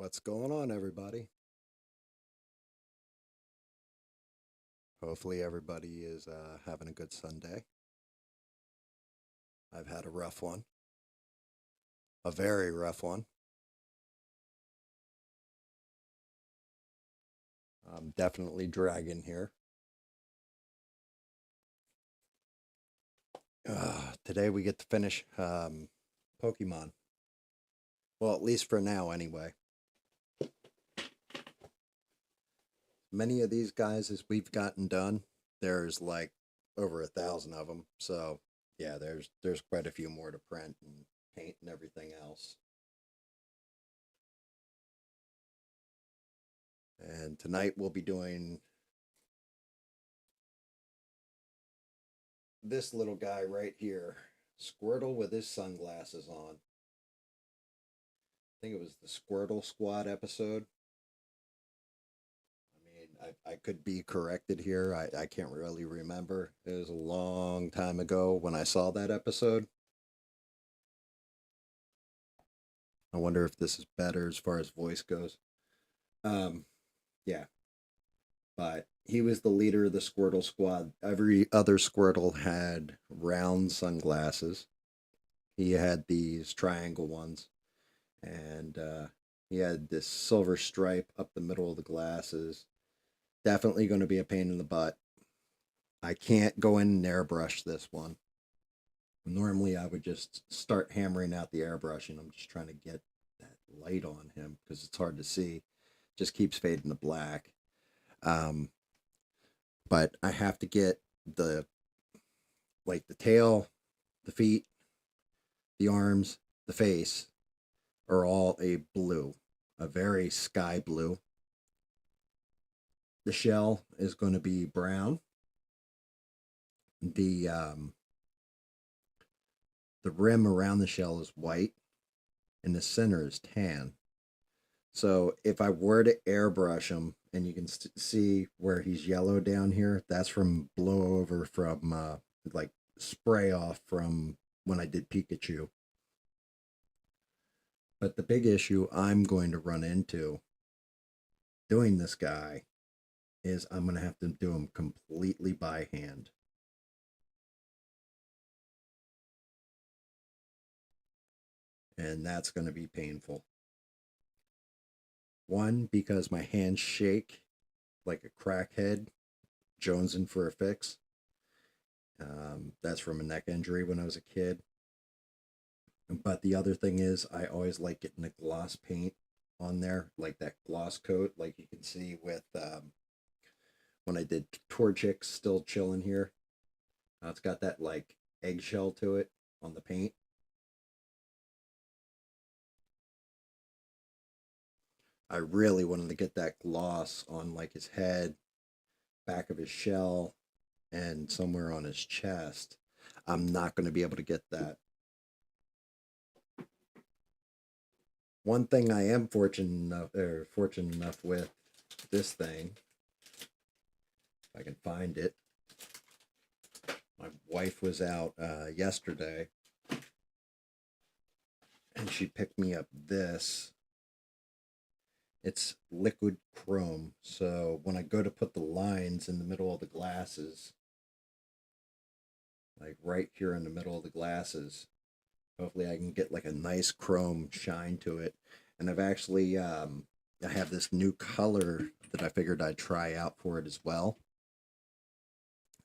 What's going on, everybody? Hopefully, everybody is having a good Sunday. I've had a rough one, a very rough one. I'm definitely dragging here. Today, we get to finish Pokemon. Well, at least for now, anyway. Many of these guys, as we've gotten done, there's like over 1,000 of them. So, yeah, there's quite a few more to print and paint and everything else. And tonight we'll be doing this little guy right here, Squirtle with his sunglasses on. I think it was the Squirtle Squad episode. I mean, I could be corrected here. I can't really remember. It was a long time ago when I saw that episode. I wonder if this is better as far as voice goes. Um, yeah, but he was the leader of the Squirtle Squad. Every other Squirtle had round sunglasses. He had these triangle ones, and he had this silver stripe up the middle of the glasses. Definitely going to be a pain in the butt. I can't go in and airbrush this one. Normally, I would just start hammering out the airbrush, and I'm just trying to get that light on him because it's hard to see. Just keeps fading to black. Um, but I have to get the the tail, the feet, the arms, the face are all a blue, a very sky blue. The shell is going to be brown. The um, the rim around the shell is white, and the center is tan. So if I were to airbrush him, and you can see where he's yellow down here, that's from blowover from like spray off from when I did Pikachu. But the big issue I'm going to run into doing this guy is I'm going to have to do him completely by hand. And that's going to be painful. One, because my hands shake like a crackhead, jonesing for a fix. That's from a neck injury when I was a kid. But the other thing is, I always like getting the gloss paint on there, like that gloss coat, like you can see with when I did Torchic Still Chilling here. It's got that like eggshell to it on the paint. I really wanted to get that gloss on like his head, back of his shell, and somewhere on his chest. I'm not going to be able to get that. One thing I am fortunate enough with this thing, if I can find it. My wife was out yesterday, and she picked me up this. It's liquid chrome, so when I go to put the lines in the middle of the glasses, like right here in the middle of the glasses, hopefully I can get like a nice chrome shine to it. And I've actually I have this new color that I figured I'd try out for it as well.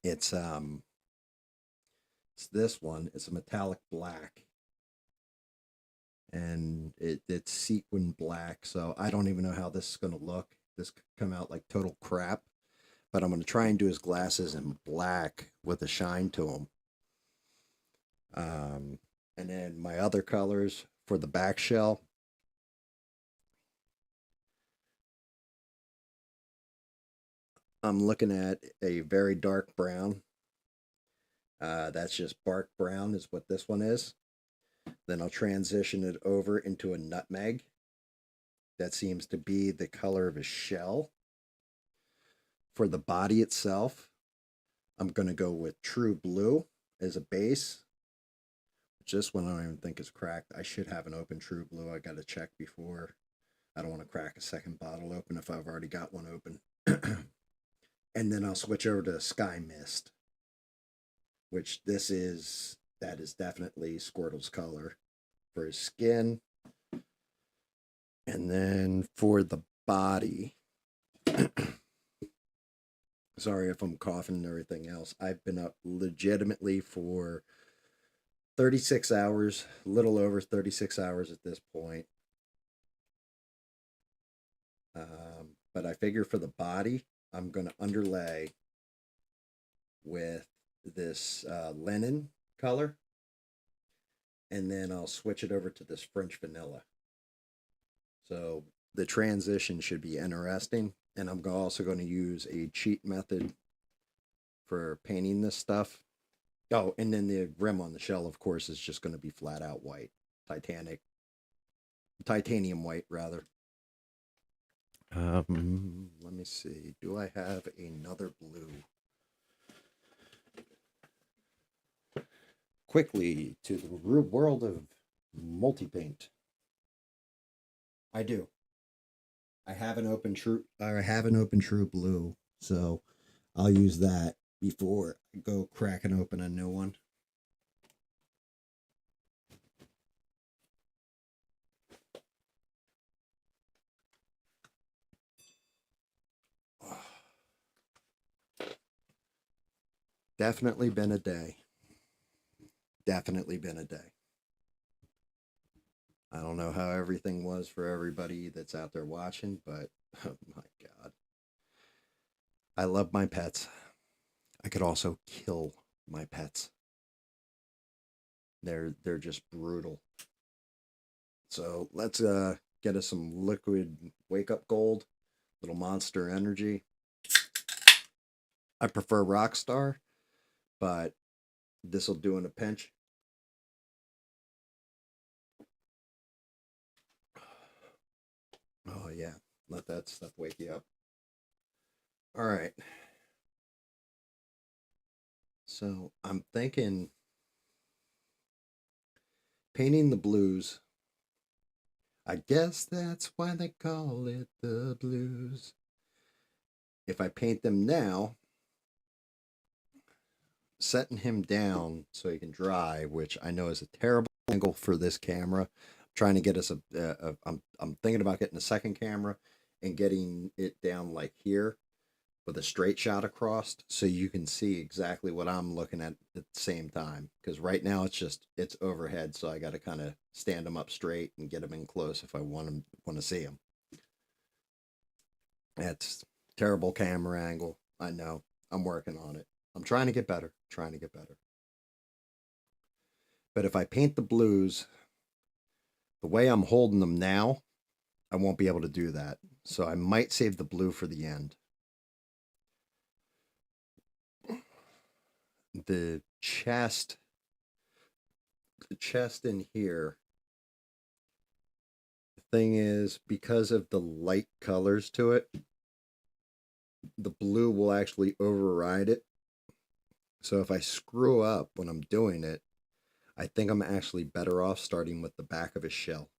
It's it's this one. It's a metallic black, and it's sequin black. So I don't even know how this is going to look. This could come out like total crap, but I'm going to try and do his glasses in black with a shine to them. And then my other colors for the back shell. I'm looking at a very dark brown. That's just bark brown is what this one is. Then I'll transition it over into a nutmeg. That seems to be the color of his shell. For the body itself, I'm going to go with true blue as a base. This one I don't even think is cracked. I should have an open true blue. I got to check before I don't want to crack a second bottle open if I've already got one open. And then I'll switch over to Sky Mist, which that is definitely Squirtle's color for his skin. And then for the body, sorry if I'm coughing and everything else. I've been up legitimately for 36 hours, a little over 36 hours at this point. But I figure for the body, I'm going to underlay with this linen color. And then I'll switch it over to this French vanilla. So the transition should be interesting. And I'm also going to use a cheat method for painting this stuff. Oh, and then the rim on the shell, of course, is just going to be flat out white. Titanium white, rather. Let me see. Do I have another blue? Quickly to the world of multi-paint. I do. I have an open true blue, so I'll use that before I go cracking open a new one. Definitely been a day. Definitely been a day. I don't know how everything was for everybody that's out there watching, but oh my God. I love my pets. I could also kill my pets. They're just brutal. So let's get us some liquid wake up gold, little Monster Energy. I prefer Rockstar, but this will do in a pinch. Oh yeah, let that stuff wake you up. All right. So I'm thinking painting the blues. I guess that's why they call it the blues. If I paint them now, setting him down so he can dry, which I know is a terrible angle for this camera. I'm trying to get us I'm thinking about getting a second camera and getting it down like here with a straight shot across so you can see exactly what I'm looking at the same time. Because right now it's overhead, so I got to kind of stand them up straight and get them in close if I want to see them. That's terrible camera angle. I know. I'm working on it. I'm trying to get better. Trying to get better. But if I paint the blues the way I'm holding them now, I won't be able to do that. So I might save the blue for the end. The chest in here, the thing is, because of the light colors to it, the blue will actually override it. So if I screw up when I'm doing it, I think I'm actually better off starting with the back of his shell.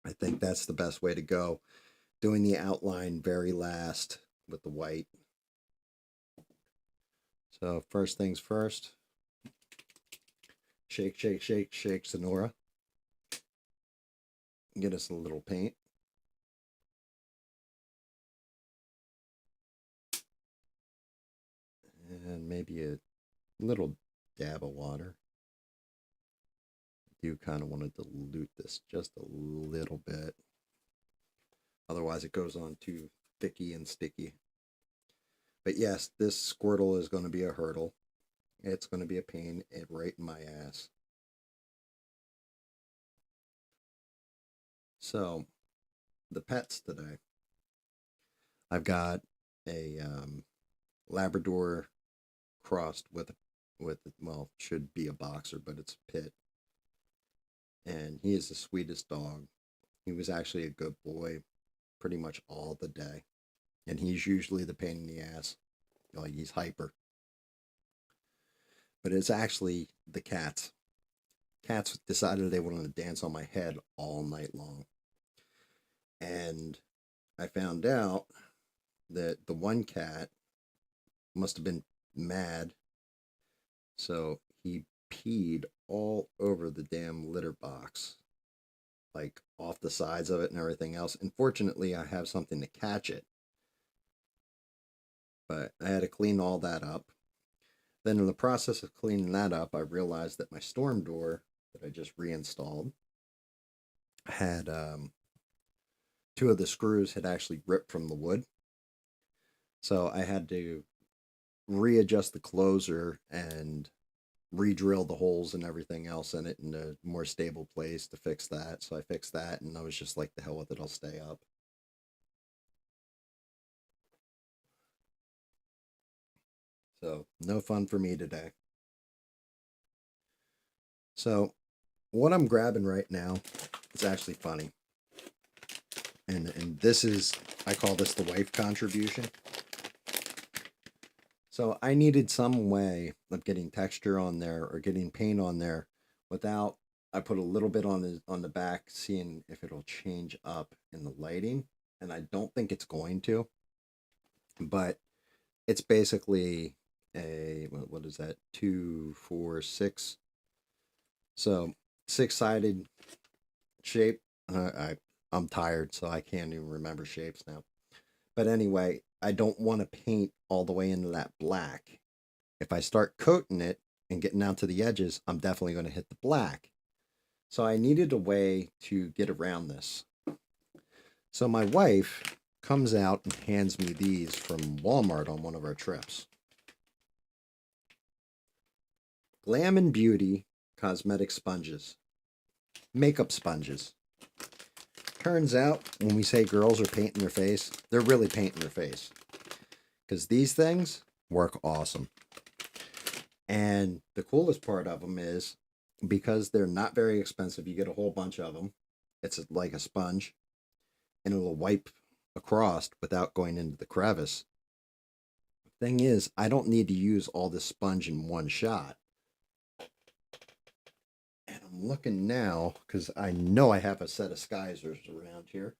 I think that's the best way to go. Doing the outline very last with the white. So first things first. Shake, shake, shake, shake, Sonora. Get us a little paint. And maybe a little dab of water. I do kind of want to dilute this just a little bit. Otherwise it goes on too thicky and sticky. But yes, this Squirtle is going to be a hurdle. It's going to be a pain right in my ass. So, the pets today. I've got a Labrador crossed with, well, should be a boxer, but it's a pit. And he is the sweetest dog. He was actually a good boy pretty much all the day. And he's usually the pain in the ass. Like, he's hyper. But it's actually the cats. Cats decided they wanted to dance on my head all night long. And I found out that the one cat must have been mad, so he peed all over the damn litter box, like off the sides of it and everything else. And fortunately, I have something to catch it, but I had to clean all that up. Then, in the process of cleaning that up, I realized that my storm door that I just reinstalled had two of the screws had actually ripped from the wood. So I had to readjust the closer and re-drill the holes and everything else in it in a more stable place to fix that. So I fixed that, and I was just like, the hell with it, I'll stay up. So no fun for me today. So what I'm grabbing right now is actually funny. And this is, I call this the wife contribution. So I needed some way of getting texture on there or getting paint on there without, I put a little bit on the back, seeing if it'll change up in the lighting. And I don't think it's going to, but it's basically a, what is that? 2, 4, 6. So 6-sided shape. I'm tired, so I can't even remember shapes now. But anyway, I don't want to paint all the way into that black. If I start coating it and getting down to the edges, I'm definitely going to hit the black. So I needed a way to get around this. So my wife comes out and hands me these from Walmart on one of our trips. Glam and Beauty cosmetic sponges. Makeup sponges. Turns out, when we say girls are painting their face, they're really painting their face. Because these things work awesome. And the coolest part of them is, because they're not very expensive, you get a whole bunch of them. It's like a sponge. And it'll wipe across without going into the crevice. Thing is, I don't need to use all this sponge in one shot. And I'm looking now, because I know I have a set of Skeizers around here.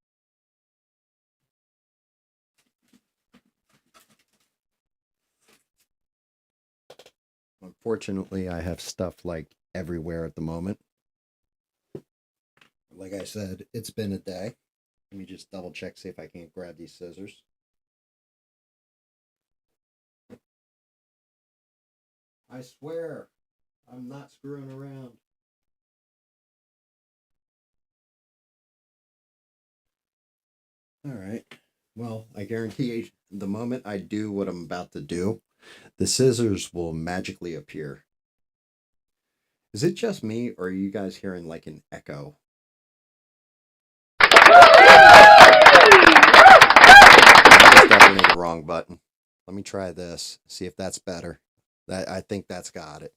Unfortunately, I have stuff like everywhere at the moment. Like I said, it's been a day. Let me just double check, see if I can't grab these scissors. I swear, I'm not screwing around. All right. Well, I guarantee you, the moment I do what I'm about to do, the scissors will magically appear. Is it just me, or are you guys hearing like an echo? That's definitely the wrong button. Let me try this, see if that's better. I think that's got it.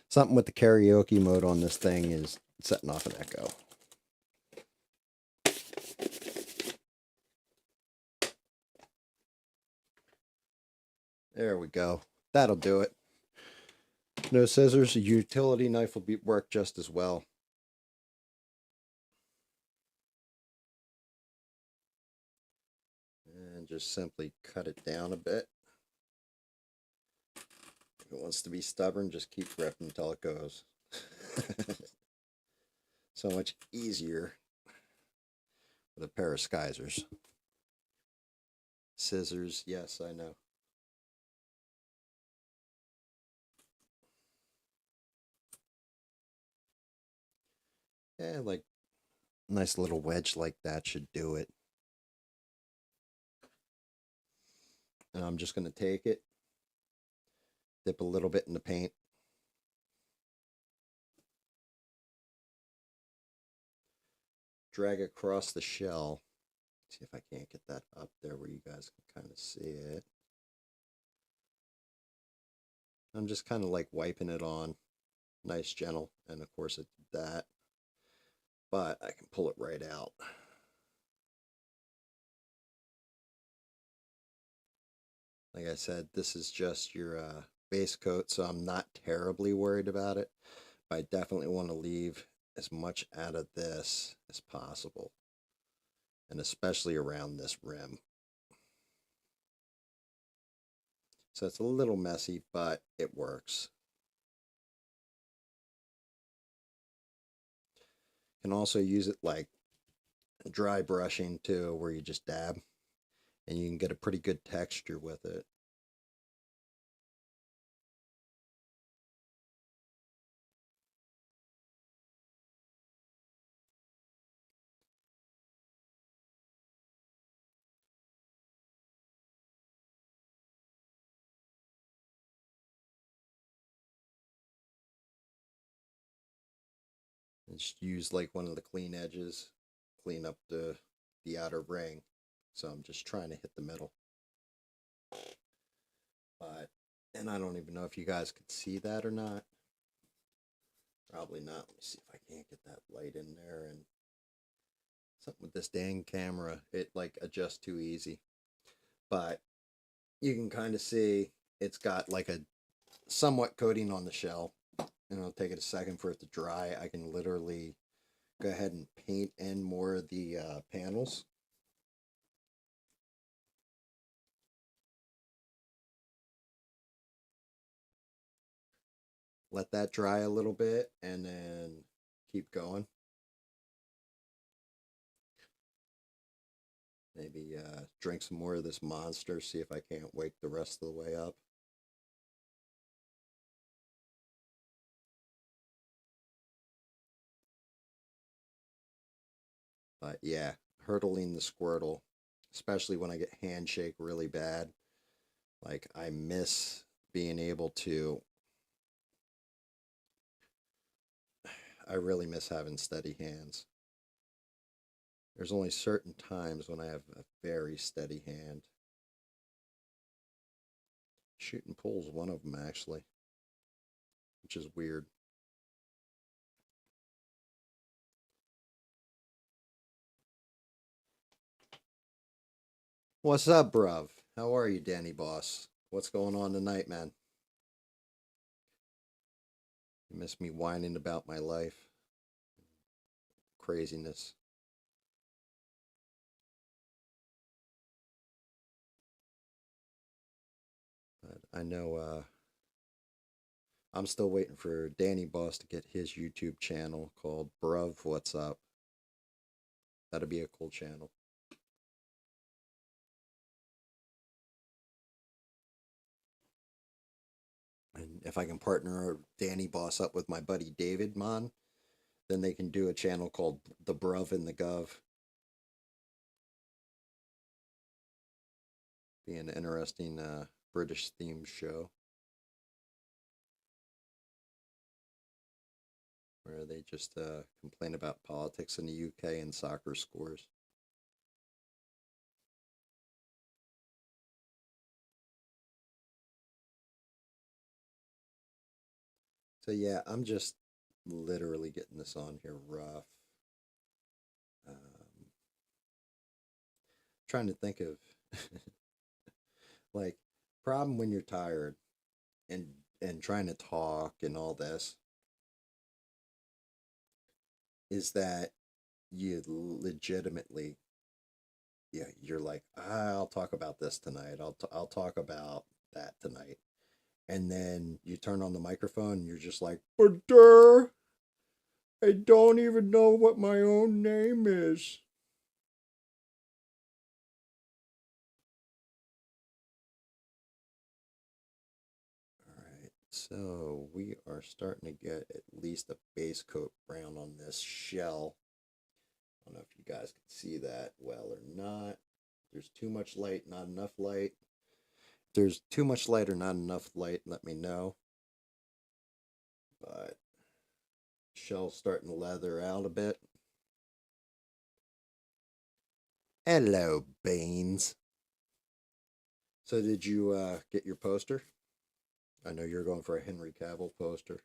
Something with the karaoke mode on this thing is setting off an echo. There we go. That'll do it. No scissors. A utility knife will work just as well. And just simply cut it down a bit. If it wants to be stubborn, just keep ripping until it goes. So much easier with a pair of Skeizers. Scissors, yes, I know. Yeah, like nice little wedge like that should do it. And I'm just going to take it, dip a little bit in the paint. Drag across the shell. See if I can't get that up there where you guys can kind of see it. I'm just kind of like wiping it on. Nice, gentle. And of course it did that. But I can pull it right out. Like I said, this is just your base coat, so I'm not terribly worried about it. But I definitely want to leave as much out of this as possible. and especially around this rim. So it's a little messy, but it works. You can also use it like dry brushing too, where you just dab and you can get a pretty good texture with it. And just use like one of the clean edges, clean up the outer ring. So I'm just trying to hit the middle. But, and I don't even know if you guys could see that or not. Probably not. Let me see if I can't get that light in there. And something with this dang camera, it like adjusts too easy. But you can kind of see it's got like a somewhat coating on the shell. And it'll take it a second for it to dry. I can literally go ahead and paint in more of the panels. Let that dry a little bit and then keep going. Maybe drink some more of this Monster, see if I can't wake the rest of the way up. But yeah, hurdling the Squirtle, especially when I get handshake really bad. Like, I miss being able to. I really miss having steady hands. There's only certain times when I have a very steady hand. Shooting pool's one of them, actually, which is weird. What's up, bruv? How are you, Danny Boss? What's going on tonight, man? You miss me whining about my life. Craziness. But I know I'm still waiting for Danny Boss to get his YouTube channel called Bruv What's Up. That'd be a cool channel. And if I can partner Danny Boss up with my buddy David Mon, then they can do a channel called The Bruv and the Gov. Be an interesting British themed show where they just complain about politics in the UK and soccer scores. So yeah, I'm just literally getting this on here rough. Trying to think of like problem when you're tired and trying to talk and all this is that you legitimately, yeah, you're like, I'll talk about this tonight. I'll talk about that tonight. And then you turn on the microphone and you're just like, but I don't even know what my own name is. All right, so we are starting to get at least a base coat brown on this shell. I don't know if you guys can see that well or not. There's too much light, not enough light. If there's too much light or not enough light, let me know. But shell's starting to leather out a bit. Hello, Beans. So did you get your poster? I know you're going for a Henry Cavill poster.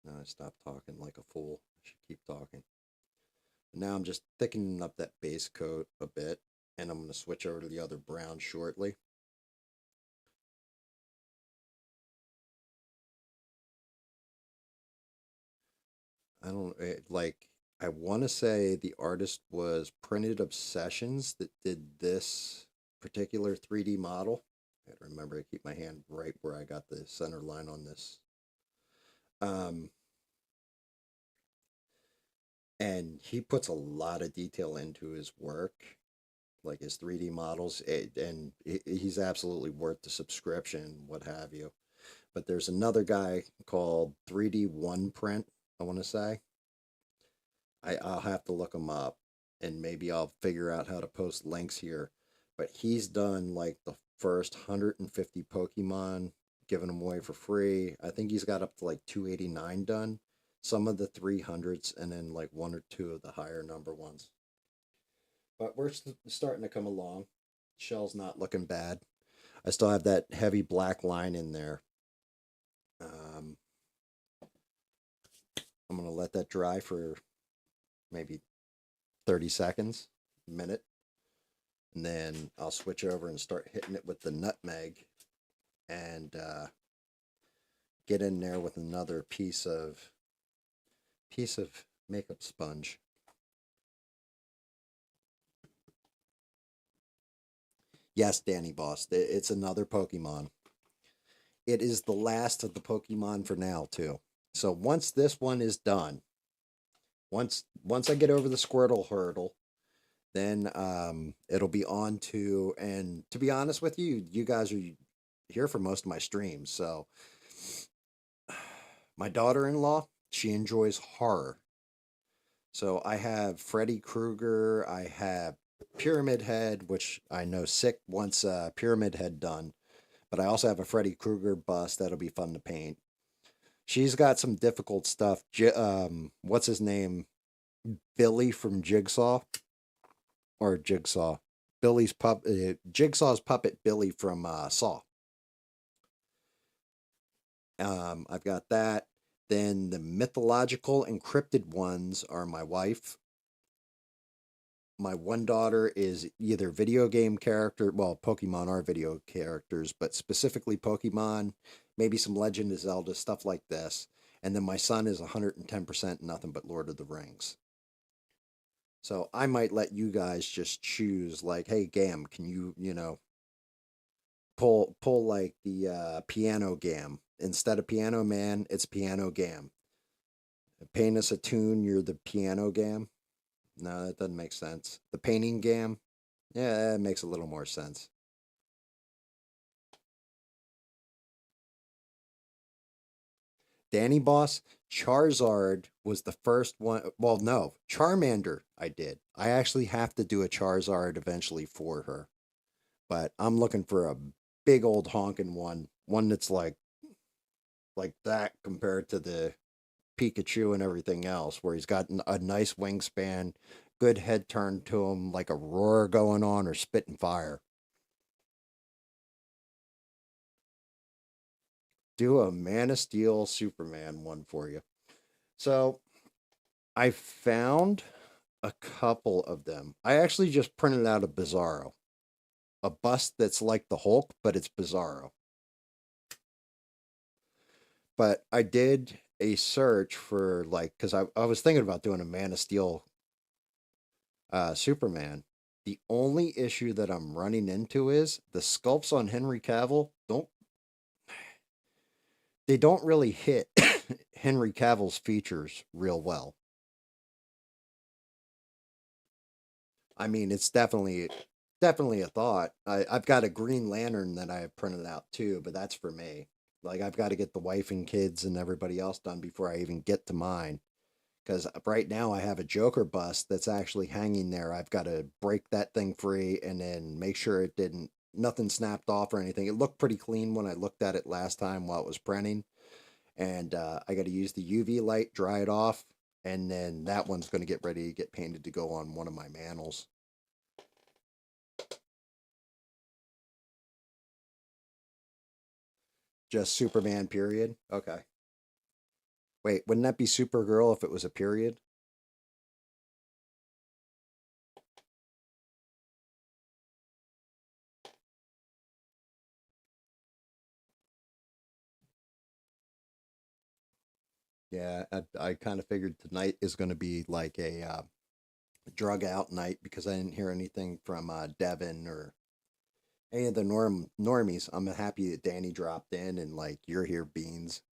Now I stopped talking like a fool. I should keep talking. Now I'm just thickening up that base coat a bit, and I'm going to switch over to the other brown shortly. I don't like. I want to say the artist was Printed Obsessions that did this particular 3D model. I gotta remember to keep my hand right where I got the center line on this. Um, and he puts a lot of detail into his work, like his 3D models, and he's absolutely worth the subscription, what have you. But there's another guy called 3D One Print, I want to say. I'll have to look him up and maybe I'll figure out how to post links here. But he's done like the first 150 Pokemon, giving them away for free. I think he's got up to like 289 done. Some of the 300s, and then like one or two of the higher number ones. But we're starting to come along. Shell's not looking bad. I still have that heavy black line in there. Um, I'm going to let that dry for maybe 30 seconds, a minute, and then I'll switch over and start hitting it with the nutmeg and get in there with another piece of makeup sponge. Yes, Danny Boss, it's another Pokemon. It is the last of the Pokemon for now too. So once this one is done, once I get over the Squirtle hurdle, then it'll be on to, and to be honest with you, you guys are here for most of my streams. So my daughter-in-law, she enjoys horror. So I have Freddy Krueger, I have Pyramid Head, which I know Sick wants Pyramid Head done, but I also have a Freddy Krueger bust that'll be fun to paint. She's got some difficult stuff. What's his name? Billy from Jigsaw, or Jigsaw. Jigsaw's puppet Billy from Saw. I've got that. Then the mythological encrypted ones are my wife. My one daughter is either video game character, well, Pokemon are video characters, but specifically Pokemon, maybe some Legend of Zelda, stuff like this. And then my son is 110% nothing but Lord of the Rings. So I might let you guys just choose, like, hey, GAM, can you pull like the piano GAM. Instead of Piano Man, it's Piano GAM. Paint us a tune, you're the piano GAM. No, that doesn't make sense. The painting GAM, yeah, that makes a little more sense. Danny Boss, Charizard was the first one. Well, no, Charmander I did. I actually have to do a Charizard eventually for her. But I'm looking for a big old honking one that's like that compared to the Pikachu and everything else, where he's got a nice wingspan, good head turn to him, like a roar going on or spitting fire. Do a Man of Steel Superman one for you. So I found a couple of them. I actually just printed out a Bizarro, a bust that's like the Hulk, but it's Bizarro. But I did a search for, like, because I was thinking about doing a Man of Steel Superman. The only issue that I'm running into is the sculpts on Henry Cavill don't really hit Henry Cavill's features real well. I mean, it's definitely a thought. I've got a Green Lantern that I have printed out too, but that's for me. Like, I've got to get the wife and kids and everybody else done before I even get to mine. Because right now I have a Joker bust that's actually hanging there. I've got to break that thing free and then make sure nothing snapped off or anything. It looked pretty clean when I looked at it last time while it was printing. And I got to use the UV light, dry it off, and then that one's going to get ready to get painted to go on one of my manels. Just Superman, period. Okay. Wait, wouldn't that be Supergirl if it was a period? Yeah, I kind of figured tonight is going to be like a drug out night because I didn't hear anything from Devin or any of the normies. I'm happy that Danny dropped in and like you're here, Beans.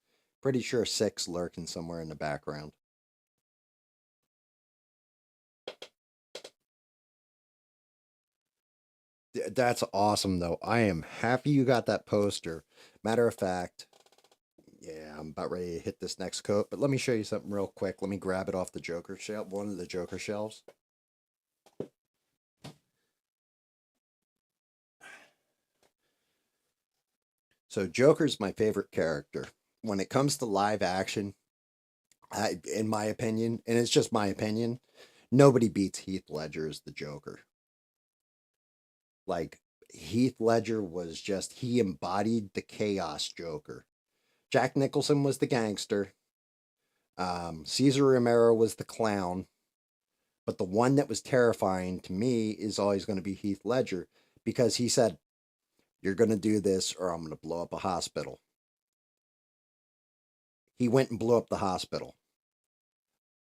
Pretty sure Six lurking somewhere in the background. That's awesome though. I am happy you got that poster. Matter of fact, yeah, I'm about ready to hit this next coat, but let me show you something real quick. Let me grab it off the Joker shelf, one of the Joker shelves. So Joker's my favorite character. When it comes to live action, in my opinion, and it's just my opinion, nobody beats Heath Ledger as the Joker. Like Heath Ledger was just he embodied the chaos Joker. Jack Nicholson was the gangster. Caesar Romero was the clown. But the one that was terrifying to me is always going to be Heath Ledger because he said, "You're going to do this or I'm going to blow up a hospital." He went and blew up the hospital.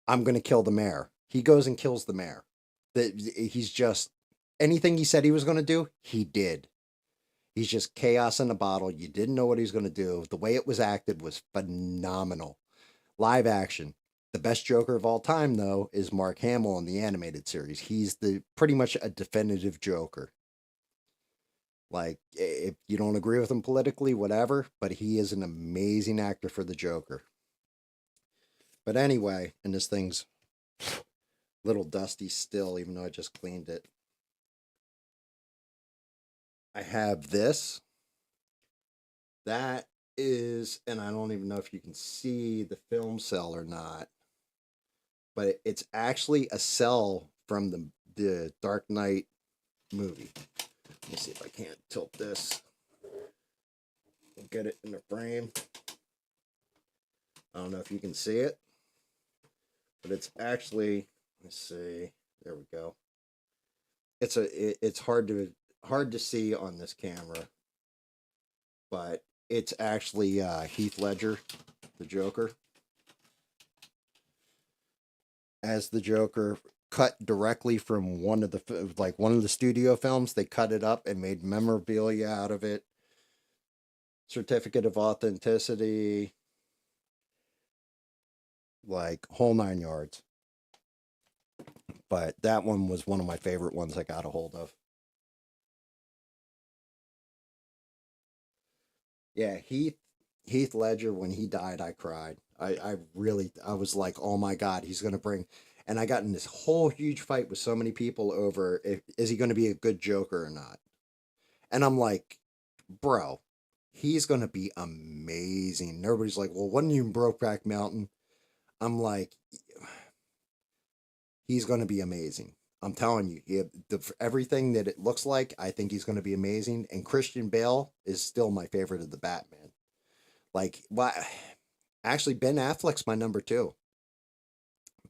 I'm going to kill the mayor. He goes and kills the mayor. He's just anything he said he was going to do, he did. He's just chaos in a bottle. You didn't know what he was going to do. The way it was acted was phenomenal. Live action. The best Joker of all time, though, is Mark Hamill in the animated series. He's the pretty much a definitive Joker. Like, if you don't agree with him politically, whatever, but he is an amazing actor for the Joker. But anyway, and this thing's a little dusty still, even though I just cleaned it. I have this. That is, and I don't even know if you can see the film cell or not, but it's actually a cell from the Dark Knight movie. Let me see if I can't tilt this. We'll get it in the frame. I don't know if you can see it, but it's actually, let's see, there we go. It's hard to see on this camera, but it's actually Heath Ledger, the Joker, as the Joker, cut directly from one of the studio films. They cut it up and made memorabilia out of it. Certificate of authenticity, like whole nine yards. But that one was one of my favorite ones I got a hold of. Yeah, Heath Ledger, when he died, I cried. I was like, oh my God, he's gonna bring, and I got in this whole huge fight with so many people over if is he gonna be a good Joker or not. And I'm like, bro, he's gonna be amazing. And everybody's like, well, wasn't even Brokeback Mountain? I'm like, he's gonna be amazing. I'm telling you, everything that it looks like, I think he's going to be amazing. And Christian Bale is still my favorite of the Batman. Like, why? Actually, Ben Affleck's my number two.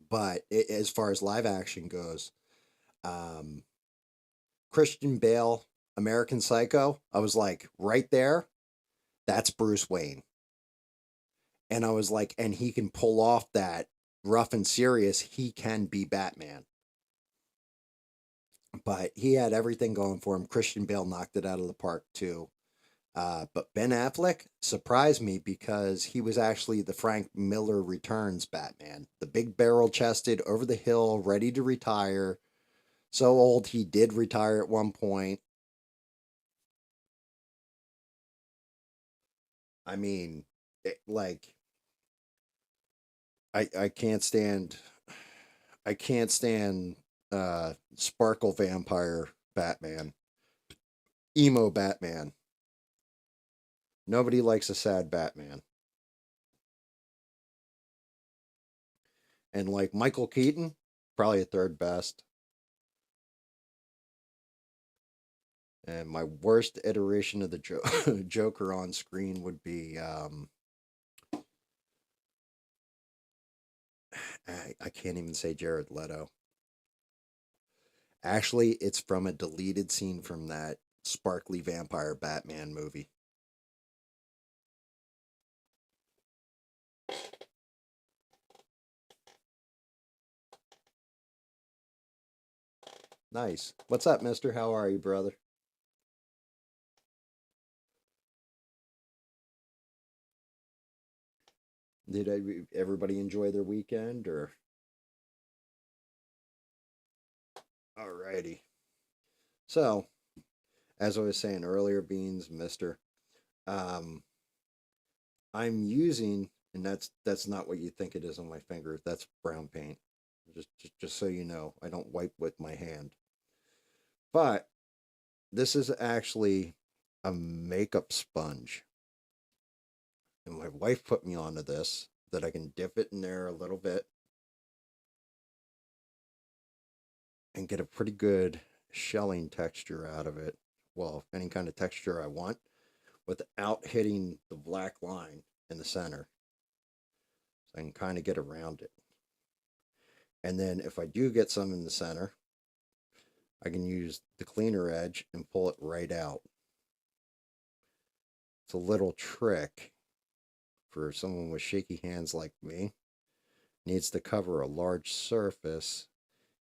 But as far as live action goes, um, Christian Bale, American Psycho, I was like, right there, that's Bruce Wayne. And I was like, and he can pull off that rough and serious, he can be Batman. But he had everything going for him. Christian Bale knocked it out of the park too. But Ben Affleck surprised me because he was actually the Frank Miller Returns Batman. The big barrel chested, over the hill, ready to retire. So old he did retire at one point. I mean, like I can't stand I can't stand Sparkle Vampire Batman. Emo Batman. Nobody likes a sad Batman. And like Michael Keaton, probably a third best. And my worst iteration of the Joker on screen would be I can't even say Jared Leto. Actually, it's from a deleted scene from that sparkly vampire Batman movie. Nice. What's up, mister? How are you, brother? Did everybody enjoy their weekend or? Alrighty. So, as I was saying earlier, Beans, mister, um, I'm using, and that's not what you think it is on my finger. That's brown paint. Just so you know, I don't wipe with my hand. But this is actually a makeup sponge. And my wife put me onto this that I can dip it in there a little bit and get a pretty good shelling texture out of it. Well, any kind of texture I want without hitting the black line in the center. So I can kind of get around it. And then if I do get some in the center, I can use the cleaner edge and pull it right out. It's a little trick for someone with shaky hands like me. Needs to cover a large surface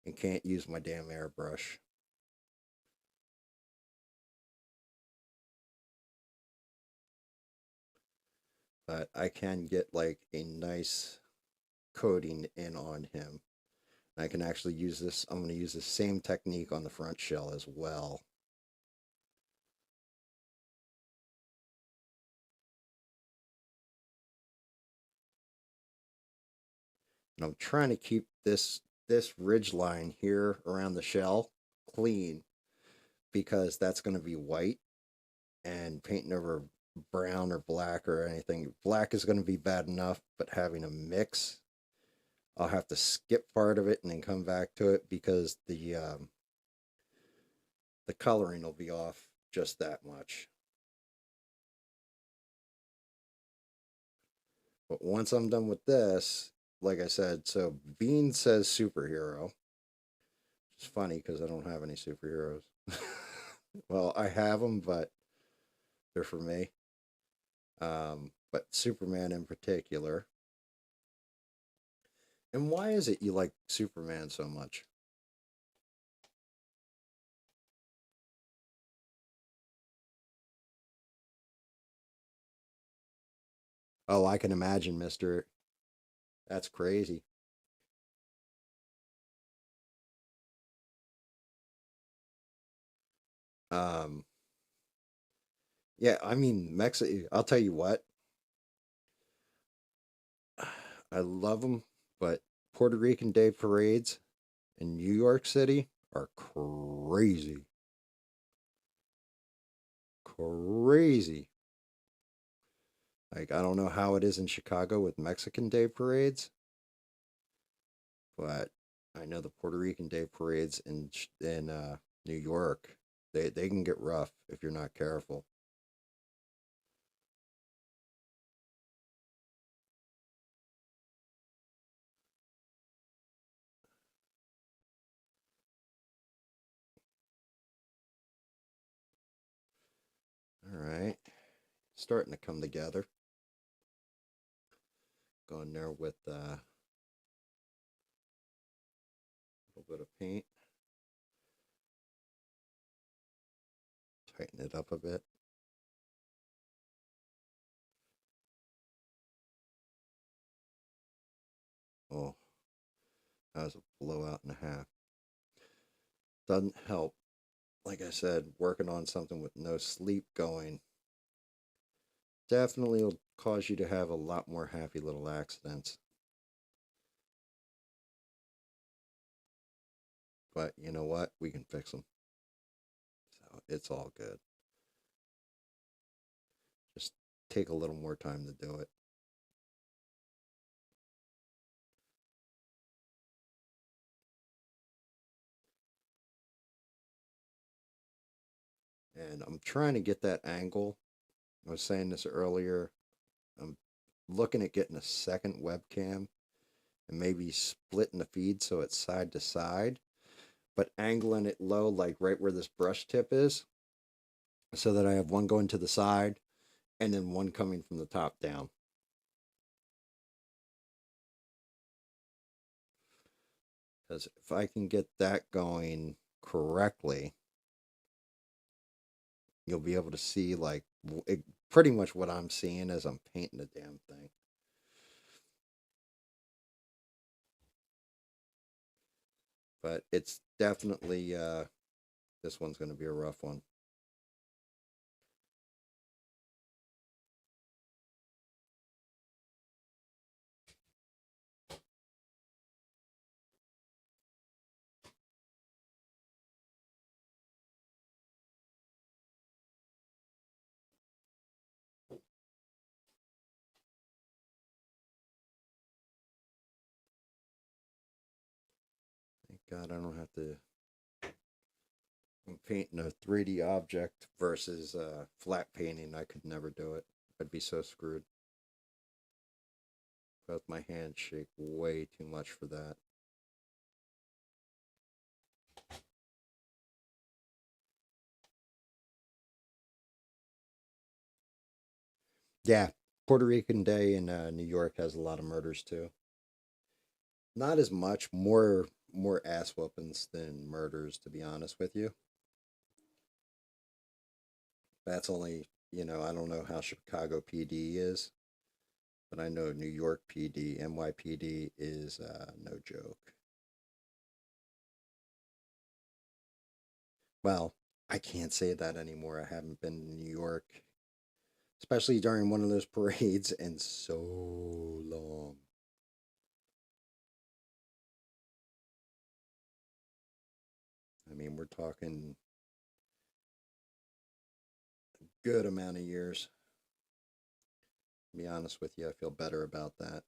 and can't use my damn airbrush. But I can get like a nice coating in on him. I can actually use this. I'm going to use the same technique on the front shell as well. And I'm trying to keep this ridge line here around the shell clean because that's going to be white, and painting over brown or black or anything. Black is going to be bad enough, but having a mix, I'll have to skip part of it and then come back to it because the coloring will be off just that much. But once I'm done with this, like I said, so Bean says superhero. It's funny because I don't have any superheroes. Well, I have them, but they're for me. But Superman in particular. And why is it you like Superman so much? Oh, I can imagine, mister. That's crazy. Um, yeah, I mean, Mexico, I'll tell you what, I love them, but Puerto Rican Day parades in New York City are crazy. Crazy. Like, I don't know how it is in Chicago with Mexican Day parades, but I know the Puerto Rican Day parades in New York, they can get rough if you're not careful. All right, starting to come together. Going there with a little bit of paint, tighten it up a bit. Oh, that was a blowout and a half. Doesn't help. Like I said, working on something with no sleep going definitely will cause you to have a lot more happy little accidents. But you know what? We can fix them. So it's all good. Just take a little more time to do it. And I'm trying to get that angle. I was saying this earlier. I'm looking at getting a second webcam and maybe splitting the feed so it's side to side, but angling it low, like right where this brush tip is, so that I have one going to the side and then one coming from the top down. Because if I can get that going correctly, you'll be able to see like pretty much what I'm seeing as I'm painting the damn thing. But it's definitely this one's going to be a rough one. Thank God I don't have to. I'm painting a 3D object versus flat painting. I could never do it. I'd be so screwed. Both my hands shake way too much for that. Yeah, Puerto Rican Day in New York has a lot of murders too. Not as much, more ass whoopings than murders, to be honest with you. That's only, I don't know how Chicago PD is, but I know New York PD, NYPD is no joke. Well, I can't say that anymore. I haven't been to New York, especially during one of those parades, in so long. I mean, we're talking good amount of years. To be honest with you, I feel better about that.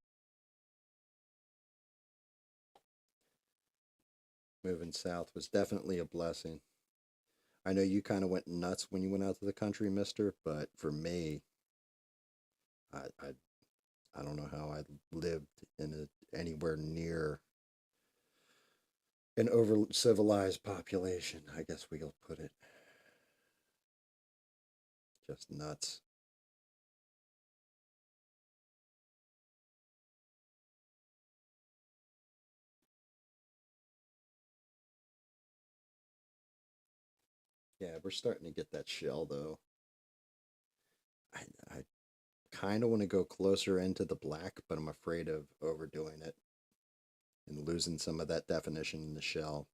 Moving south was definitely a blessing. I know you kind of went nuts when you went out to the country, mister, but for me, I, I, I don't know how I lived anywhere near an over civilized population. I guess we'll put it. Just nuts. Yeah, we're starting to get that shell though. I kind of want to go closer into the black, but I'm afraid of overdoing it and losing some of that definition in the shell.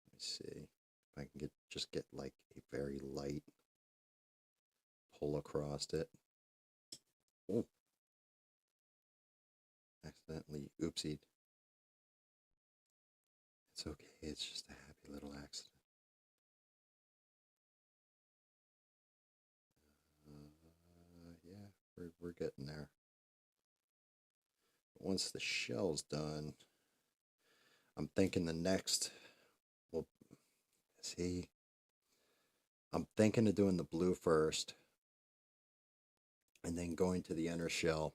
Let me see if I can get like a very light pull across it. Oh, accidentally, oopsied. It's okay. It's just a happy little accident. Yeah, we're getting there. Once the shell's done, I'm thinking the next. Well, see, I'm thinking of doing the blue first, and then going to the inner shell.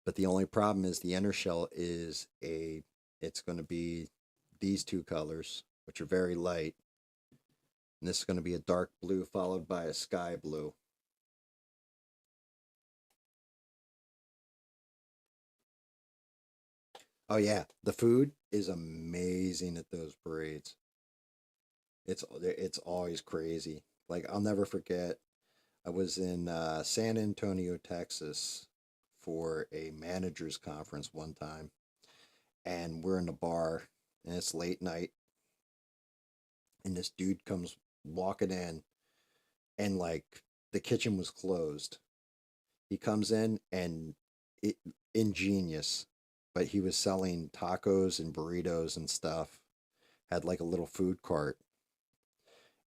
But the only problem is the inner shell is it's going to be these two colors, which are very light. And this is going to be a dark blue followed by a sky blue. Oh yeah, the food is amazing at those parades. It's always crazy. Like I'll never forget. I was in San Antonio, Texas, for a managers conference one time, and we're in the bar, and it's late night, and this dude comes walking in, and like the kitchen was closed. He comes in and it ingenious, but he was selling tacos and burritos and stuff. Had like a little food cart,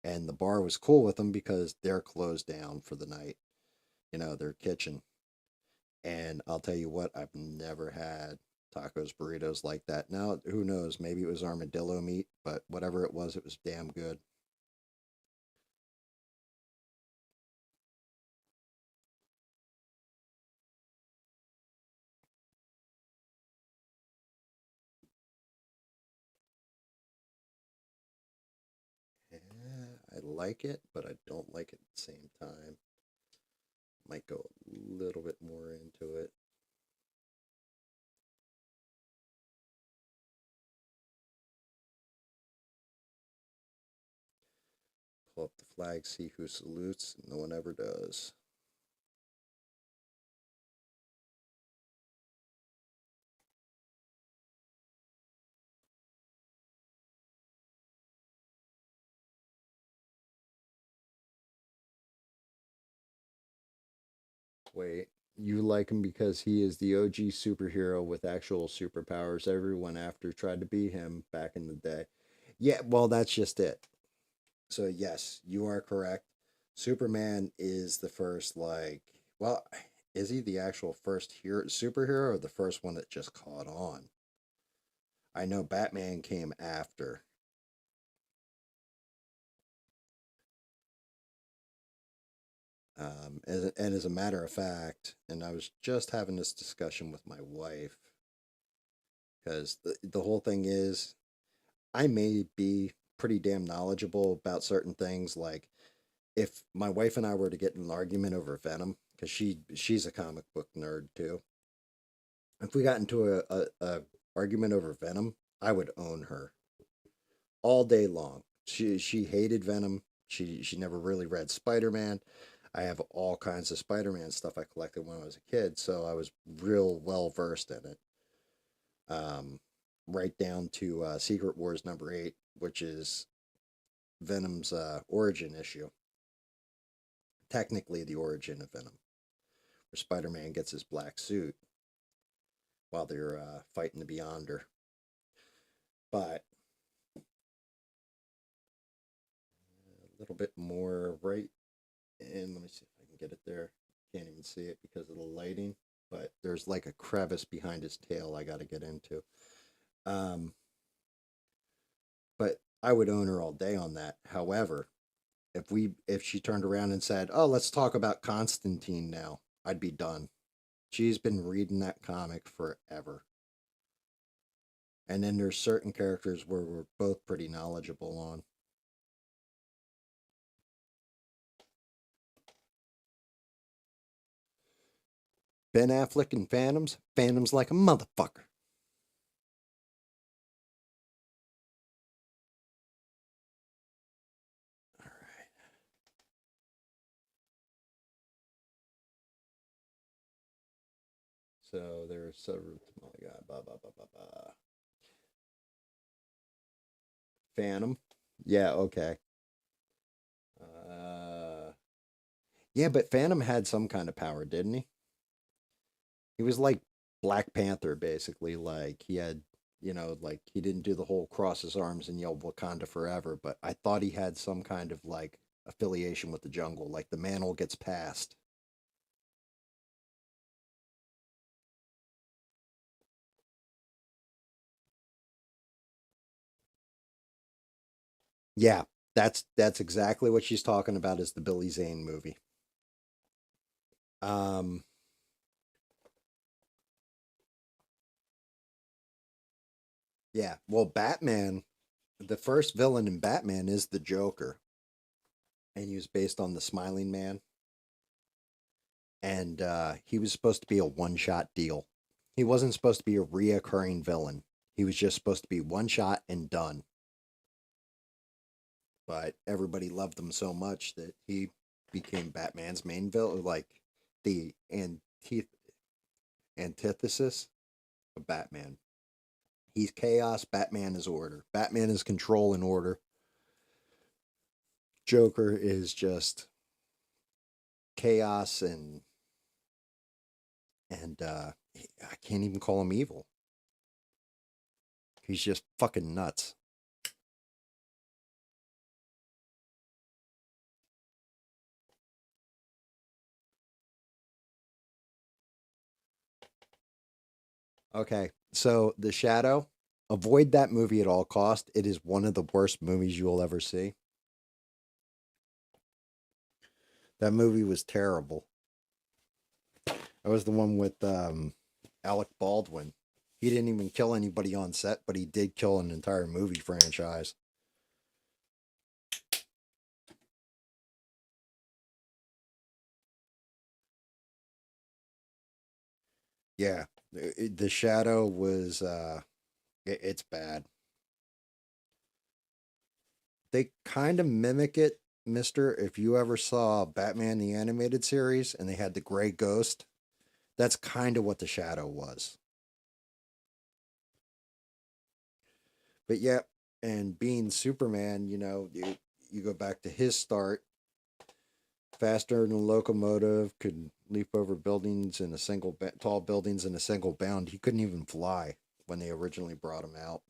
and the bar was cool with them because they're closed down for the night. Their kitchen. And I'll tell you what, I've never had tacos, burritos like that. Now, who knows? Maybe it was armadillo meat, but whatever it was damn good. Yeah, I like it, but I don't like it at the same time. Might go a little bit more into it. pull up the flag, see who salutes. No one ever does. Wait, you like him because he is the OG superhero with actual superpowers. Everyone after tried to be him back in the day. Yeah, well, that's just it. So, yes, you are correct. Superman is the first, like, well, is he the actual first hero, superhero or the first one that just caught on? I know Batman came after. And as a matter of fact, and I was just having this discussion with my wife, because the whole thing is, I may be pretty damn knowledgeable about certain things. Like, if my wife and I were to get in an argument over Venom, because she's a comic book nerd too. If we got into a argument over Venom, I would own her all day long. She hated Venom. She never really read Spider Man. I have all kinds of Spider Man stuff I collected when I was a kid, so I was real well versed in it. Um, right down to Secret Wars #8, which is Venom's origin issue. Technically, the origin of Venom, where Spider Man gets his black suit while they're fighting the Beyonder. But a little bit more right, and let me see if I can get it there. Can't even see it because of the lighting, but there's like a crevice behind his tail I got to get into. Um, but I would own her all day on that. However, if she turned around and said, "Oh, let's talk about Constantine now," I'd be done. She's been reading that comic forever. And then there's certain characters where we're both pretty knowledgeable on. Ben Affleck and Phantoms. Phantoms like a motherfucker. All right. So there's several. Oh my god. Blah blah blah blah blah. Phantom. Yeah. Okay. Uh. Yeah, but Phantom had some kind of power, didn't he? He was like Black Panther, basically. Like he had, like he didn't do the whole cross his arms and yell Wakanda forever, but I thought he had some kind of like affiliation with the jungle, like the mantle gets passed. Yeah, that's exactly what she's talking about is the Billy Zane movie. Um, yeah, well, Batman, the first villain in Batman is the Joker, and he was based on the Smiling Man, and he was supposed to be a one-shot deal. He wasn't supposed to be a reoccurring villain. He was just supposed to be one shot and done. But everybody loved him so much that he became Batman's main villain, like the antithesis of Batman. He's chaos. Batman is order. Batman is control and order. Joker is just chaos and I can't even call him evil. He's just fucking nuts. Okay, so The Shadow, avoid that movie at all cost. It is one of the worst movies you will ever see. That movie was terrible. That was the one with Alec Baldwin. He didn't even kill anybody on set, but he did kill an entire movie franchise. Yeah, The Shadow was it's bad. They kind of mimic it mister, if you ever saw Batman the Animated Series and they had the gray ghost, that's kind of what the shadow was. But yeah, and being Superman, you go back to his start, faster than a locomotive, could leap over buildings in a tall buildings in a single bound. He couldn't even fly when they originally brought him out.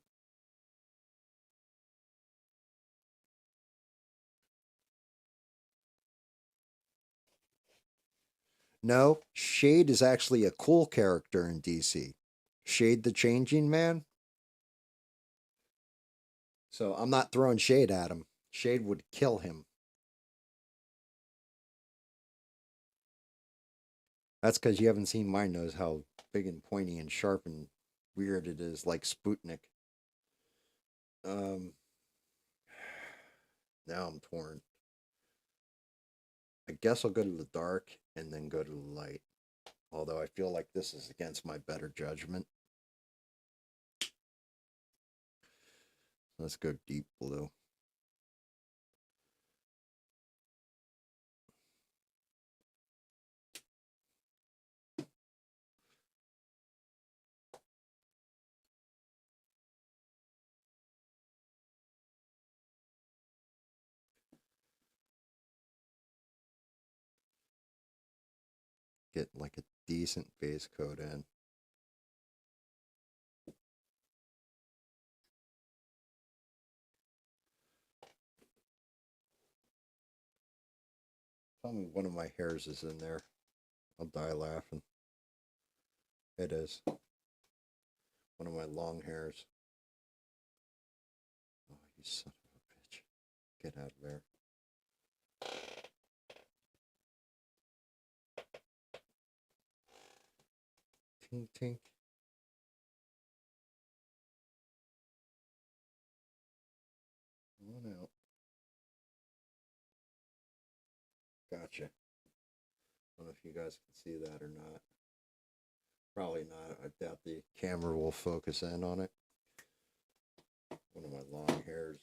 No, Shade is actually a cool character in DC. Shade the Changing Man. So I'm not throwing shade at him. Shade would kill him. That's because you haven't seen my nose, how big and pointy and sharp and weird it is, like Sputnik. Um, now I'm torn. I guess I'll go to the dark and then go to the light. Although I feel like this is against my better judgment. Let's go deep blue. Get like a decent base coat in. Tell me one of my hairs is in there. I'll die laughing. It is. One of my long hairs. Oh, you son of a bitch. Get out of there. Tink tink. One out. Gotcha. I don't know if you guys can see that or not. Probably not. I doubt the camera will focus in on it. One of my long hairs.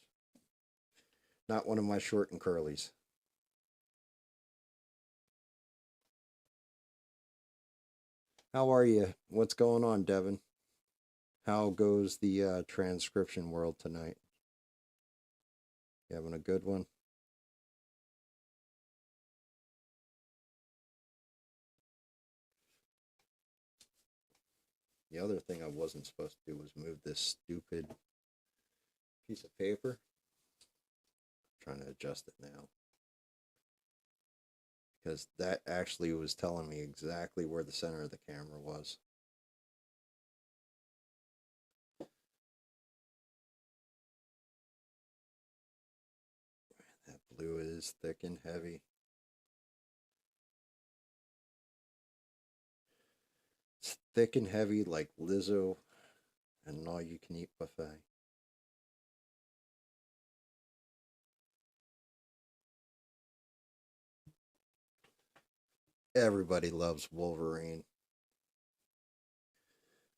Not one of my short and curlies. How are you? What's going on, Devin? How goes the transcription world tonight? You having a good one? The other thing I wasn't supposed to do was move this stupid piece of paper. I'm trying to adjust it now. Because that actually was telling me exactly where the center of the camera was. That blue is thick and heavy. It's thick and heavy like Lizzo and an all-you-can-eat buffet. Everybody loves Wolverine.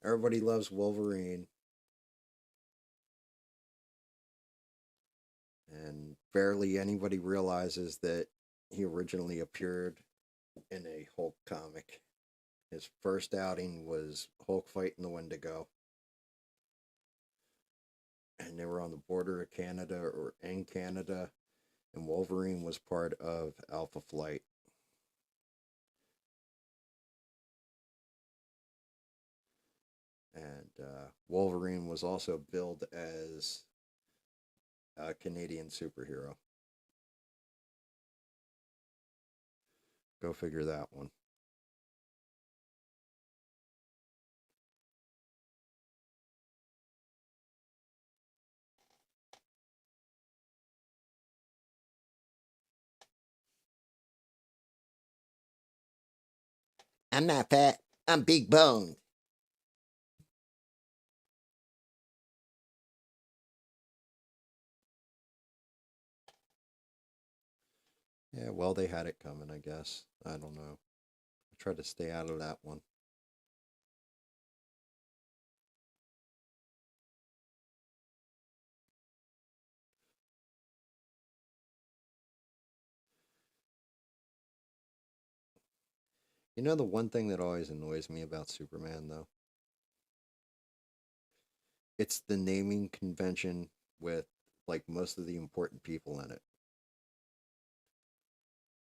Everybody loves Wolverine. And barely anybody realizes that he originally appeared in a Hulk comic. His first outing was Hulk fighting the Wendigo. And they were on the border of Canada or in Canada. And Wolverine was part of Alpha Flight. And Wolverine was also billed as a Canadian superhero. Go figure that one. I'm not fat. I'm big boned. Yeah, well, they had it coming, I guess. I don't know. I try to stay out of that one. You know the one thing that always annoys me about Superman though? It's the naming convention with like most of the important people in it.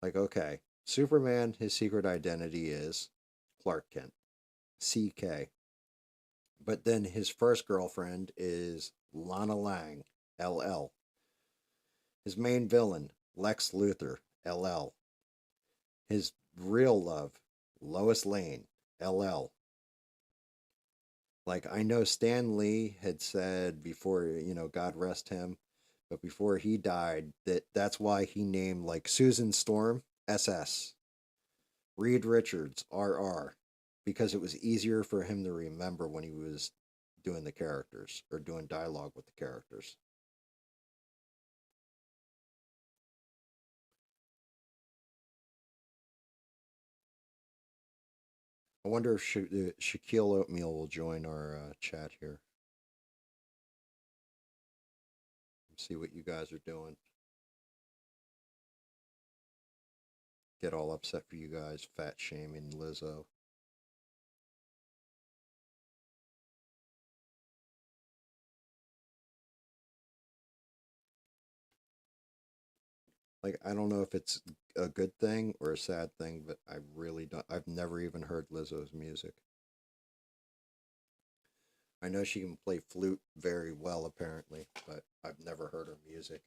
Like, okay, Superman, his secret identity is Clark Kent, CK. But then his first girlfriend is Lana Lang, LL. His main villain, Lex Luthor, LL. His real love, Lois Lane, LL. Like, I know Stan Lee had said before, God rest him, but before he died, that's why he named like Susan Storm, SS, Reed Richards, RR, because it was easier for him to remember when he was doing the characters or doing dialogue with the characters. I wonder if Shaquille Oatmeal will join our chat here. See what you guys are doing. Get all upset for you guys fat shaming Lizzo. Like, I don't know if it's a good thing or a sad thing, but I really don't. I've never even heard Lizzo's music. I know she can play flute very well, apparently, but I've never heard her music.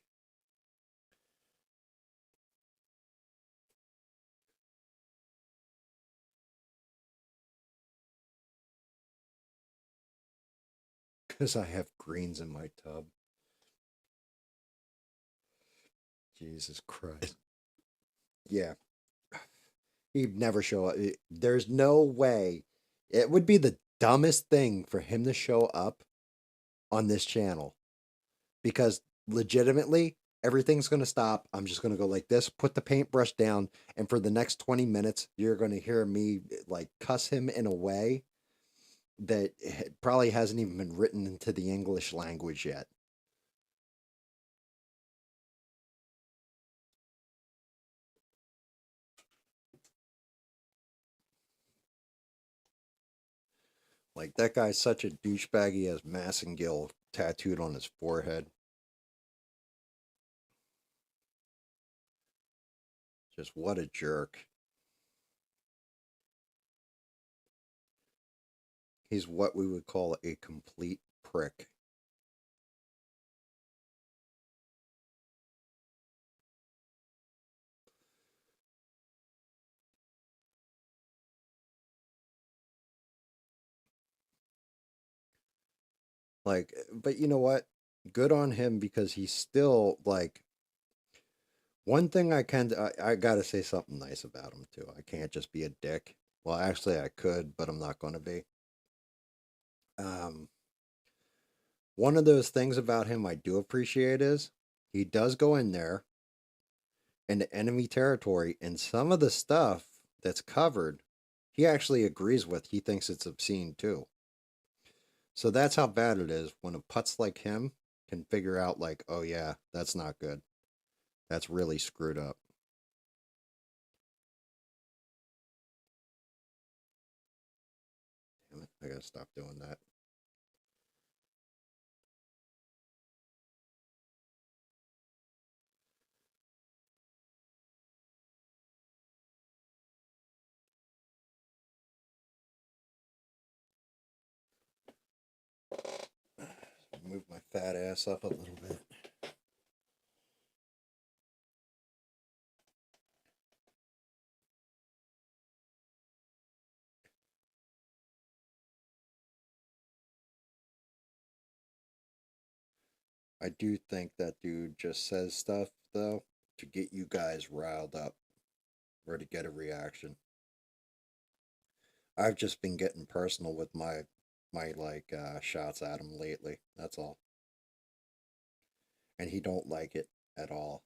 Because I have greens in my tub. Jesus Christ. Yeah, he'd never show up. There's no way. It would be the dumbest thing for him to show up on this channel because legitimately everything's going to stop. I'm just going to go like this, put the paintbrush down, and for the next 20 minutes, you're going to hear me like cuss him in a way that probably hasn't even been written into the English language yet. Like that guy's such a douchebag. He has Massengill tattooed on his forehead. Just what a jerk. He's what we would call a complete prick. Like, but you know what? Good on him because he's still like one thing I gotta say something nice about him too. I can't just be a dick. Well, actually, I could, but I'm not going to be. Um, One of those things about him I do appreciate is he does go in there into enemy territory, and some of the stuff that's covered, he actually agrees with. He thinks it's obscene too. So that's how bad it is when a putz like him can figure out, like, oh yeah, that's not good. That's really screwed up. Damn it, I gotta stop doing that. Move my fat ass up a little bit. I do think that dude just says stuff though to get you guys riled up or to get a reaction. I've just been getting personal with my like shots at him lately. That's all. And he don't like it at all.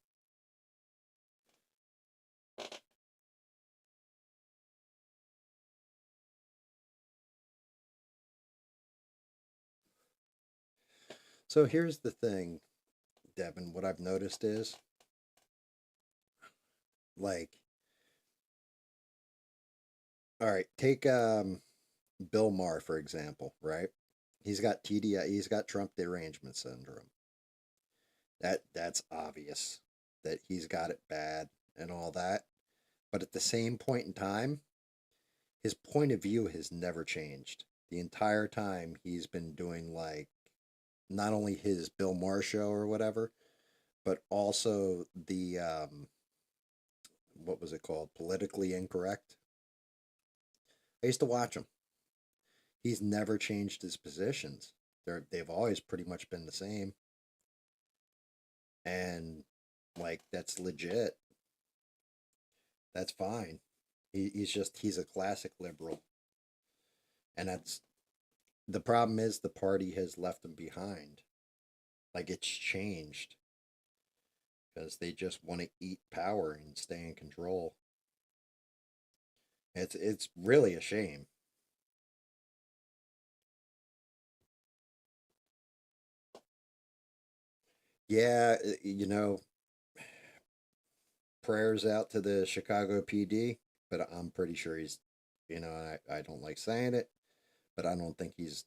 So here's the thing, Devin, what I've noticed is like All right, take Bill Maher for example, right? He's got TDI, he's got Trump derangement syndrome. That's obvious that he's got it bad and all that. But at the same point in time, his point of view has never changed. The entire time he's been doing like not only his Bill Maher show or whatever, but also the what was it called? Politically incorrect. I used to watch him. He's never changed his positions. They've always pretty much been the same. And like that's legit. That's fine. He's a classic liberal. And that's the problem is the party has left him behind. Like it's changed because they just want to eat power and stay in control. It's really a shame. Yeah, prayers out to the Chicago PD, but I'm pretty sure he's, I don't like saying it, but I don't think he's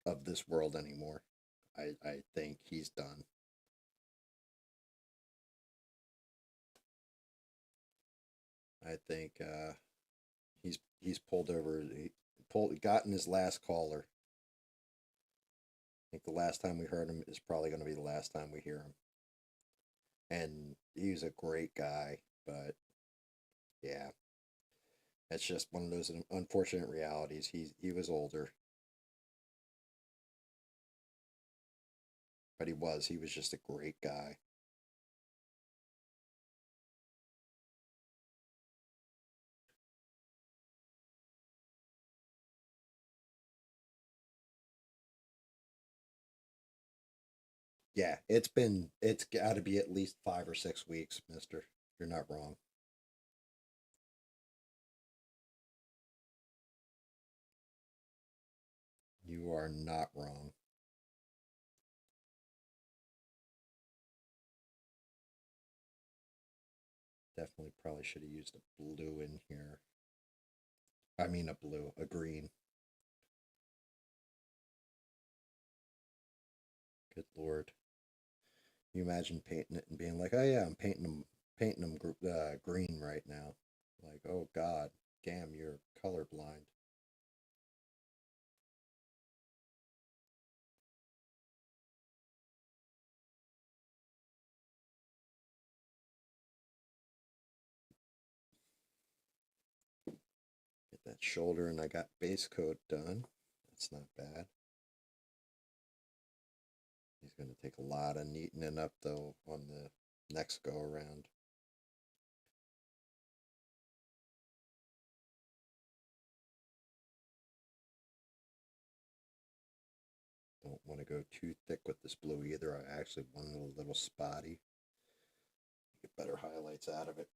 of this world anymore. I think he's done. I think he's pulled over. He gotten his last caller. I think the last time we heard him is probably going to be the last time we hear him. And he was a great guy, but yeah, it's just one of those unfortunate realities. He was older, but he was just a great guy. Yeah, it's got to be at least 5 or 6 weeks, Mister. You're not wrong. You are not wrong. Definitely probably should have used a blue in here. I mean a green. Good lord. You imagine painting it and being like, oh yeah, I'm painting them green right now. Like, oh god, damn, you're colorblind. Get that shoulder, and I got base coat done. That's not bad. He's going to take a lot of neatening up though on the next go around. Don't want to go too thick with this blue either. I actually want it a little spotty. Get better highlights out of it.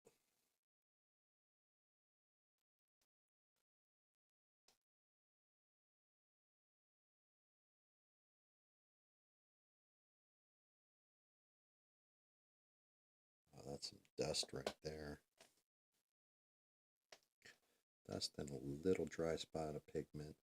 Oh, that's some dust right there. Dust and a little dry spot of pigment.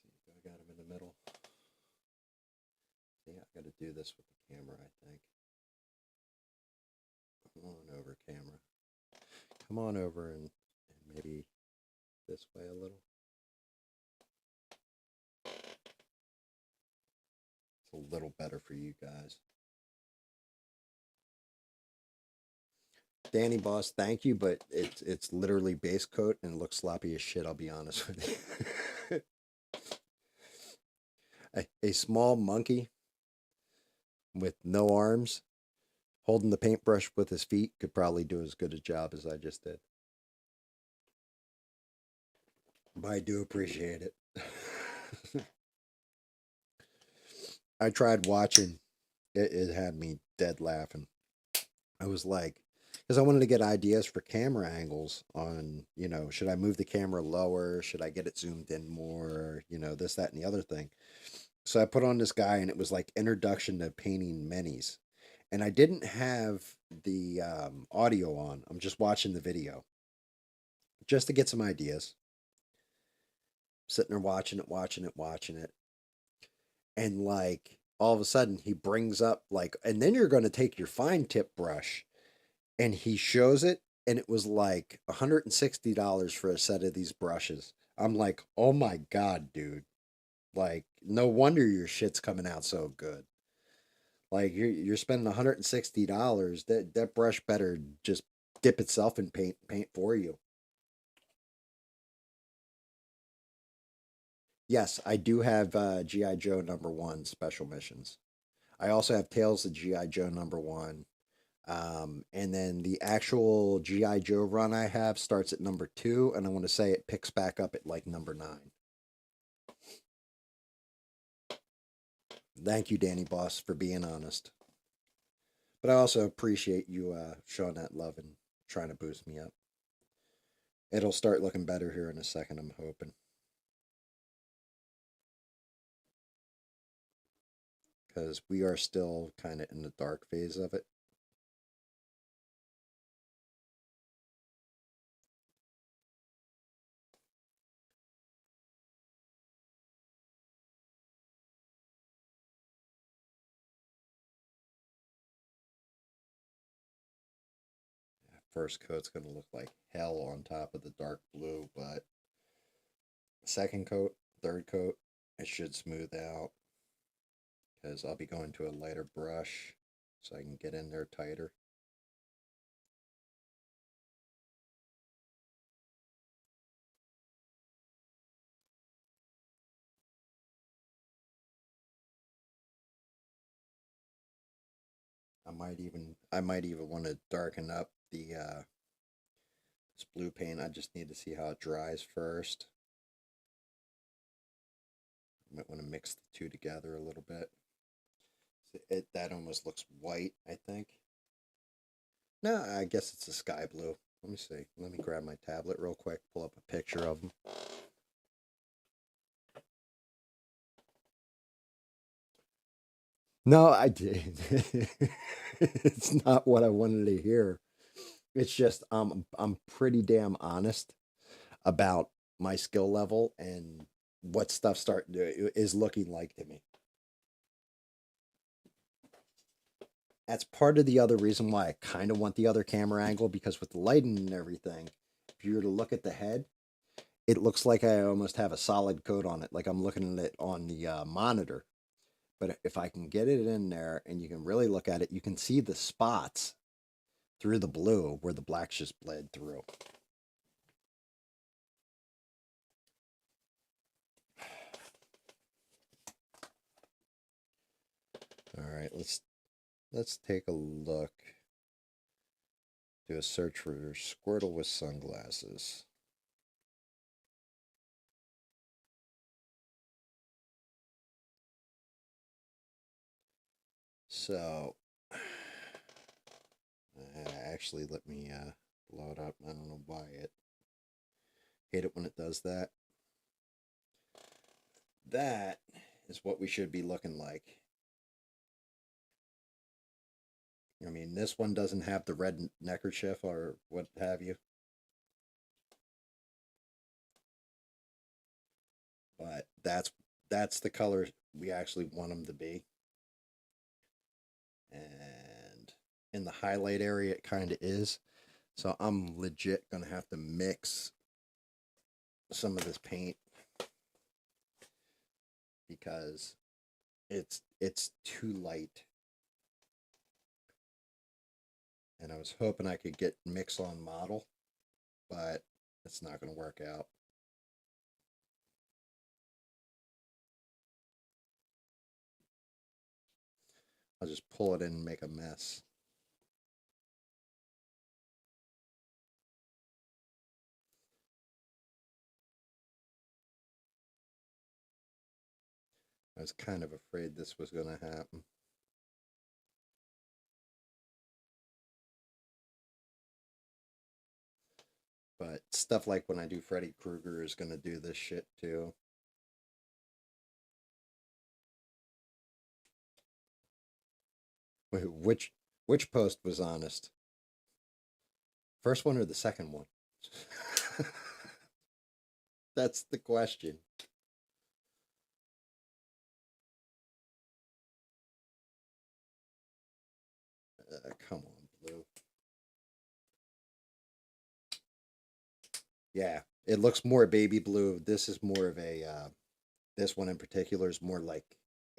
See, I got him in the middle. See, I got to do this with the camera, I think. Come on over, camera. Come on over and maybe this way a little. It's a little better for you guys. Danny Boss, thank you, but it's literally base coat and it looks sloppy as shit, I'll be honest with you. A small monkey with no arms holding the paintbrush with his feet could probably do as good a job as I just did. But I do appreciate it. I tried watching it had me dead laughing. I was like, because I wanted to get ideas for camera angles on, should I move the camera lower? Should I get it zoomed in more? This, that, and the other thing. So I put on this guy, and it was like introduction to painting minis, and I didn't have the audio on. I'm just watching the video just to get some ideas. Sitting there watching it, and like all of a sudden he brings up like, and then you're going to take your fine tip brush, and he shows it, and it was like $160 for a set of these brushes. I'm like, oh my god, dude! Like, no wonder your shit's coming out so good. Like you're spending $160. That brush better just dip itself in paint for you. Yes, I do have GI Joe #1 special missions. I also have Tales of GI Joe #1. And then the actual GI Joe run I have starts at #2, and I want to say it picks back up at like #9. Thank you, Danny Boss, for being honest. But I also appreciate you showing that love and trying to boost me up. It'll start looking better here in a second, I'm hoping. Because we are still kind of in the dark phase of it. First coat's going to look like hell on top of the dark blue, but second coat, third coat, it should smooth out because I'll be going to a lighter brush so I can get in there tighter. I might even want to darken up the this blue paint. I just need to see how it dries first. I might want to mix the two together a little bit. That almost looks white, I think. No, I guess it's a sky blue. Let me see. Let me grab my tablet real quick, pull up a picture of them. No, I did. It's not what I wanted to hear. It's just I'm pretty damn honest about my skill level and what stuff is looking like to me. That's part of the other reason why I kind of want the other camera angle, because with the lighting and everything, if you were to look at the head, it looks like I almost have a solid coat on it, like I'm looking at it on the monitor. But if I can get it in there and you can really look at it, you can see the spots through the blue where the black's just bled through. All right, let's take a look. Do a search for Squirtle with sunglasses. So, actually, let me load up. I don't know why it. Hate it when it does that. That is what we should be looking like. I mean, this one doesn't have the red neckerchief or what have you. But that's the color we actually want them to be. And in the highlight area, it kind of is. So I'm legit gonna have to mix some of this paint because it's too light. And I was hoping I could get mix on model, but it's not going to work out. I'll just pull it in and make a mess. I was kind of afraid this was going to happen. But stuff like when I do Freddy Krueger is going to do this shit too. Wait, which post was honest? First one or the second one? That's the question. Come on, Blue. Yeah, it looks more baby blue. This is more of a this one in particular is more like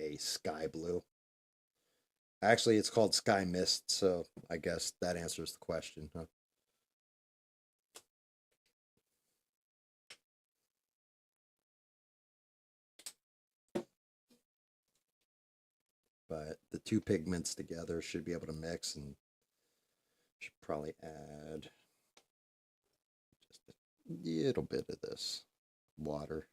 a sky blue. Actually, it's called sky mist, so I guess that answers the question, huh? But the two pigments together should be able to mix, and should probably add just a little bit of this water.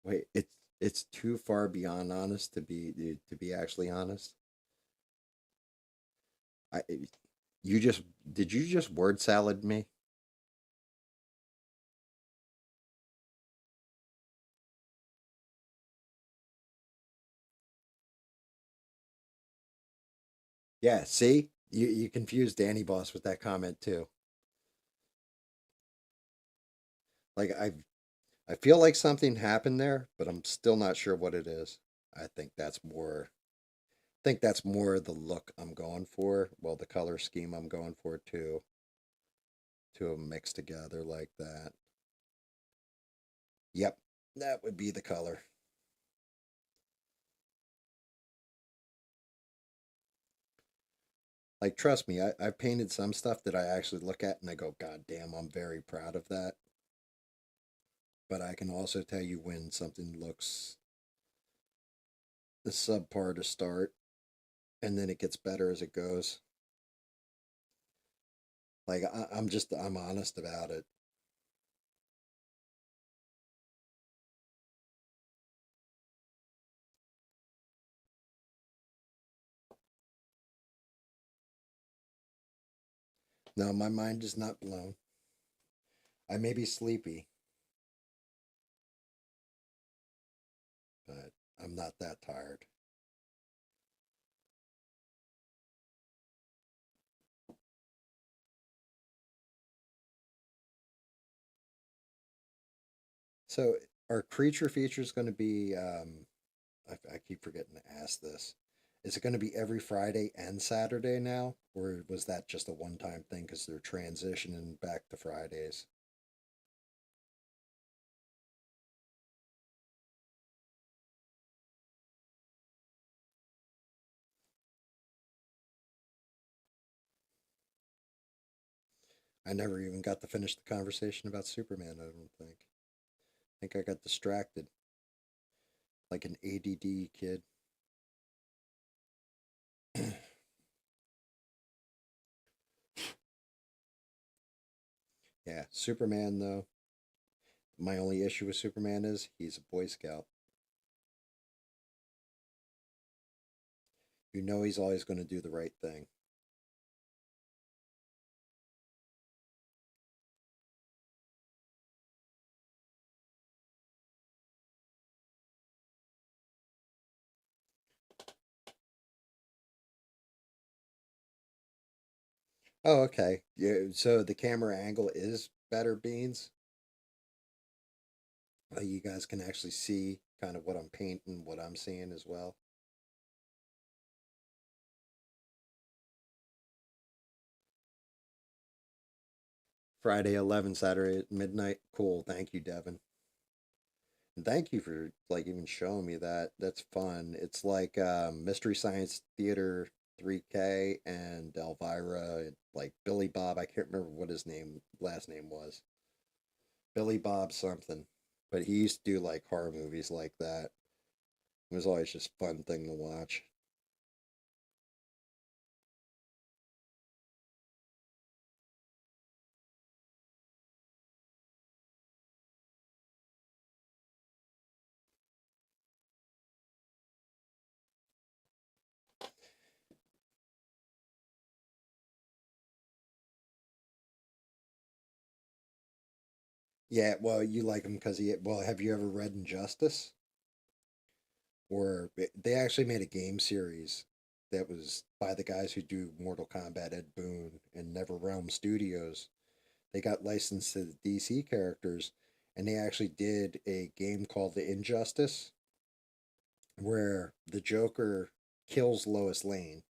Wait, it's too far beyond honest to be actually honest. I you just did you just word salad me? Yeah, see? You confused Danny Boss with that comment too. Like I feel like something happened there, but I'm still not sure what it is. I think that's more think that's more the look I'm going for. Well, the color scheme I'm going for too. To mix together like that. Yep, that would be the color. Like, trust me, I've painted some stuff that I actually look at and I go, God damn, I'm very proud of that. But I can also tell you when something looks the subpar to start and then it gets better as it goes. Like, I'm honest about it. No, my mind is not blown. I may be sleepy, but I'm not that tired. So, are creature features going to be? I keep forgetting to ask this. Is it going to be every Friday and Saturday now, or was that just a one-time thing because they're transitioning back to Fridays? I never even got to finish the conversation about Superman. I don't think. I think I got distracted like an ADD kid. Yeah, Superman though. My only issue with Superman is he's a Boy Scout. You know he's always going to do the right thing. Oh, okay. Yeah, so the camera angle is better, Beans. You guys can actually see kind of what I'm painting, what I'm seeing as well. Friday 11, Saturday at midnight. Cool. Thank you, Devin. And thank you for like even showing me that. That's fun. It's like Mystery Science Theater 3K and Elvira, like Billy Bob. I can't remember what his last name was. Billy Bob something. But he used to do like horror movies like that. It was always just fun thing to watch. Yeah, well, you like him because he. Well, have you ever read Injustice? Or they actually made a game series that was by the guys who do Mortal Kombat, Ed Boon and NetherRealm Studios. They got licensed to the DC characters, and they actually did a game called The Injustice, where the Joker kills Lois Lane.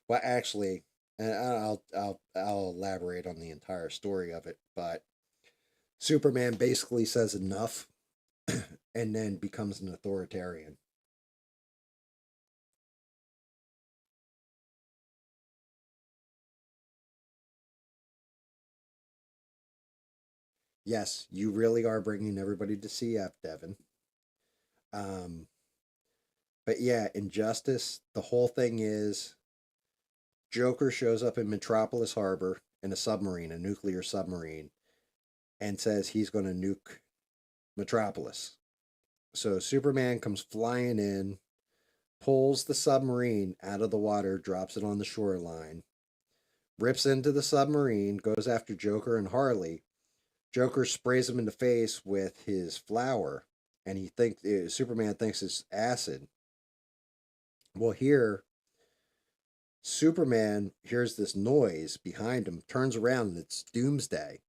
Well, actually, and I'll elaborate on the entire story of it, but Superman basically says enough and then becomes an authoritarian. Yes, you really are bringing everybody to CF, Devin. Um, but yeah, Injustice, the whole thing is Joker shows up in Metropolis Harbor in a submarine, a nuclear submarine, and says he's going to nuke Metropolis. So Superman comes flying in, pulls the submarine out of the water, drops it on the shoreline, rips into the submarine, goes after Joker and Harley. Joker sprays him in the face with his flower, and Superman thinks it's acid. Well, here Superman hears this noise behind him, turns around, and it's Doomsday.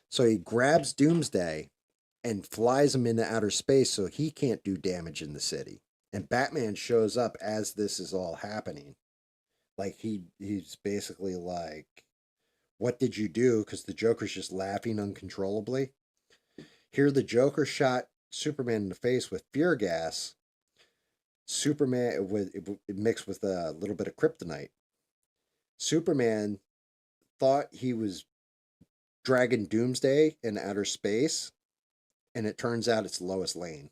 So he grabs Doomsday and flies him into outer space so he can't do damage in the city. And Batman shows up as this is all happening. Like he's basically like, "What did you do?" Because the Joker's just laughing uncontrollably. Here, the Joker shot Superman in the face with fear gas. Superman with it mixed with a little bit of kryptonite. Superman thought he was dragging Doomsday in outer space, and it turns out it's Lois Lane.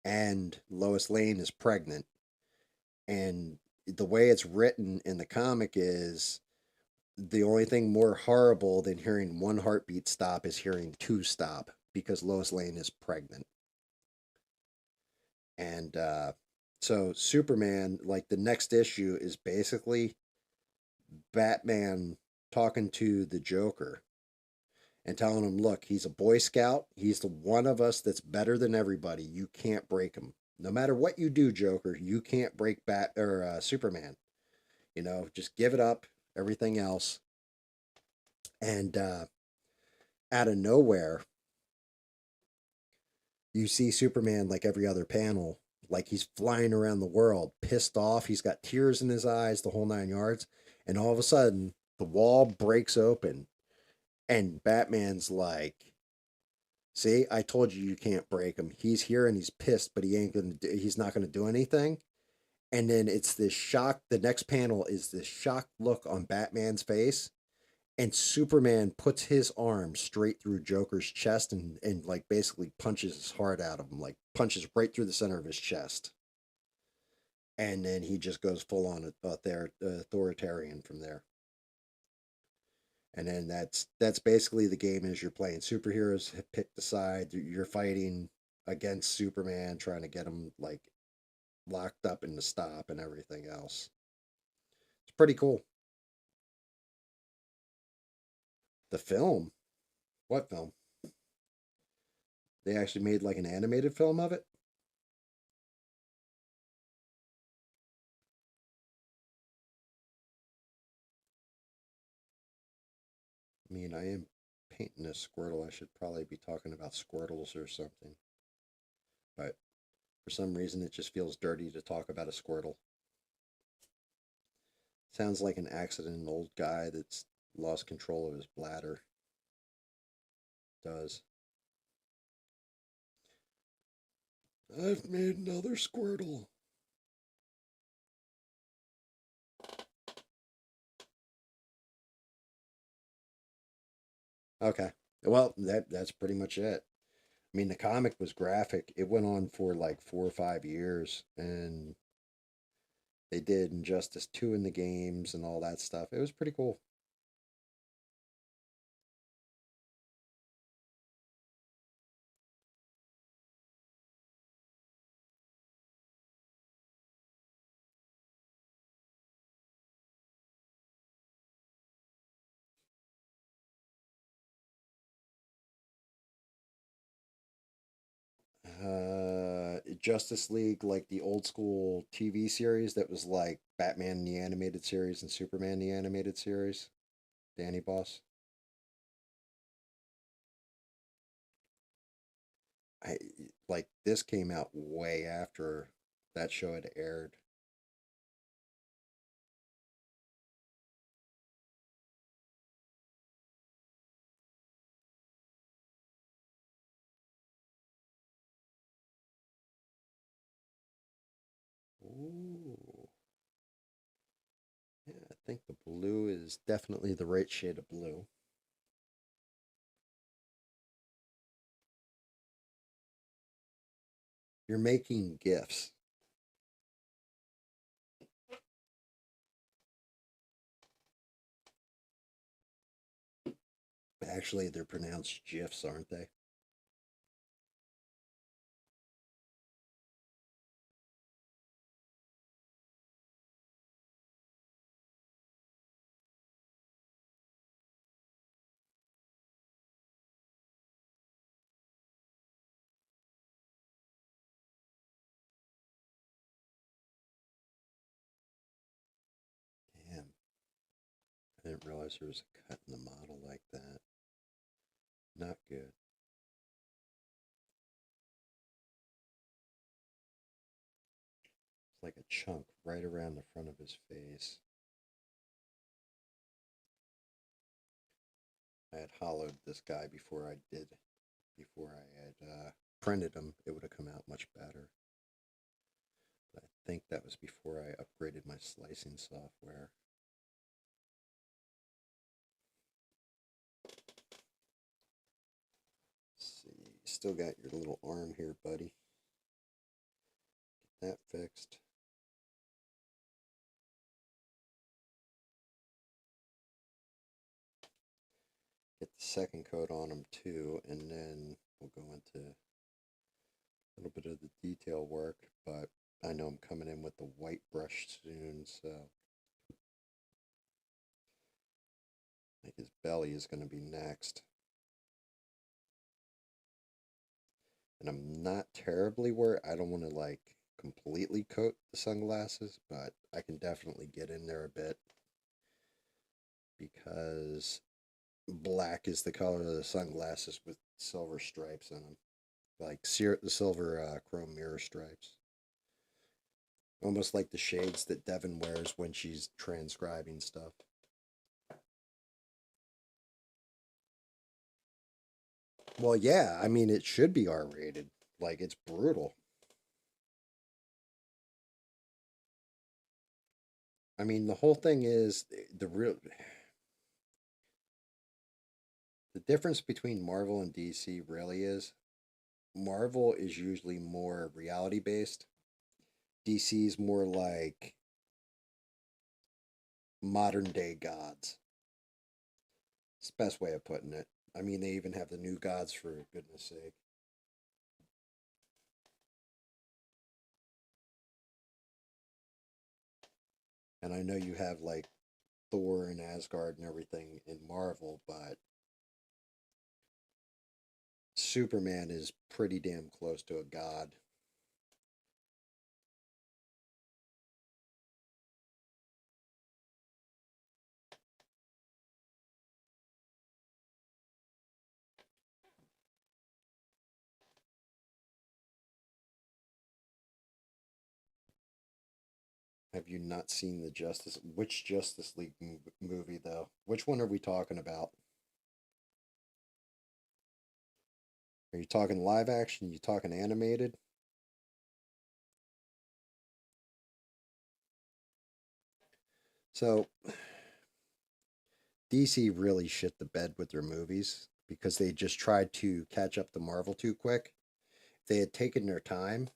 And Lois Lane is pregnant. And the way it's written in the comic is the only thing more horrible than hearing one heartbeat stop is hearing two stop because Lois Lane is pregnant. And so Superman, like the next issue, is basically Batman talking to the Joker and telling him, look, he's a Boy Scout. He's the one of us that's better than everybody. You can't break him. No matter what you do, Joker, you can't break Superman. Just give it up. Everything else. And out of nowhere, you see Superman like every other panel, like he's flying around the world, pissed off. He's got tears in his eyes, the whole 9 yards. And all of a sudden, the wall breaks open, and Batman's like, "See, I told you can't break him. He's here and he's pissed, but he's not gonna do anything." And then it's this shock. The next panel is this shocked look on Batman's face, and Superman puts his arm straight through Joker's chest and like basically punches his heart out of him, like punches right through the center of his chest. And then he just goes full on authoritarian from there. And then that's basically the game is you're playing superheroes, have picked a side, you're fighting against Superman, trying to get him like locked up in the stop and everything else. It's pretty cool. The film, what film? They actually made like an animated film of it. I mean, I am painting a Squirtle. I should probably be talking about Squirtles or something. But for some reason, it just feels dirty to talk about a Squirtle. Sounds like an accident, an old guy that's lost control of his bladder does. I've made another Squirtle. Okay. Well, that's pretty much it. I mean, the comic was graphic. It went on for like 4 or 5 years, and they did Injustice 2 in the games and all that stuff. It was pretty cool. Justice League, like the old school TV series that was like Batman the animated series and Superman the animated series. Danny Boss. I like this came out way after that show had aired. Ooh. Yeah, I think the blue is definitely the right shade of blue. You're making gifts. Actually, they're pronounced GIFs, aren't they? Damn, I didn't realize there was a cut in the model like that. Not good. It's like a chunk right around the front of his face. I had hollowed this guy before I had printed him. It would have come out much better. But I think that was before I upgraded my slicing software. Let's see, still got your little arm here, buddy. Get that fixed. Get the second coat on them too, and then we'll go into a little bit of the detail work. But I know I'm coming in with the white brush soon, so I think his belly is going to be next. And I'm not terribly worried. I don't want to like completely coat the sunglasses, but I can definitely get in there a bit because black is the color of the sunglasses with silver stripes on them, like the silver chrome mirror stripes, almost like the shades that Devin wears when she's transcribing stuff. Well, yeah, I mean it should be R rated. Like it's brutal. I mean the whole thing is the real the difference between Marvel and DC really is Marvel is usually more reality based. DC is more like modern day gods. It's the best way of putting it. I mean, they even have the new gods for goodness sake. And I know you have like Thor and Asgard and everything in Marvel, but Superman is pretty damn close to a god. Have you not seen the Justice? Which Justice League movie though? Which one are we talking about? Are you talking live action? You talking animated? So DC really shit the bed with their movies because they just tried to catch up to Marvel too quick. If they had taken their time,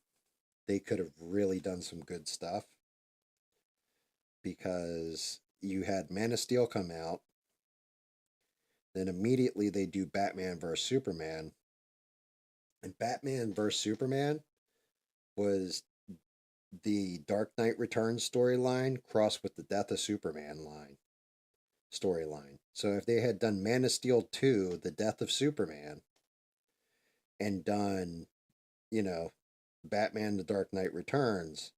they could have really done some good stuff because you had Man of Steel come out, then immediately they do Batman versus Superman, and Batman versus Superman was the Dark Knight Returns storyline crossed with the Death of Superman line storyline. So if they had done Man of Steel 2, The Death of Superman, and done, you know, Batman: The Dark Knight Returns,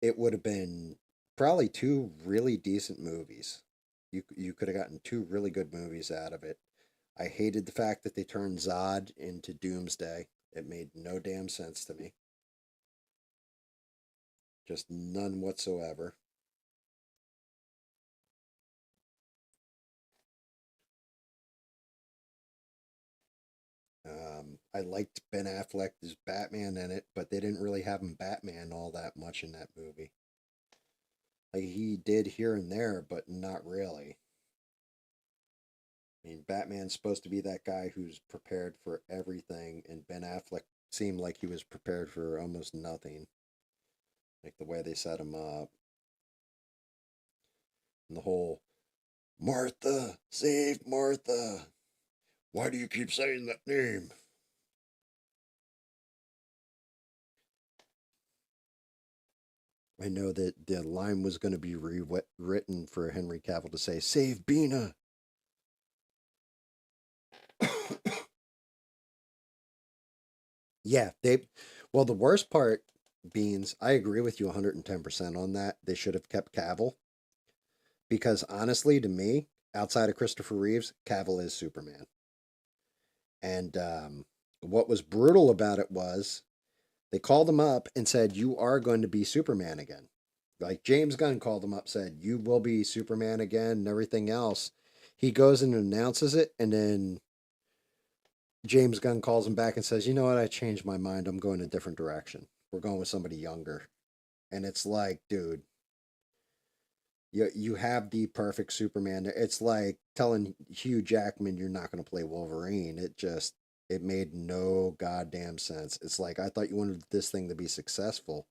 it would have been probably two really decent movies. You could have gotten two really good movies out of it. I hated the fact that they turned Zod into Doomsday. It made no damn sense to me. Just none whatsoever. I liked Ben Affleck as Batman in it, but they didn't really have him Batman all that much in that movie. Like he did here and there, but not really. I mean, Batman's supposed to be that guy who's prepared for everything, and Ben Affleck seemed like he was prepared for almost nothing. Like the way they set him up, and the whole Martha, save Martha. Why do you keep saying that name? I know that the line was going to be rewritten for Henry Cavill to say, save Bina. Yeah, well, the worst part, Beans, I agree with you 110% on that. They should have kept Cavill because honestly, to me, outside of Christopher Reeves, Cavill is Superman. And what was brutal about it was they called him up and said, you are going to be Superman again. Like James Gunn called him up, said, you will be Superman again and everything else. He goes and announces it, and then James Gunn calls him back and says, you know what? I changed my mind. I'm going a different direction. We're going with somebody younger. And it's like, dude, you have the perfect Superman. It's like telling Hugh Jackman you're not going to play Wolverine. It made no goddamn sense. It's like, I thought you wanted this thing to be successful.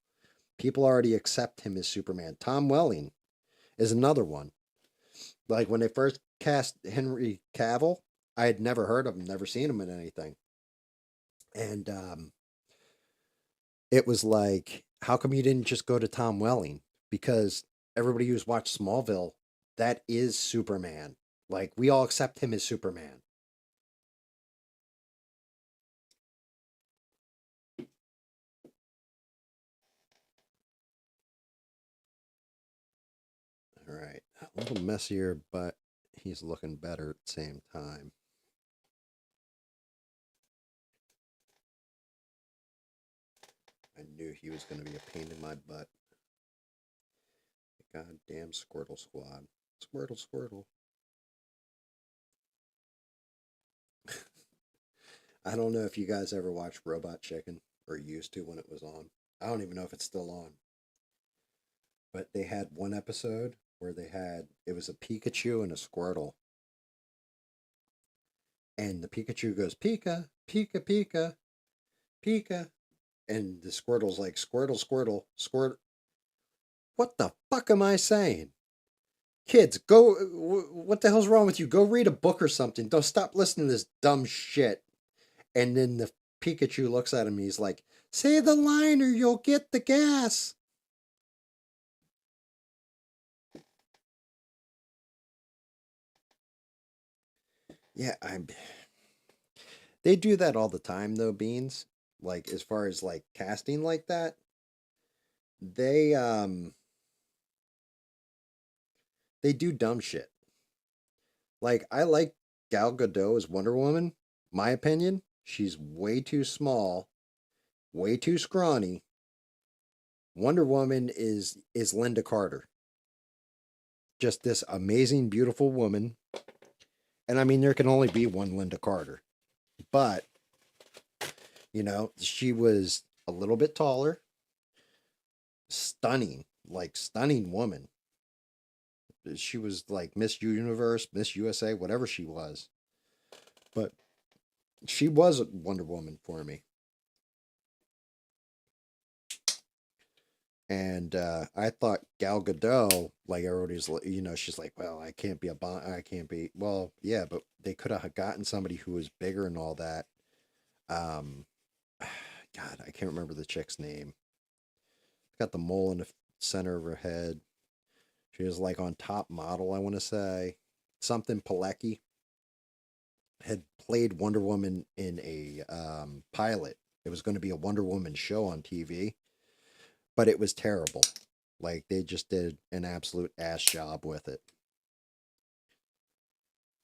People already accept him as Superman. Tom Welling is another one. Like when they first cast Henry Cavill, I had never heard of him, never seen him in anything. And it was like, how come you didn't just go to Tom Welling? Because everybody who's watched Smallville, that is Superman. Like we all accept him as Superman. All right, a little messier, but he's looking better at the same time. I knew he was going to be a pain in my butt. Goddamn Squirtle Squad. Squirtle, Squirtle. I don't know if you guys ever watched Robot Chicken or used to when it was on. I don't even know if it's still on. But they had one episode where it was a Pikachu and a Squirtle. And the Pikachu goes, Pika, Pika, Pika, Pika. And the Squirtle's like, Squirtle, Squirtle, Squirt. What the fuck am I saying? Kids, go. What the hell's wrong with you? Go read a book or something. Don't stop listening to this dumb shit. And then the Pikachu looks at him. He's like, say the line or you'll get the gas. Yeah, they do that all the time though, Beans. Like as far as like casting like that, they they do dumb shit. Like I like Gal Gadot as Wonder Woman. My opinion, she's way too small, way too scrawny. Wonder Woman is Linda Carter. Just this amazing, beautiful woman. And I mean, there can only be one Linda Carter. But, she was a little bit taller, stunning, like stunning woman. She was like Miss Universe, Miss USA, whatever she was. But she was a Wonder Woman for me. And I thought Gal Gadot, like everybody's, she's like, well, I can't be a Bond. I can't be. Well, yeah, but they could have gotten somebody who was bigger and all that. Um, God, I can't remember the chick's name. Got the mole in the center of her head. She was like on Top Model, I want to say. Something Pilecki had played Wonder Woman in a pilot It was going to be a Wonder Woman show on TV, but it was terrible. Like they just did an absolute ass job with it.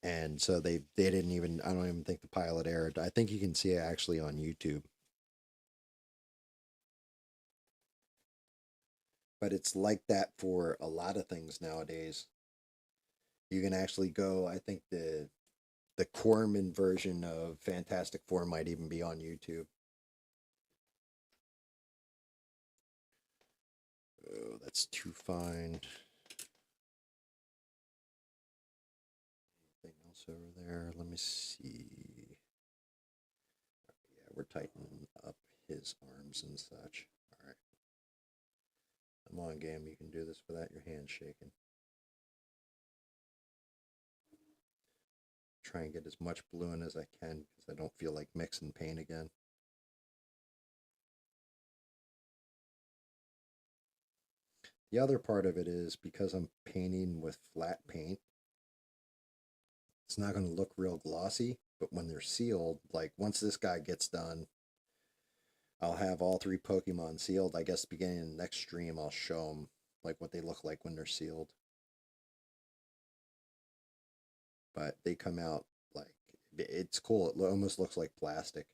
And so they didn't even, I don't even think the pilot aired. I think you can see it actually on YouTube. But it's like that for a lot of things nowadays. You can actually go, I think the Corman version of Fantastic Four might even be on YouTube. Oh, that's too fine. Anything else over there? Let me see. Yeah, we're tightening up his arms and such. All right. Come on, GAM. You can do this without your hands shaking. Try and get as much blue in as I can because I don't feel like mixing paint again. The other part of it is because I'm painting with flat paint, it's not going to look real glossy, but when they're sealed, like once this guy gets done, I'll have all three Pokemon sealed. I guess beginning of the next stream, I'll show them like what they look like when they're sealed. But they come out like, it's cool. It almost looks like plastic.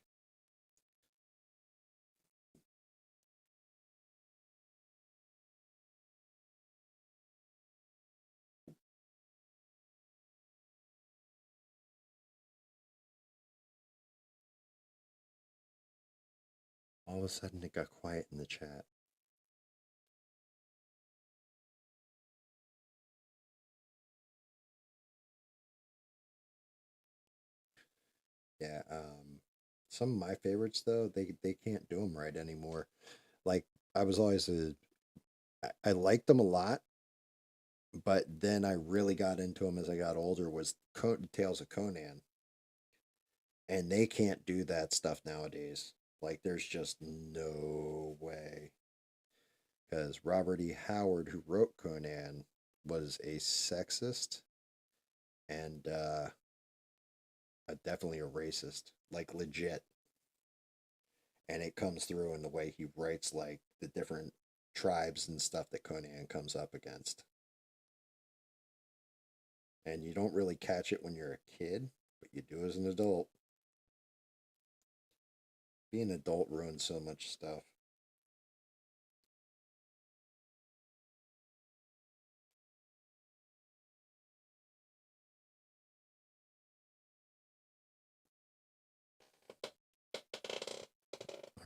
All of a sudden, it got quiet in the chat. Yeah, some of my favorites though, they can't do them right anymore. Like I was always I liked them a lot, but then I really got into them as I got older. Was Tales of Conan, and they can't do that stuff nowadays. Like there's just no way because Robert E. Howard, who wrote Conan, was a sexist and definitely a racist, like legit. And it comes through in the way he writes like the different tribes and stuff that Conan comes up against. And you don't really catch it when you're a kid, but you do as an adult. Being an adult ruins so much stuff.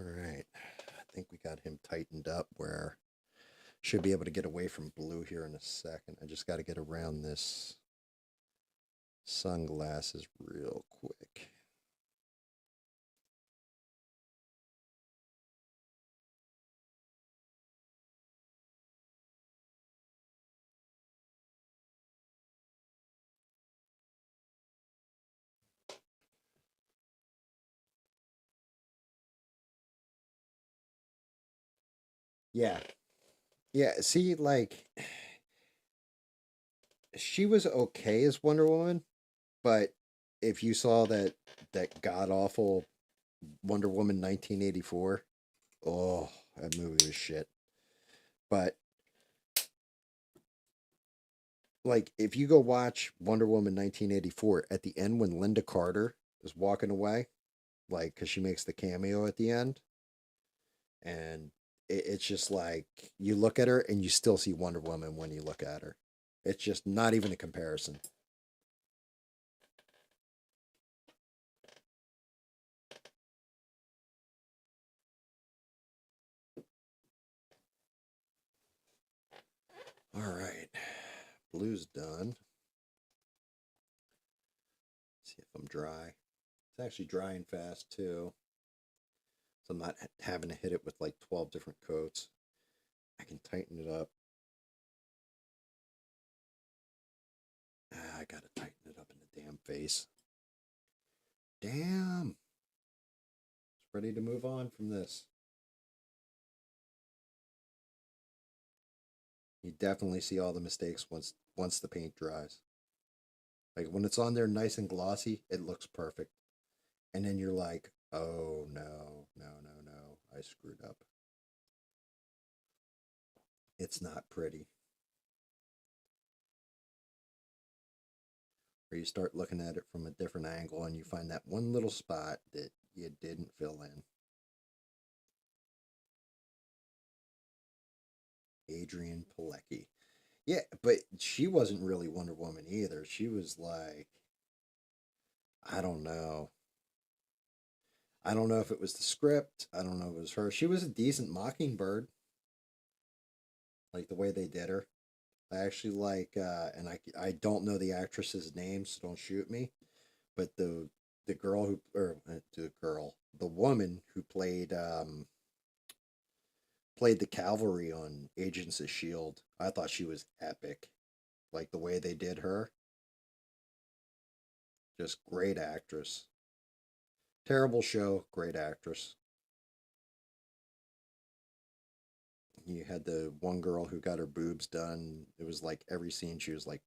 All right. I think we got him tightened up where should be able to get away from blue here in a second. I just got to get around this sunglasses real quick. Yeah. Yeah, see, like she was okay as Wonder Woman, but if you saw that god awful Wonder Woman 1984, oh, that movie was shit. But like if you go watch Wonder Woman 1984 at the end when Linda Carter is walking away, like cuz she makes the cameo at the end and it's just like you look at her and you still see Wonder Woman when you look at her. It's just not even a comparison. All right. Blue's done. See if I'm dry. It's actually drying fast too. So I'm not having to hit it with like 12 different coats. I can tighten it up. I gotta tighten it up in the damn face. Damn. It's ready to move on from this. You definitely see all the mistakes once the paint dries. Like when it's on there nice and glossy, it looks perfect. And then you're like, oh no, no, no, I screwed up. It's not pretty. Or you start looking at it from a different angle and you find that one little spot that you didn't fill in. Adrian Pilecki. Yeah, but she wasn't really Wonder Woman either. She was like, I don't know. I don't know if it was the script. I don't know if it was her. She was a decent Mockingbird, like the way they did her. I actually like, and I don't know the actress's name, so don't shoot me. But the girl who, or the girl, the woman who played the cavalry on Agents of Shield. I thought she was epic. Like the way they did her, just great actress. Terrible show, great actress. You had the one girl who got her boobs done. It was like every scene she was like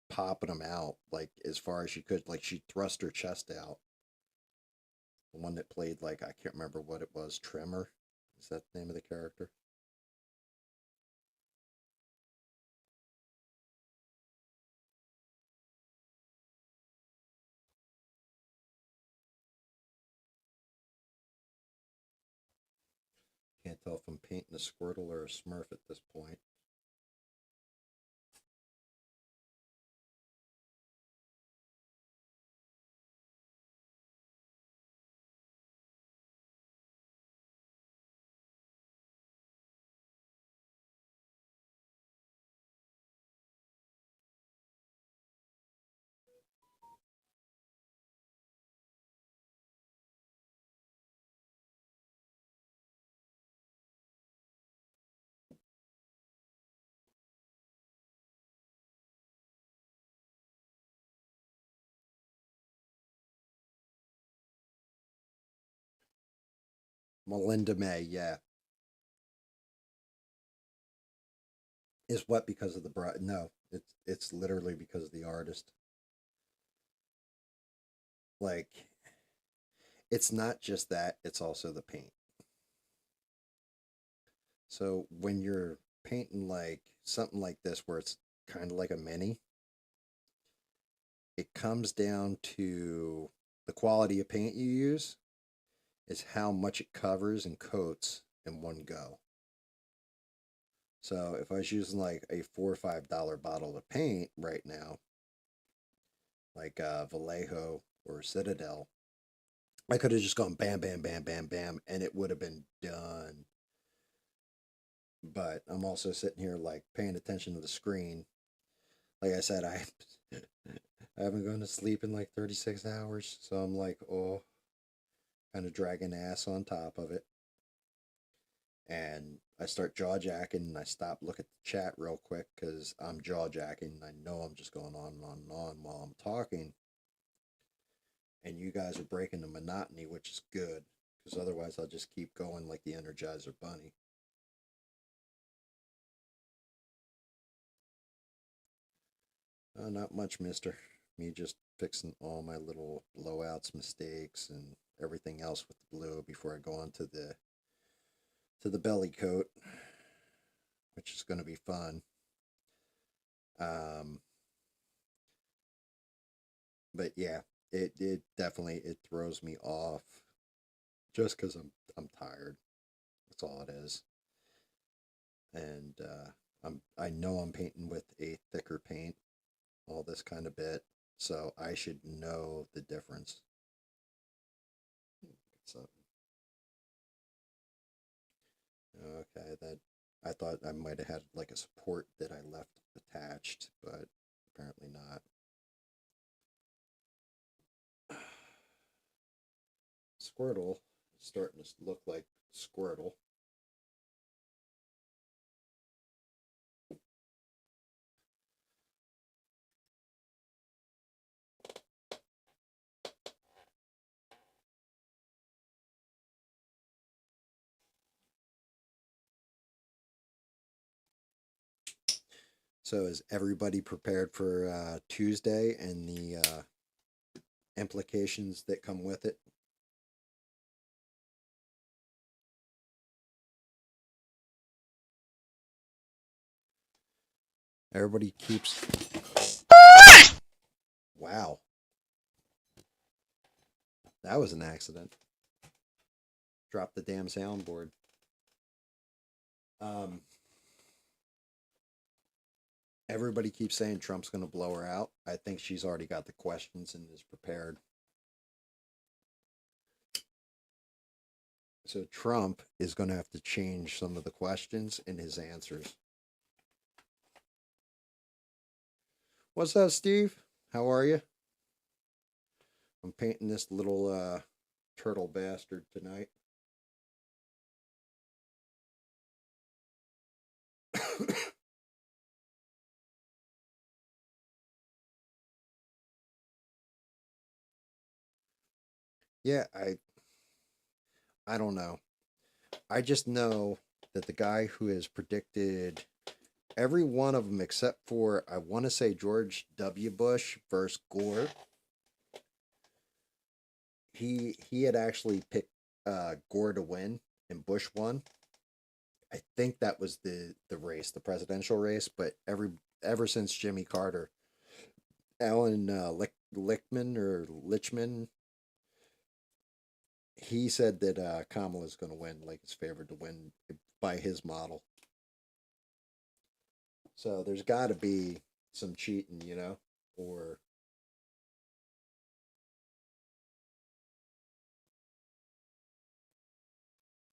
popping them out like as far as she could. Like she thrust her chest out. The one that played like I can't remember what it was. Tremor, is that the name of the character? Can't tell if I'm painting a Squirtle or a Smurf at this point. Melinda May, yeah, is what because of the bride? No, it's literally because of the artist. Like it's not just that; it's also the paint. So when you're painting like something like this, where it's kind of like a mini, it comes down to the quality of paint you use is how much it covers and coats in one go. So if I was using like a $4 or $5 bottle of paint right now, like Vallejo or Citadel, I could have just gone bam, bam, bam, bam, bam, and it would have been done. But I'm also sitting here like paying attention to the screen. Like I said, I haven't gone to sleep in like 36 hours, so I'm like, oh, kind of dragging ass on top of it. And I start jaw jacking and I stop, look at the chat real quick because I'm jaw jacking and I know I'm just going on and on and on while I'm talking. And you guys are breaking the monotony, which is good because otherwise I'll just keep going like the Energizer Bunny. Not much, mister. Me just fixing all my little blowouts, mistakes, and everything else with the blue before I go on to the belly coat, which is going to be fun. Um, but yeah, it definitely it throws me off just because I'm tired. That's all it is. And I know I'm painting with a thicker paint, all this kind of bit, so I should know the difference. So okay, that I thought I might have had like a support that I left attached, but apparently not. Squirtle is starting to look like Squirtle. So is everybody prepared for Tuesday and the implications that come with it? Everybody keeps. Wow. That was an accident. Drop the damn soundboard. Um, Everybody keeps saying Trump's going to blow her out. I think she's already got the questions and is prepared. So Trump is going to have to change some of the questions in his answers. What's up, Steve? How are you? I'm painting this little turtle bastard tonight. Yeah, I don't know. I just know that the guy who has predicted every one of them except for I want to say George W. Bush versus Gore. He had actually picked Gore to win and Bush won. I think that was the race, the presidential race. But ever since Jimmy Carter, Alan Lichtman or Lichman, he said that Kamala's going to win, like it's favored to win by his model. So there's got to be some cheating, or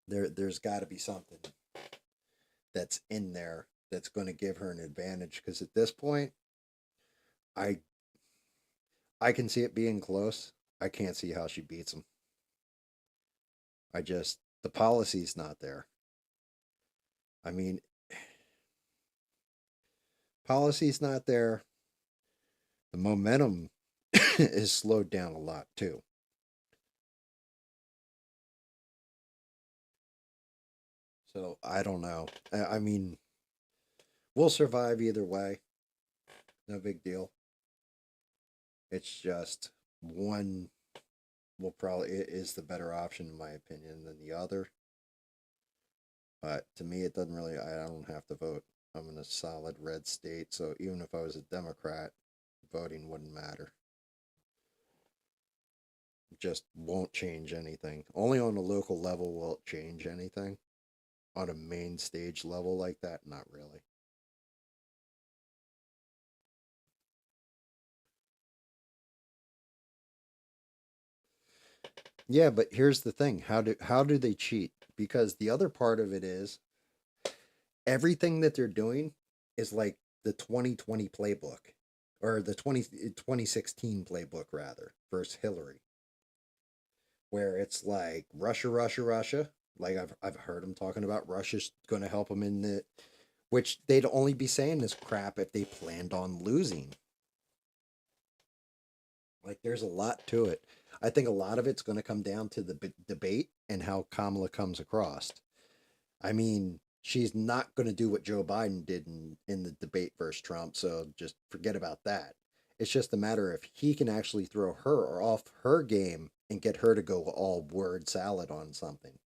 there's got to be something that's in there that's going to give her an advantage. Because at this point, I I can see it being close. I can't see how she beats him. The policy's not there. I mean, policy's not there. The momentum is slowed down a lot too. So I don't know. I mean, we'll survive either way. No big deal. It's just one will probably is the better option in my opinion than the other. But to me, it doesn't really. I don't have to vote. I'm in a solid red state, so even if I was a Democrat, voting wouldn't matter. It just won't change anything. Only on a local level will it change anything. On a main stage level like that, not really. Yeah, but here's the thing: how do they cheat? Because the other part of it is everything that they're doing is like the 2020 playbook or the 2016 playbook rather versus Hillary, where it's like Russia, Russia, Russia. Like I've heard them talking about Russia's going to help them in the, which they'd only be saying this crap if they planned on losing. Like there's a lot to it. I think a lot of it's going to come down to the debate and how Kamala comes across. I mean, she's not going to do what Joe Biden did in the debate versus Trump, so just forget about that. It's just a matter if he can actually throw her off her game and get her to go all word salad on something.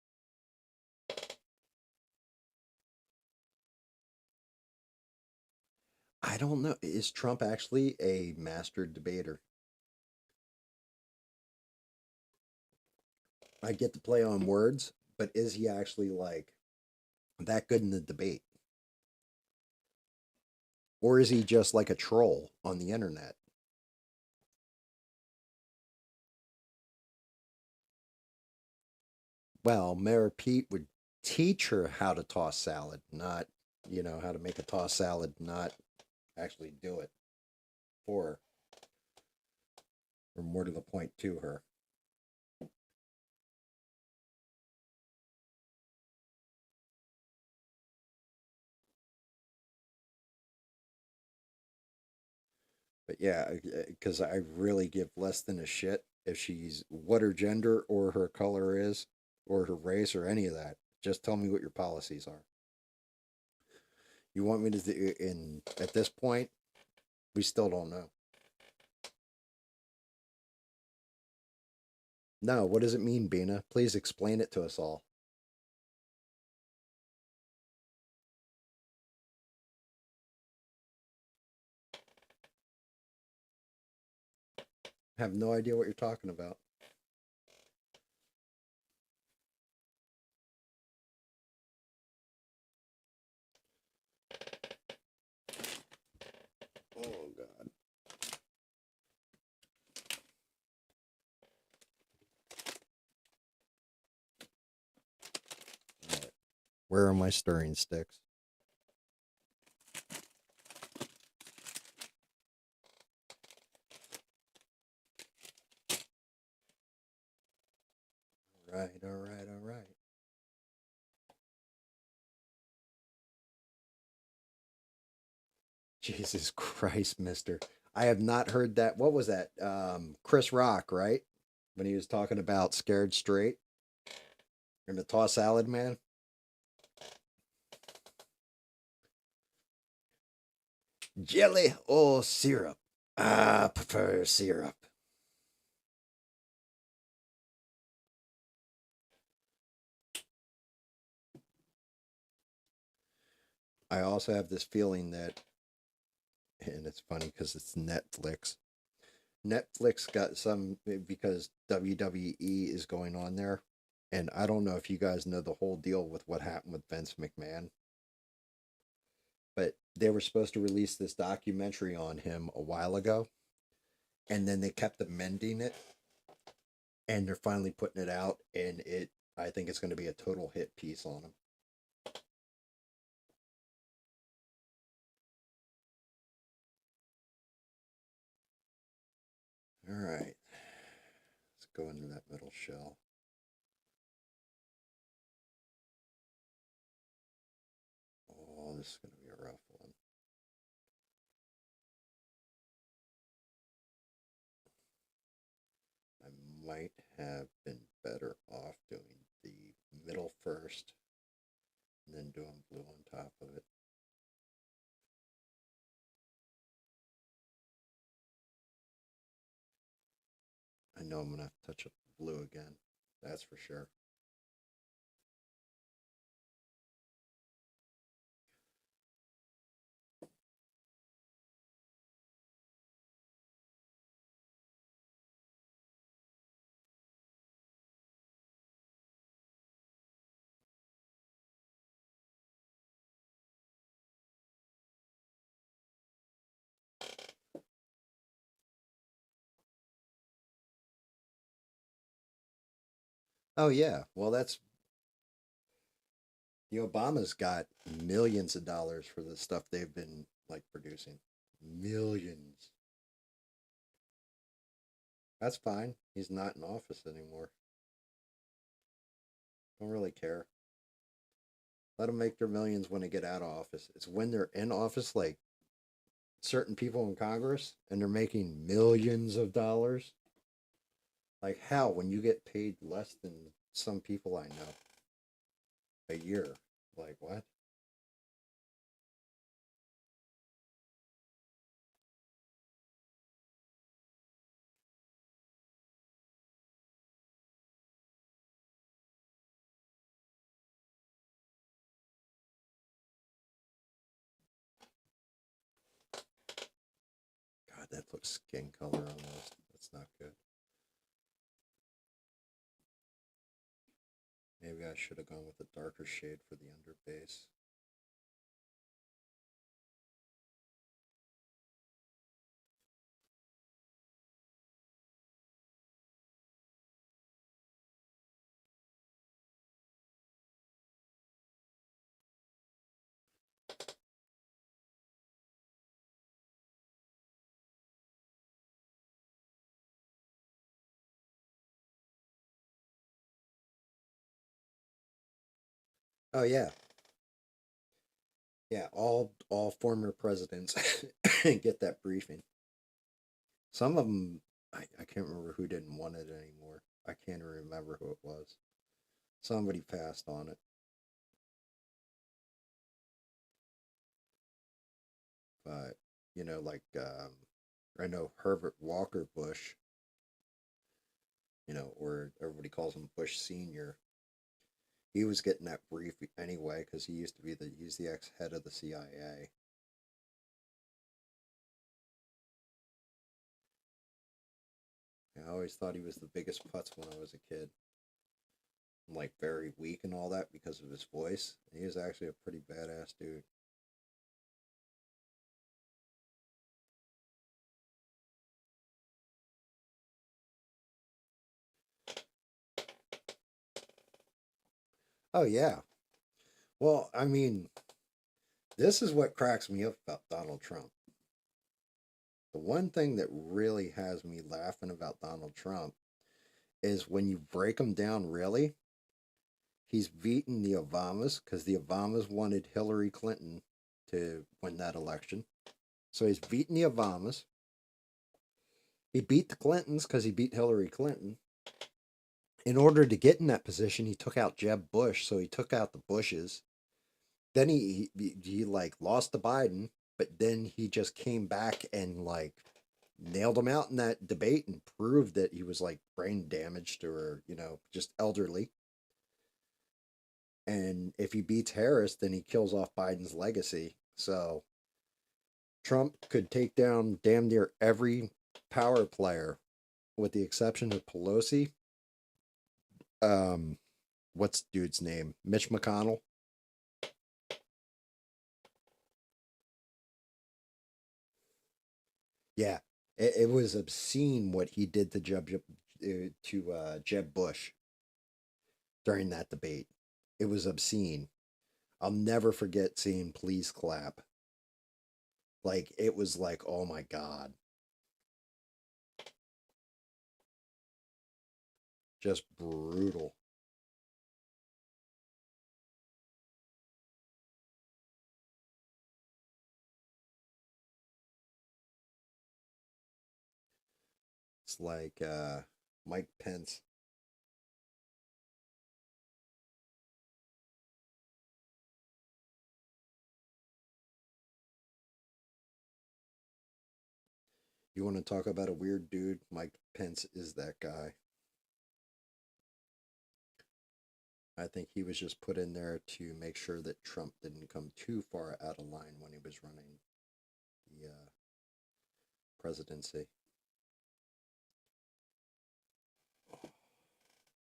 I don't know. Is Trump actually a master debater? I get to play on words, but is he actually like that good in the debate? Or is he just like a troll on the internet? Well, Mayor Pete would teach her how to toss salad, not, how to make a toss salad, not actually do it for her, or more to the point, to her. But yeah, because I really give less than a shit if she's what her gender or her color is, or her race or any of that. Just tell me what your policies are. You want me to do, in at this point, we still don't know. No, what does it mean, Bina? Please explain it to us all. Have no idea what you're talking about. Oh God. All right. Where are my stirring sticks? All right, all right, all right. Jesus Christ, mister. I have not heard that. What was that? Chris Rock, right? When he was talking about Scared Straight and the Toss Salad Man. Jelly or syrup? I prefer syrup. I also have this feeling that, and it's funny because it's Netflix. Netflix got some because WWE is going on there. And I don't know if you guys know the whole deal with what happened with Vince McMahon, but they were supposed to release this documentary on him a while ago. And then they kept amending it. And they're finally putting it out. And I think it's going to be a total hit piece on him. All right. Let's go into that middle shell. Oh, this is going to be a rough one. I might have been better off doing the middle first and then doing blue on top of it. I know I'm going to have to touch up the blue again. That's for sure. Oh, yeah. Well, the Obamas got millions of dollars for the stuff they've been like producing. Millions. That's fine. He's not in office anymore. Don't really care. Let them make their millions when they get out of office. It's when they're in office, like certain people in Congress, and they're making millions of dollars. Like how? When you get paid less than some people I know a year. Like what? God, that looks skin color almost. That's not good. Maybe I should have gone with a darker shade for the underbase. Oh yeah, yeah. All former presidents get that briefing. Some of them, I can't remember who didn't want it anymore. I can't remember who it was. Somebody passed on it, but like I know Herbert Walker Bush, or everybody calls him Bush Senior. He was getting that brief anyway because he's the ex head of the CIA. I always thought he was the biggest putz when I was a kid. Like very weak and all that because of his voice. He is actually a pretty badass dude. Oh yeah. Well, I mean, this is what cracks me up about Donald Trump. The one thing that really has me laughing about Donald Trump is when you break him down really, he's beaten the Obamas because the Obamas wanted Hillary Clinton to win that election. So he's beaten the Obamas. He beat the Clintons because he beat Hillary Clinton. In order to get in that position, he took out Jeb Bush. So he took out the Bushes. Then he like lost to Biden, but then he just came back and like nailed him out in that debate and proved that he was like brain damaged or just elderly. And if he beats Harris, then he kills off Biden's legacy. So Trump could take down damn near every power player, with the exception of Pelosi. Um, what's dude's name? Mitch McConnell. Yeah, it was obscene what he did to Jeb Bush during that debate. It was obscene. I'll never forget seeing "Please Clap." Like it was like, oh my god, just brutal. It's like Mike Pence. You want to talk about a weird dude? Mike Pence is that guy. I think he was just put in there to make sure that Trump didn't come too far out of line when he was running the presidency.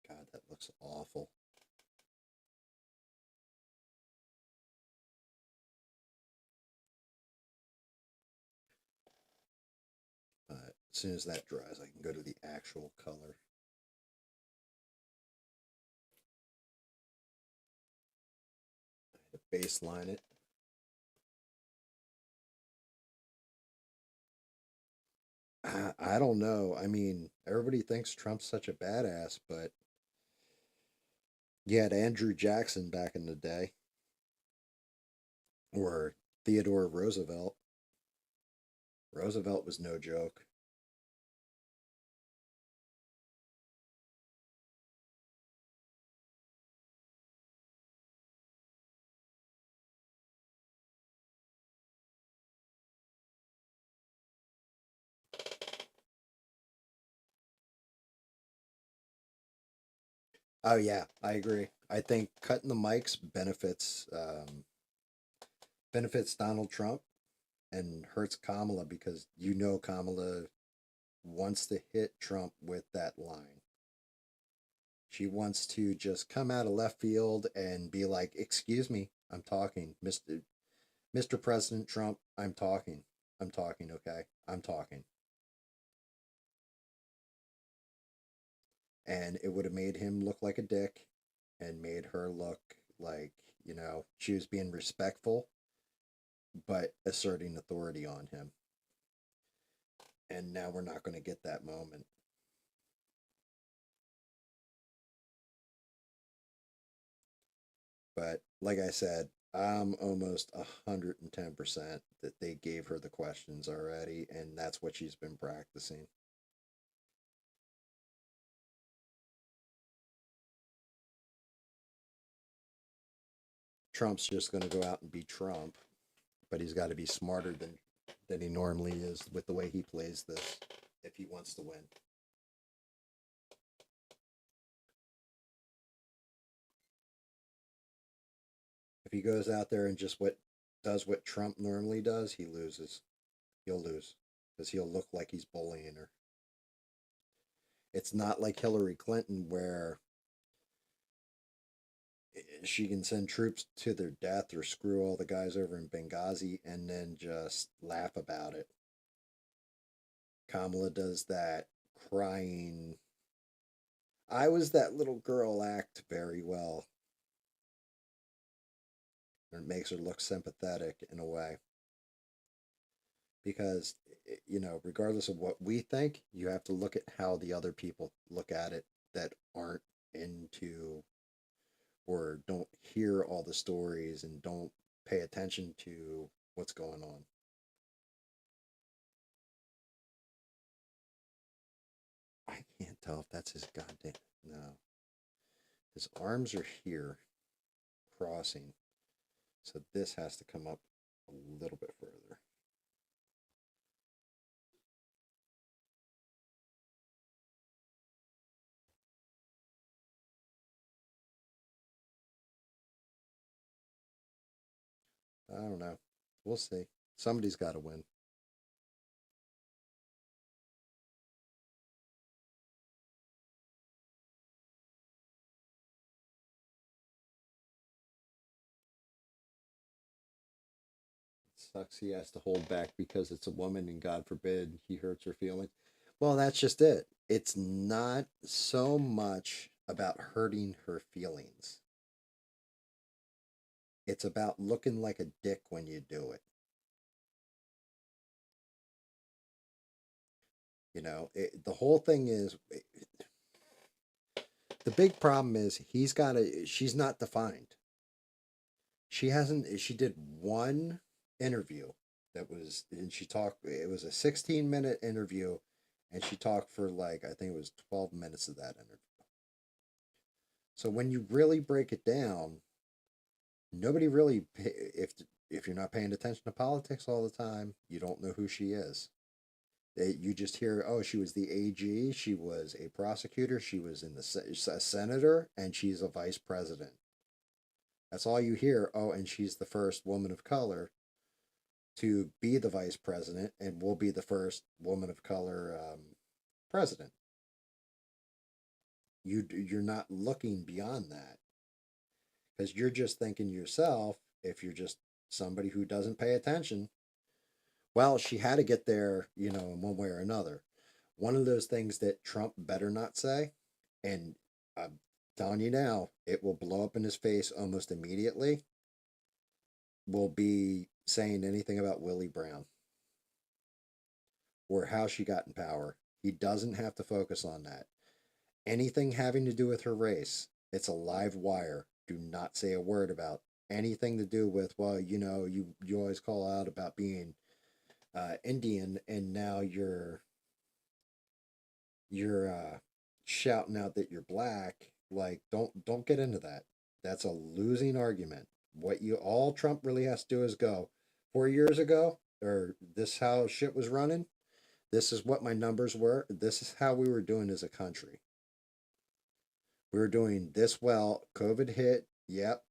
God, that looks awful. As soon as that dries, I can go to the actual color. I had to baseline it. I don't know. I mean, everybody thinks Trump's such a badass, but you had Andrew Jackson back in the day, or Theodore Roosevelt. Roosevelt was no joke. Oh yeah, I agree. I think cutting the mics benefits Donald Trump and hurts Kamala because Kamala wants to hit Trump with that line. She wants to just come out of left field and be like, "Excuse me, I'm talking, Mr. President Trump. I'm talking. I'm talking. Okay, I'm talking." And it would have made him look like a dick, and made her look like she was being respectful, but asserting authority on him. And now we're not going to get that moment. But like I said, I'm almost 110% that they gave her the questions already, and that's what she's been practicing. Trump's just going to go out and be Trump, but he's got to be smarter than he normally is with the way he plays this if he wants to win. If he goes out there and just what does what Trump normally does, he loses. He'll lose because he'll look like he's bullying her. It's not like Hillary Clinton where she can send troops to their death or screw all the guys over in Benghazi and then just laugh about it. Kamala does that crying, I was that little girl act very well. And it makes her look sympathetic in a way. Because, regardless of what we think, you have to look at how the other people look at it that aren't into or don't hear all the stories and don't pay attention to what's going on. I can't tell if that's his goddamn. No. His arms are here, crossing. So this has to come up a little bit further. I don't know. We'll see. Somebody's got to win. Sucks he has to hold back because it's a woman and God forbid he hurts her feelings. Well, that's just it. It's not so much about hurting her feelings. It's about looking like a dick when you do it. The whole thing is the big problem is she's not defined. She did one interview that was, and she talked, it was a 16-minute interview, and she talked for like, I think it was 12 minutes of that interview. So when you really break it down, nobody really, if you're not paying attention to politics all the time, you don't know who she is. You just hear, oh, she was the AG, she was a prosecutor, she was a senator, and she's a vice president. That's all you hear. Oh, and she's the first woman of color to be the vice president and will be the first woman of color president. You're not looking beyond that because you're just thinking to yourself, if you're just somebody who doesn't pay attention, well, she had to get there, in one way or another. One of those things that Trump better not say, and I'm telling you now, it will blow up in his face almost immediately, will be saying anything about Willie Brown or how she got in power. He doesn't have to focus on that. Anything having to do with her race, it's a live wire. Do not say a word about anything to do with, well, you always call out about being Indian, and now you're shouting out that you're black. Like, don't get into that. That's a losing argument. What you all Trump really has to do is go 4 years ago, or this how shit was running. This is what my numbers were. This is how we were doing as a country. We were doing this well. COVID hit. Yep.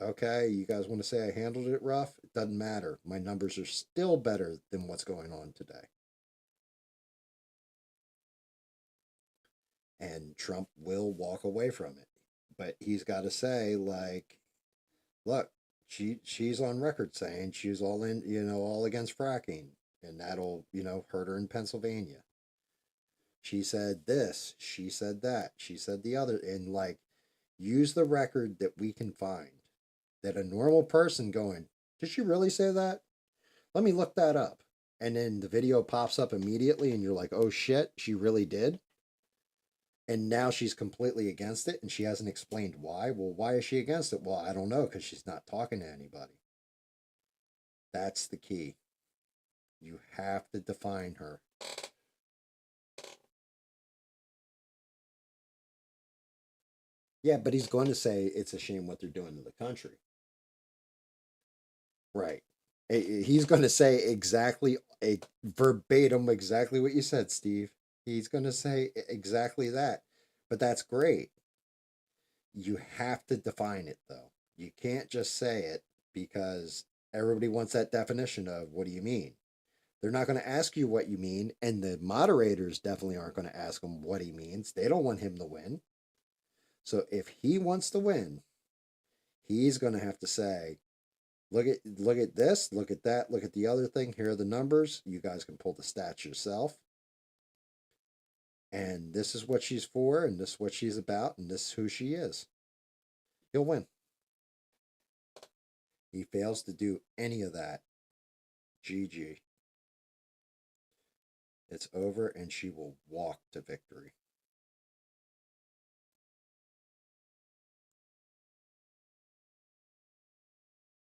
Okay. You guys want to say I handled it rough? It doesn't matter. My numbers are still better than what's going on today. And Trump will walk away from it. But he's got to say, like, look, she's on record saying she's all in, all against fracking, and that'll, hurt her in Pennsylvania. She said this, she said that, she said the other, and like use the record that we can find that a normal person going, did she really say that? Let me look that up. And then the video pops up immediately, and you're like, oh shit, she really did. And now she's completely against it, and she hasn't explained why. Well, why is she against it? Well, I don't know, because she's not talking to anybody. That's the key. You have to define her. Yeah, but he's going to say it's a shame what they're doing to the country. Right. He's going to say exactly, a verbatim, exactly what you said, Steve. He's going to say exactly that. But that's great. You have to define it, though. You can't just say it because everybody wants that definition of what do you mean? They're not going to ask you what you mean, and the moderators definitely aren't going to ask him what he means. They don't want him to win. So if he wants to win, he's going to have to say, look at this, look at that, look at the other thing. Here are the numbers. You guys can pull the stats yourself. And this is what she's for, and this is what she's about, and this is who she is. He'll win. He fails to do any of that. GG. It's over, and she will walk to victory.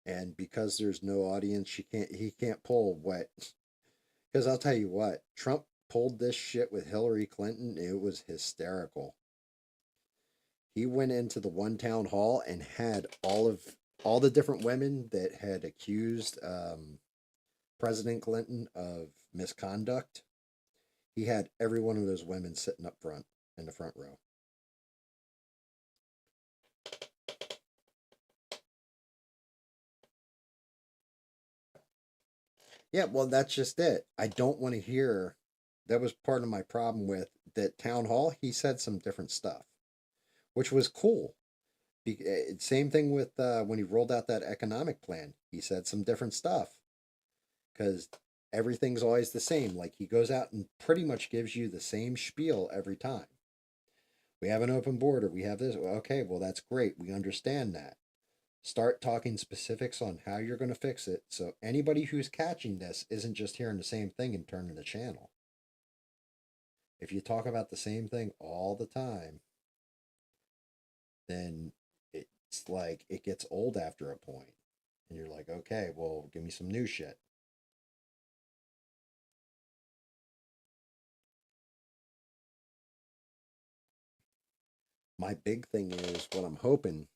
And because there's no audience, he can't pull what. Because I'll tell you what, Trump pulled this shit with Hillary Clinton. It was hysterical. He went into the one town hall and had all the different women that had accused President Clinton of misconduct. He had every one of those women sitting up front in the front row. Yeah, well, that's just it. I don't want to hear. That was part of my problem with that town hall. He said some different stuff, which was cool. Same thing with when he rolled out that economic plan. He said some different stuff because everything's always the same. Like he goes out and pretty much gives you the same spiel every time. We have an open border. We have this. Okay, well, that's great. We understand that. Start talking specifics on how you're going to fix it so anybody who's catching this isn't just hearing the same thing and turning the channel. If you talk about the same thing all the time, then it's like it gets old after a point. And you're like, okay, well, give me some new shit. My big thing is what I'm hoping,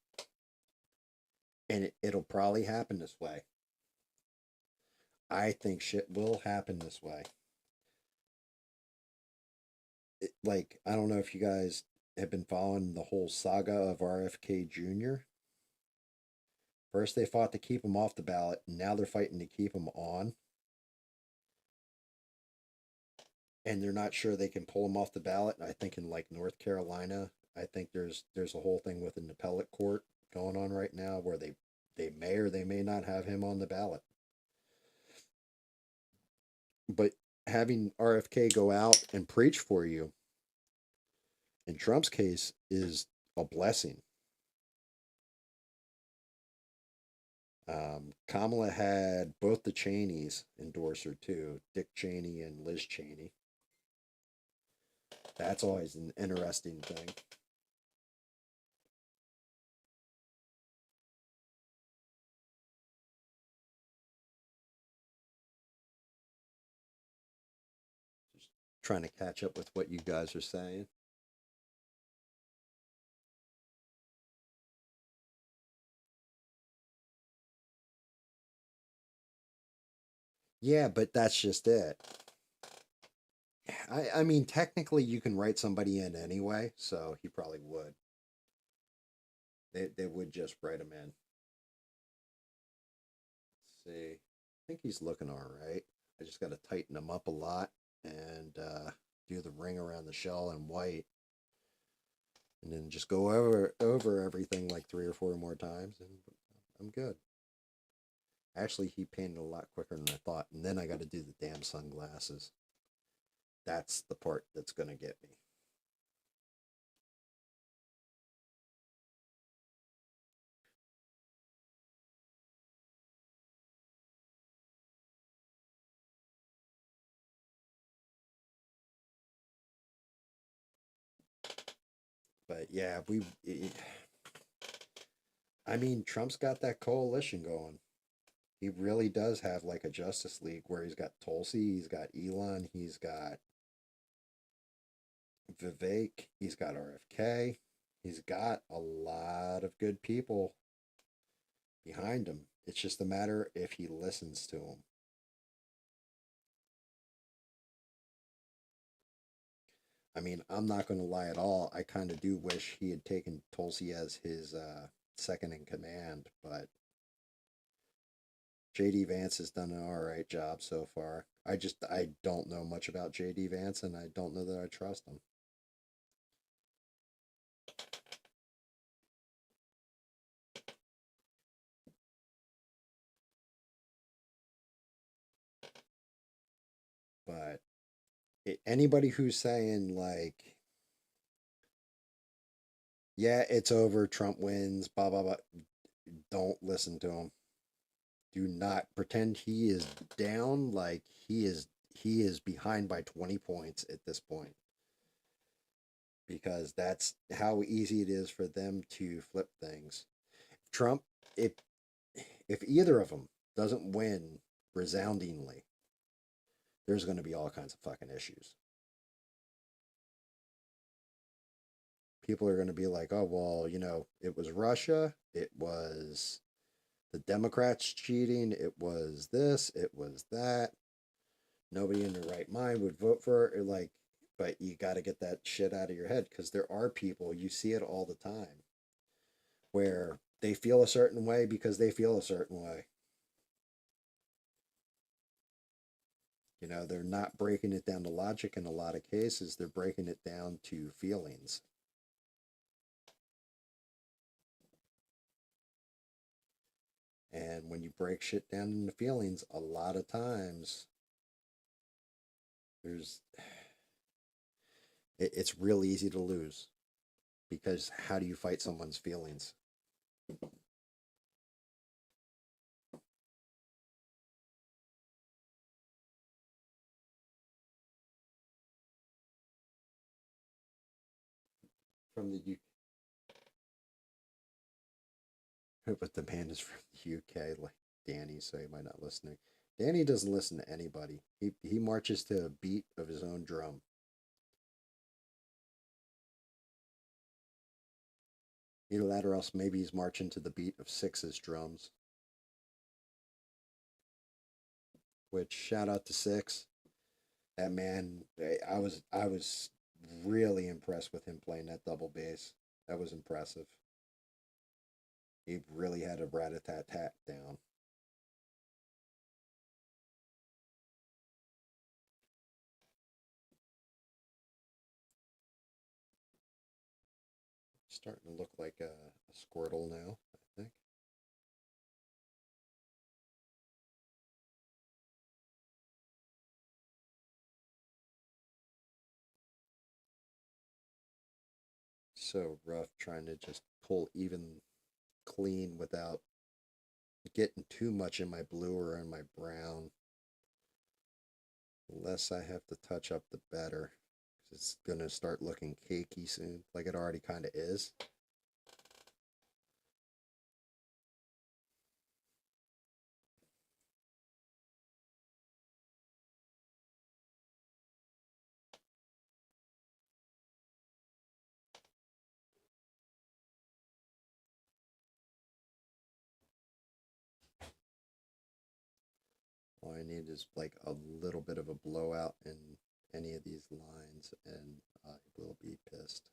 and it'll probably happen this way. I think shit will happen this way. Like, I don't know if you guys have been following the whole saga of RFK Jr. First, they fought to keep him off the ballot, and now they're fighting to keep him on. And they're not sure they can pull him off the ballot. I think in like North Carolina, I think there's a whole thing with an appellate court going on right now where they may or they may not have him on the ballot. But having RFK go out and preach for you, in Trump's case, is a blessing. Kamala had both the Cheneys endorse her too, Dick Cheney and Liz Cheney. That's always an interesting thing. Just trying to catch up with what you guys are saying. Yeah, but that's just it. I mean, technically, you can write somebody in anyway, so he probably would. They would just write him in. Let's see. I think he's looking all right. I just got to tighten him up a lot and do the ring around the shell in white, and then just go over everything like 3 or 4 more times, and I'm good. Actually, he painted a lot quicker than I thought, and then I got to do the damn sunglasses. That's the part that's going to get me. But yeah, I mean, Trump's got that coalition going. He really does have like a Justice League where he's got Tulsi, he's got Elon, he's got Vivek, he's got RFK. He's got a lot of good people behind him. It's just a matter if he listens to them. I mean, I'm not going to lie at all. I kind of do wish he had taken Tulsi as his second in command, but JD Vance has done an all right job so far. I don't know much about JD Vance, and I don't know that I trust him. But anybody who's saying like, yeah, it's over, Trump wins, blah blah blah, don't listen to him. Do not pretend he is down. Like he is behind by 20 points at this point, because that's how easy it is for them to flip things. Trump, if either of them doesn't win resoundingly, there's going to be all kinds of fucking issues. People are going to be like, oh, well, it was Russia, it was the Democrats cheating, it was this, it was that. Nobody in their right mind would vote for it. Like, but you got to get that shit out of your head, because there are people, you see it all the time, where they feel a certain way because they feel a certain way. They're not breaking it down to logic in a lot of cases. They're breaking it down to feelings. And when you break shit down into feelings, a lot of times it's real easy to lose, because how do you fight someone's feelings? From the UK, but the man is from the UK, like Danny, so he might not listening. Danny doesn't listen to anybody. He marches to a beat of his own drum. Either that, or else maybe he's marching to the beat of Six's drums. Which, shout out to Six. That man, I was really impressed with him playing that double bass. That was impressive. He really had a rat-a-tat-tat down. Starting to look like a Squirtle now, I think. So rough trying to just pull even clean without getting too much in my blue or in my brown. The less I have to touch up, the better. 'Cause it's going to start looking cakey soon, like it already kind of is. All I need is like a little bit of a blowout in any of these lines, and I will be pissed.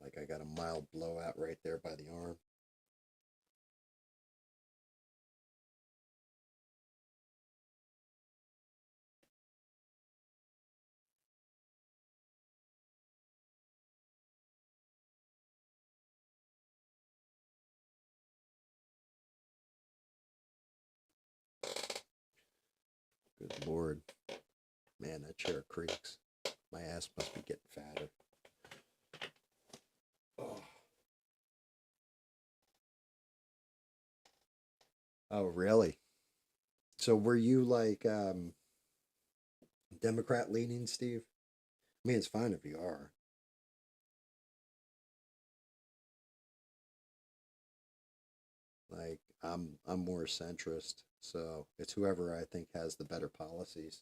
Like, I got a mild blowout right there by the arm. Good lord. Man, that chair creaks. My ass must be getting fatter. Oh, oh really? So were you like Democrat leaning, Steve? I mean, it's fine if you are. Like, I'm more centrist, so it's whoever I think has the better policies.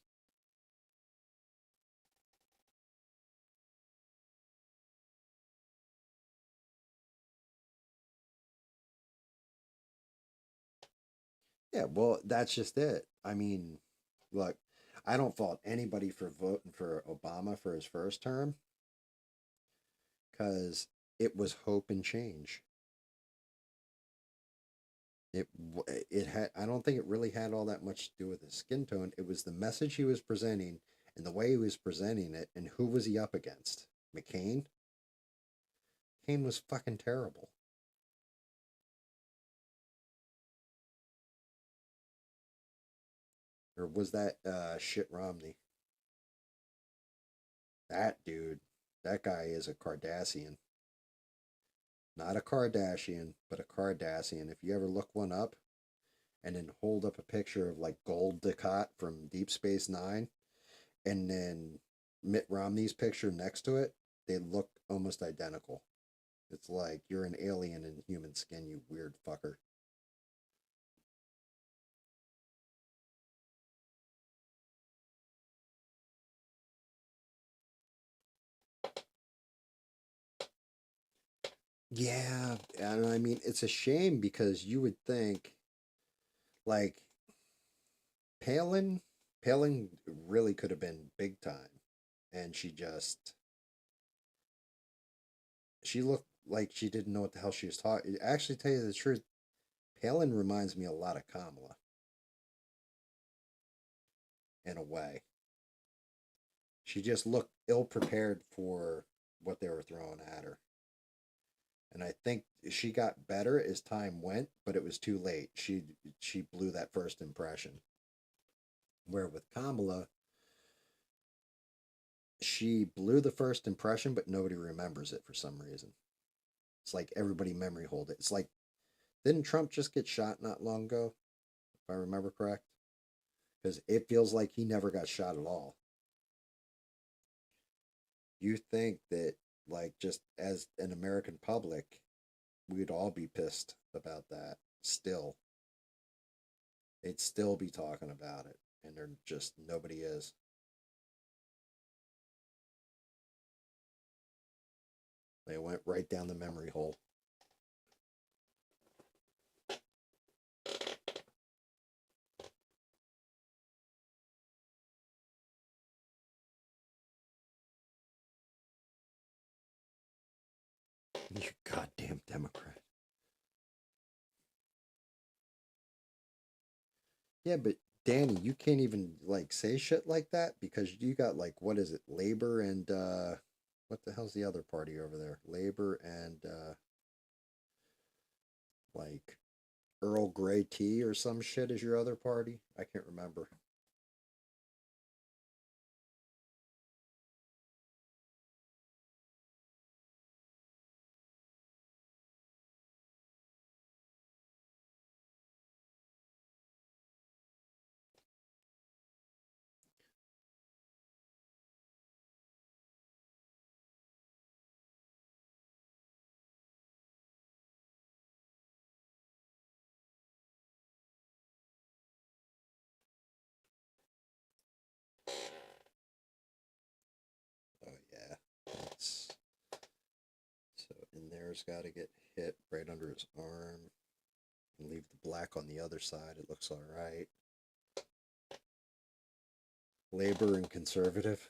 Yeah, well, that's just it. I mean, look, I don't fault anybody for voting for Obama for his first term, because it was hope and change. It had, I don't think it really had all that much to do with his skin tone. It was the message he was presenting and the way he was presenting it, and who was he up against? McCain. McCain was fucking terrible. Or was that shit Romney? That dude, that guy is a Cardassian. Not a Kardashian, but a Cardassian. If you ever look one up and then hold up a picture of like Gold Dukat from Deep Space Nine and then Mitt Romney's picture next to it, they look almost identical. It's like you're an alien in human skin, you weird fucker. Yeah, and I mean it's a shame because you would think like Palin Palin really could have been big time, and she looked like she didn't know what the hell she was talking. Actually, tell you the truth, Palin reminds me a lot of Kamala in a way. She just looked ill prepared for what they were throwing at her. And I think she got better as time went, but it was too late. She blew that first impression. Where with Kamala, she blew the first impression, but nobody remembers it for some reason. It's like everybody memory hold it. It's like, didn't Trump just get shot not long ago, if I remember correct? Because it feels like he never got shot at all. You think that, like, just as an American public, we'd all be pissed about that still. They'd still be talking about it, and they're just, nobody is. They went right down the memory hole. You goddamn Democrat. Yeah, but Danny, you can't even like say shit like that because you got like what is it, Labor and what the hell's the other party over there? Labor and like Earl Grey tea or some shit is your other party? I can't remember. Oh yeah. It's, so in there's got to get hit right under his arm and leave the black on the other side. It looks all right. Labor and conservative.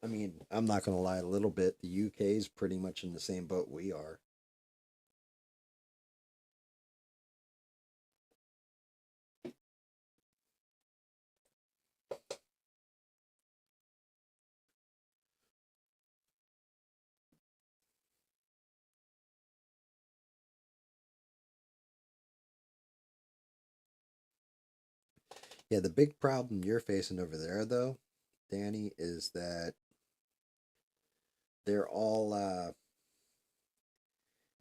I mean, I'm not going to lie a little bit. The UK is pretty much in the same boat we are. Yeah, the big problem you're facing over there, though, Danny, is that they're all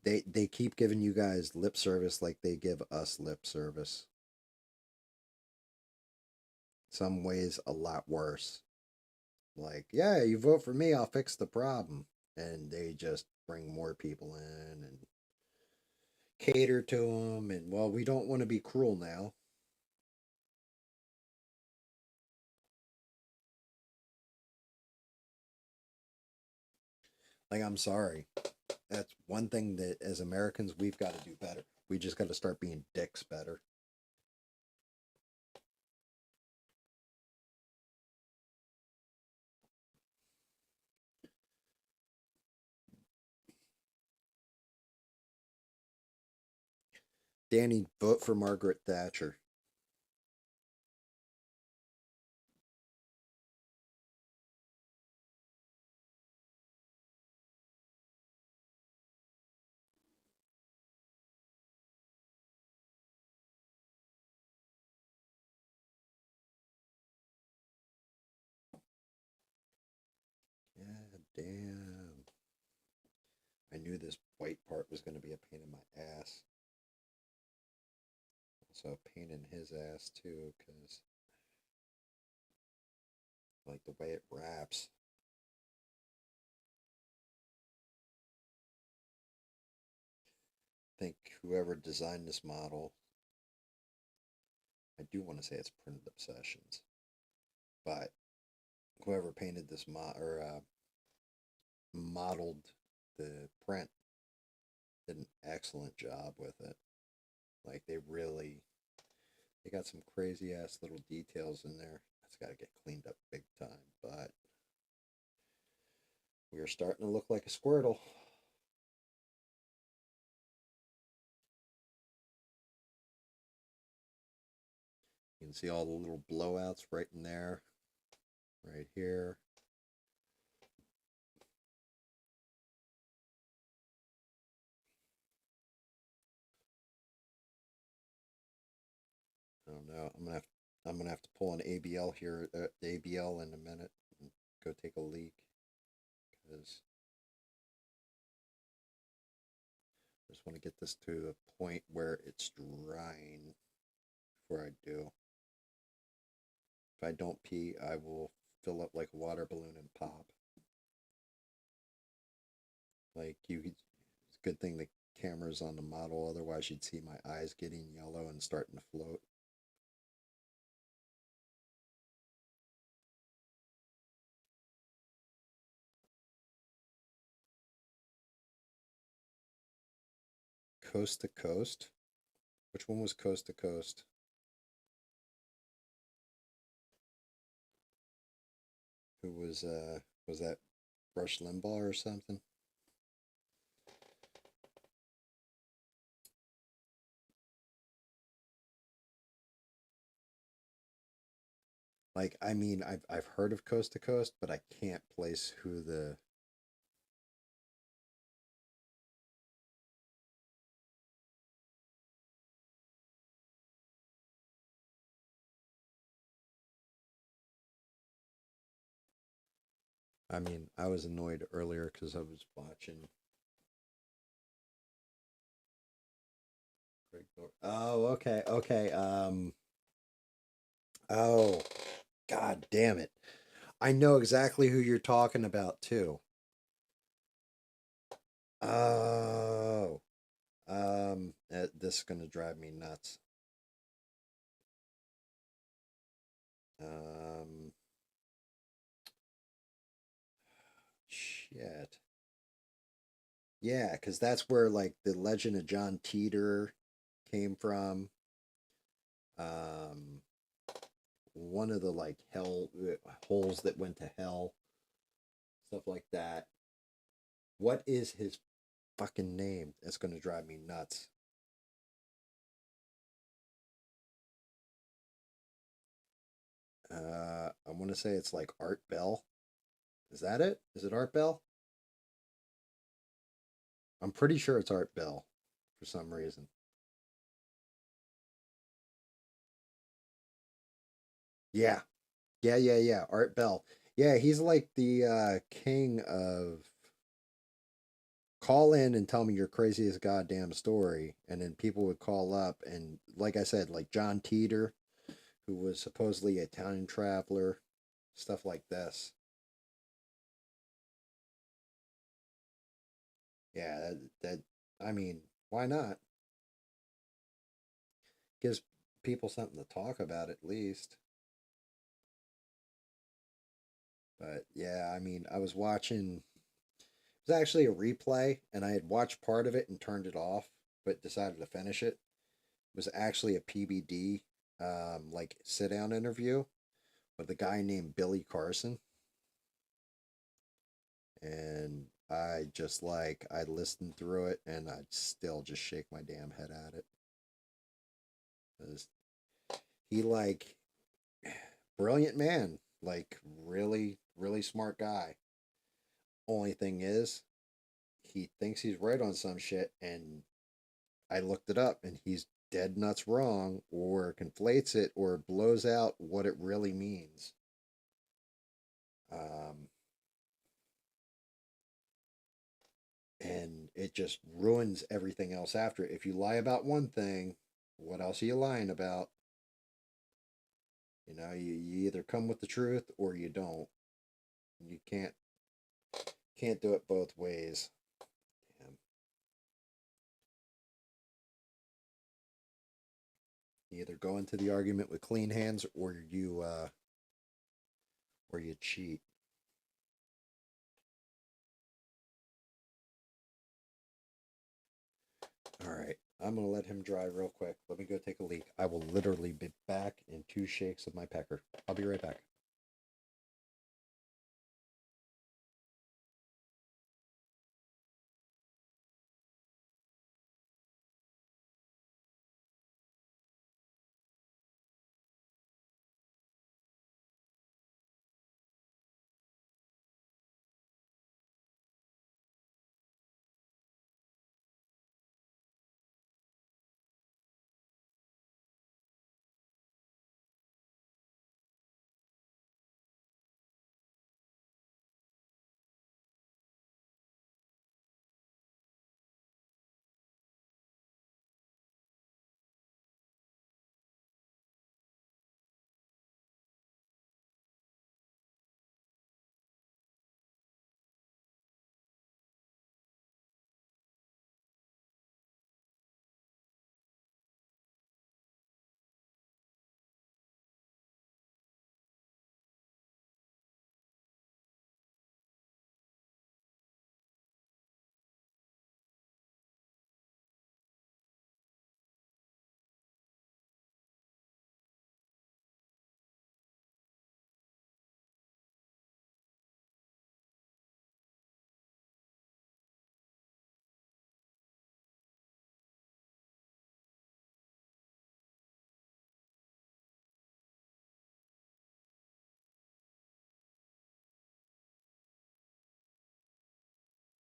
they keep giving you guys lip service like they give us lip service. Some ways a lot worse. Like, yeah, you vote for me, I'll fix the problem, and they just bring more people in and cater to them. And well, we don't want to be cruel now. Like, I'm sorry. That's one thing that as Americans we've got to do better. We just got to start being dicks better. Danny, vote for Margaret Thatcher. Yeah, damn. I knew this white part was going to be a pain in my ass. Also a pain in his ass too, because like the way it wraps. I think whoever designed this model, I do want to say it's Printed Obsessions, but whoever painted this modeled the print did an excellent job with it. Like they got some crazy ass little details in there. That's got to get cleaned up big time, but we are starting to look like a Squirtle. You can see all the little blowouts right in there, right here. I don't know. I'm gonna have to pull an ABL here, the ABL in a minute, and go take a leak because I just want to get this to a point where it's drying before I do. If I don't pee, I will fill up like a water balloon and pop. Like it's a good thing the camera's on the model, otherwise you'd see my eyes getting yellow and starting to float. Coast to Coast. Which one was Coast to Coast? Who was that Rush Limbaugh or something? Like, I mean, I've heard of Coast to Coast, but I can't place who the. I mean, I was annoyed earlier because I was watching. Oh, okay, okay. Oh, God damn it! I know exactly who you're talking about too. Oh, this is gonna drive me nuts. Um, shit. Yeah, because that's where like the legend of John Teeter came from. Um, one of the like hell holes that went to hell, stuff like that. What is his fucking name? That's gonna drive me nuts. I want to say it's like Art Bell. Is that it? Is it Art Bell? I'm pretty sure it's Art Bell for some reason. Yeah, yeah. Art Bell. Yeah, he's like the king of call in and tell me your craziest goddamn story, and then people would call up and, like I said, like John Teeter, who was supposedly a time traveler, stuff like this. Yeah, that I mean, why not? Gives people something to talk about at least. But yeah, I mean, I was watching It was actually a replay, and I had watched part of it and turned it off, but decided to finish it. It was actually a PBD, like sit down interview with a guy named Billy Carson, and I just like I listened through it, and I'd still just shake my damn head at it. 'Cause he like brilliant man, like really really smart guy. Only thing is, he thinks he's right on some shit, and I looked it up, and he's dead nuts wrong, or conflates it, or blows out what it really means. Um, and it just ruins everything else after. If you lie about one thing, what else are you lying about? You know, you either come with the truth or you don't. You can't do it both ways. Damn. You either go into the argument with clean hands or you cheat. All right. I'm going to let him dry real quick. Let me go take a leak. I will literally be back in 2 shakes of my pecker. I'll be right back.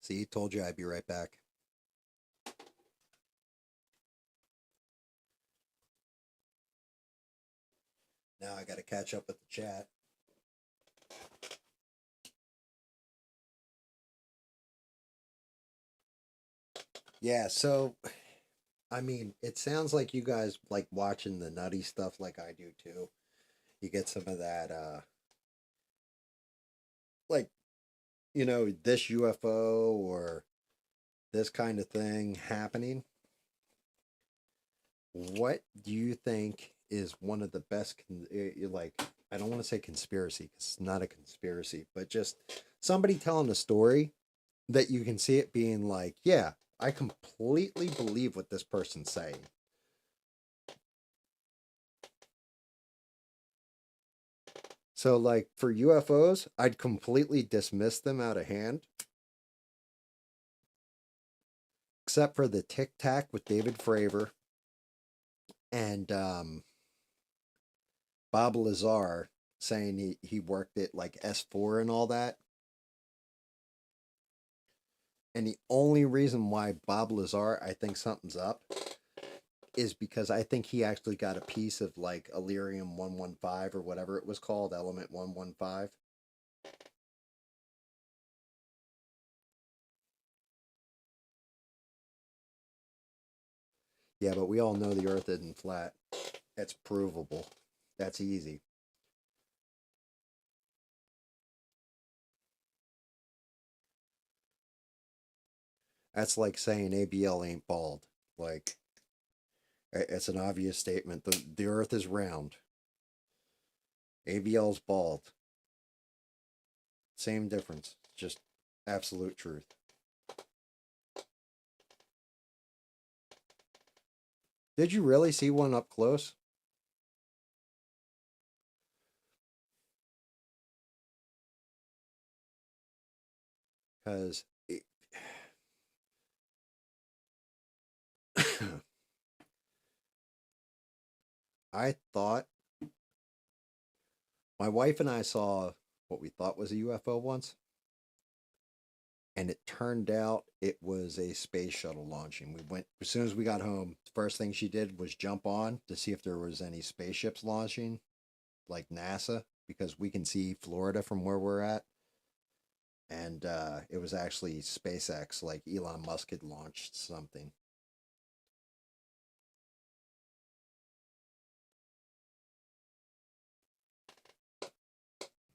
See, told you I'd be right back. Now I got to catch up with the chat. Yeah, so I mean, it sounds like you guys like watching the nutty stuff like I do too. You get some of that like, this UFO or this kind of thing happening. What do you think is one of the best like I don't want to say conspiracy cuz it's not a conspiracy, but just somebody telling a story that you can see it being like, yeah, I completely believe what this person's saying. So, like for UFOs, I'd completely dismiss them out of hand, except for the Tic Tac with David Fravor and Bob Lazar saying he worked at like S4 and all that. And the only reason why Bob Lazar, I think something's up, is because I think he actually got a piece of like Illyrium 115 or whatever it was called, Element 115. Yeah, but we all know the Earth isn't flat. That's provable. That's easy. That's like saying ABL ain't bald. Like, it's an obvious statement. The Earth is round. ABL's bald. Same difference. Just absolute truth. Did you really see one up close? Because I thought my wife and I saw what we thought was a UFO once, and it turned out it was a space shuttle launching. We went as soon as we got home. The first thing she did was jump on to see if there was any spaceships launching, like NASA, because we can see Florida from where we're at. And it was actually SpaceX, like Elon Musk had launched something.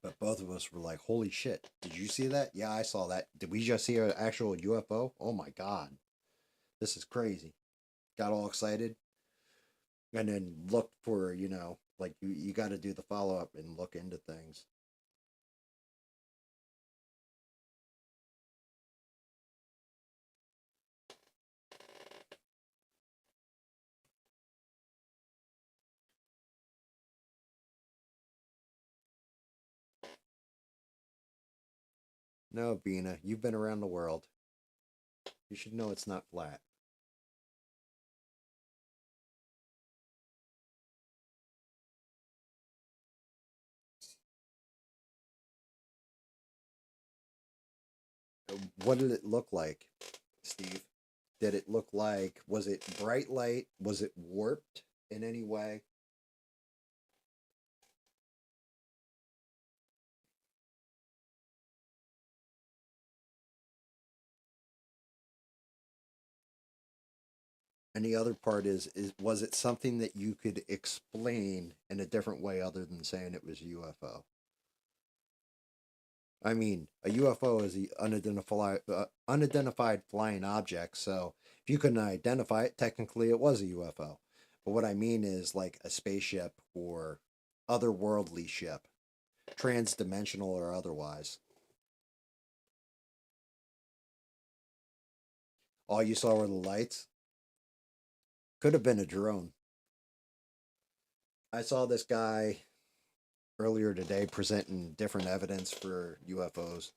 But both of us were like, "Holy shit! Did you see that? Yeah, I saw that. Did we just see an actual UFO? Oh my god, this is crazy!" Got all excited, and then looked for like you got to do the follow up and look into things. No, Bina, you've been around the world. You should know it's not flat. What did it look like, Steve? Did it look like, was it bright light? Was it warped in any way? And the other part is was it something that you could explain in a different way other than saying it was a UFO? I mean, a UFO is the unidentified flying object. So if you couldn't identify it, technically it was a UFO. But what I mean is like a spaceship or otherworldly ship, transdimensional or otherwise. All you saw were the lights. Could have been a drone. I saw this guy earlier today presenting different evidence for UFOs.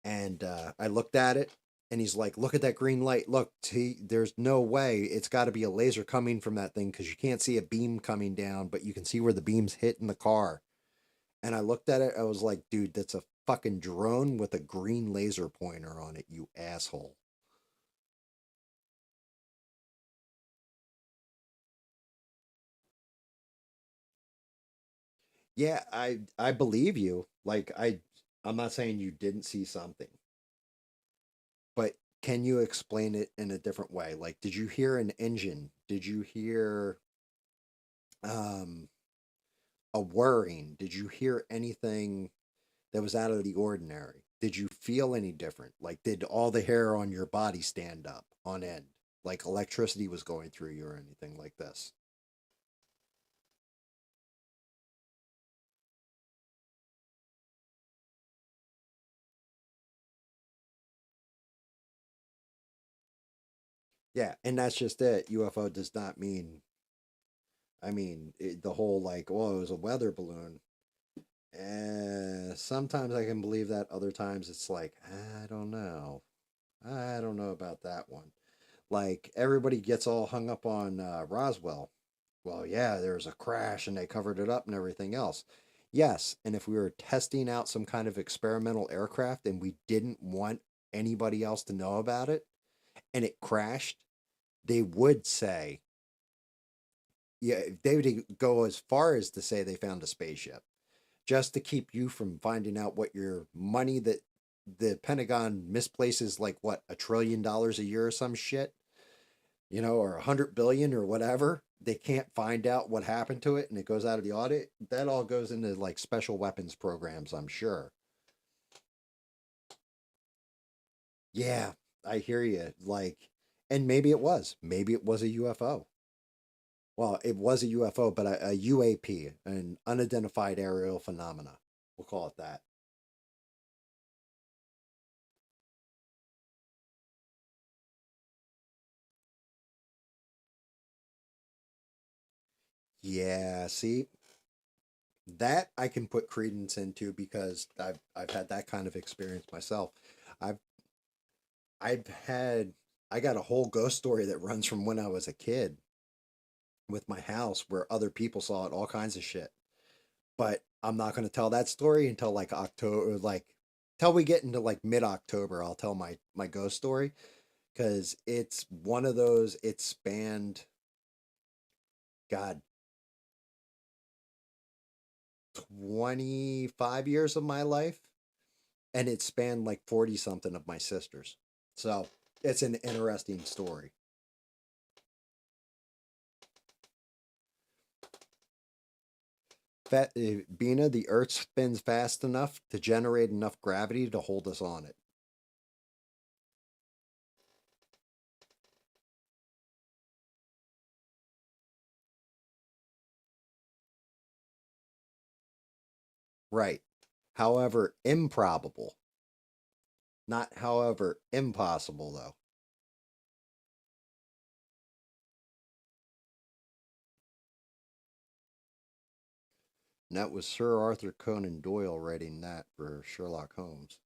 And I looked at it, and he's like, "Look at that green light. Look, there's no way it's got to be a laser coming from that thing because you can't see a beam coming down, but you can see where the beam's hitting the car." And I looked at it. I was like, "Dude, that's a fucking drone with a green laser pointer on it. You asshole." Yeah, I believe you. Like I'm not saying you didn't see something, but can you explain it in a different way? Like, did you hear an engine? Did you hear um a whirring? Did you hear anything that was out of the ordinary? Did you feel any different? Like, did all the hair on your body stand up on end? Like electricity was going through you or anything like this? Yeah, and that's just it. UFO does not mean, the whole like, oh, it was a weather balloon. Sometimes I can believe that. Other times it's like, I don't know. I don't know about that one. Like everybody gets all hung up on Roswell. Well, yeah, there was a crash and they covered it up and everything else. Yes, and if we were testing out some kind of experimental aircraft and we didn't want anybody else to know about it and it crashed, they would say, yeah, they would go as far as to say they found a spaceship just to keep you from finding out what your money that the Pentagon misplaces, like what, $1 trillion a year or some shit, or 100 billion or whatever. They can't find out what happened to it and it goes out of the audit. That all goes into like special weapons programs, I'm sure. Yeah, I hear you. Like, and maybe it was a UFO. Well, it was a UFO, but a UAP, an unidentified aerial phenomena. We'll call it that. Yeah, see, that I can put credence into because I've had that kind of experience myself. I've I've had I got a whole ghost story that runs from when I was a kid with my house where other people saw it, all kinds of shit. But I'm not going to tell that story until like October, like till we get into like mid October. I'll tell my ghost story because it's one of those. It spanned, God, 25 years of my life, and it spanned like 40 something of my sisters. So it's an interesting story. Bina, the Earth spins fast enough to generate enough gravity to hold us on it. Right. However, improbable. Not however impossible, though. And that was Sir Arthur Conan Doyle writing that for Sherlock Holmes.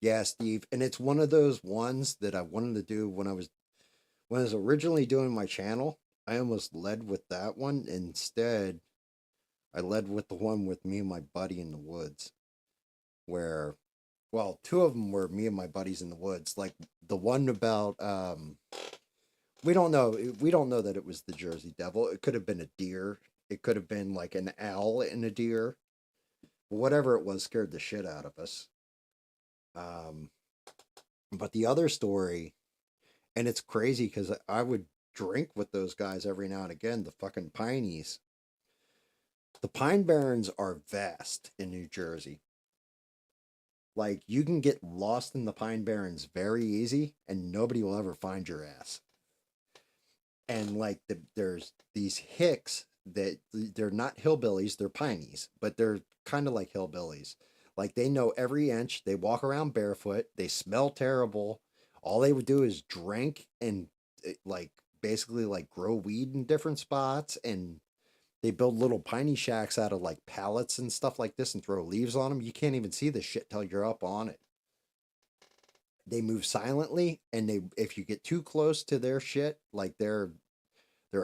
Yeah, Steve. And it's one of those ones that I wanted to do when I was originally doing my channel. I almost led with that one. Instead, I led with the one with me and my buddy in the woods, where, well, two of them were me and my buddies in the woods. Like the one about, we don't know that it was the Jersey Devil. It could have been a deer. It could have been like an owl and a deer. Whatever it was scared the shit out of us. Um, but the other story, and it's crazy because I would drink with those guys every now and again, the fucking Pineys. The Pine Barrens are vast in New Jersey. Like you can get lost in the Pine Barrens very easy, and nobody will ever find your ass. And like there's these hicks that they're not hillbillies, they're Pineys, but they're kind of like hillbillies. Like they know every inch. They walk around barefoot. They smell terrible. All they would do is drink and like basically like grow weed in different spots, and they build little piney shacks out of like pallets and stuff like this and throw leaves on them. You can't even see the shit till you're up on it. They move silently, and they if you get too close to their shit, like their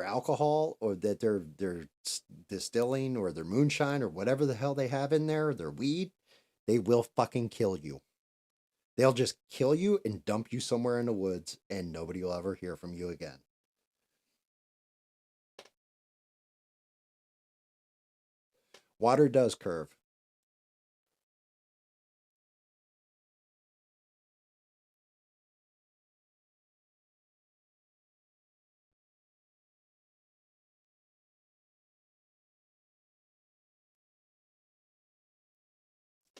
alcohol or that they're distilling or their moonshine or whatever the hell they have in there, their weed, they will fucking kill you. They'll just kill you and dump you somewhere in the woods, and nobody will ever hear from you again. Water does curve.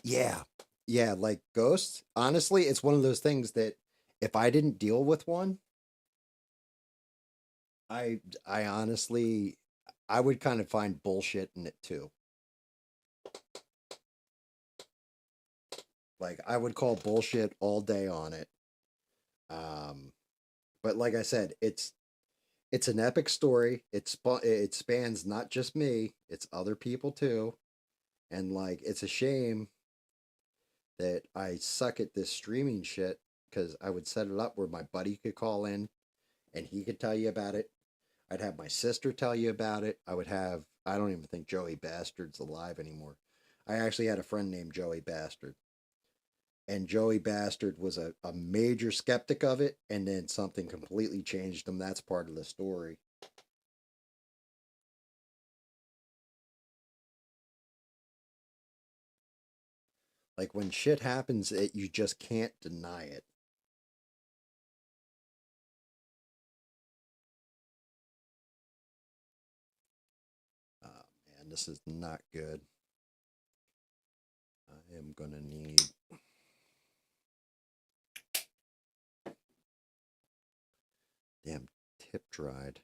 Yeah. Yeah, like ghosts. Honestly, it's one of those things that if I didn't deal with one, I honestly I would kind of find bullshit in it too. Like I would call bullshit all day on it. Um but like I said, it's an epic story. It spans not just me, it's other people too. And like it's a shame that I suck at this streaming shit because I would set it up where my buddy could call in and he could tell you about it. I'd have my sister tell you about it. I don't even think Joey Bastard's alive anymore. I actually had a friend named Joey Bastard. And Joey Bastard was a major skeptic of it, and then something completely changed him. That's part of the story. Like when shit happens, you just can't deny it. Oh man, this is not good. I am gonna need. Damn, tip dried.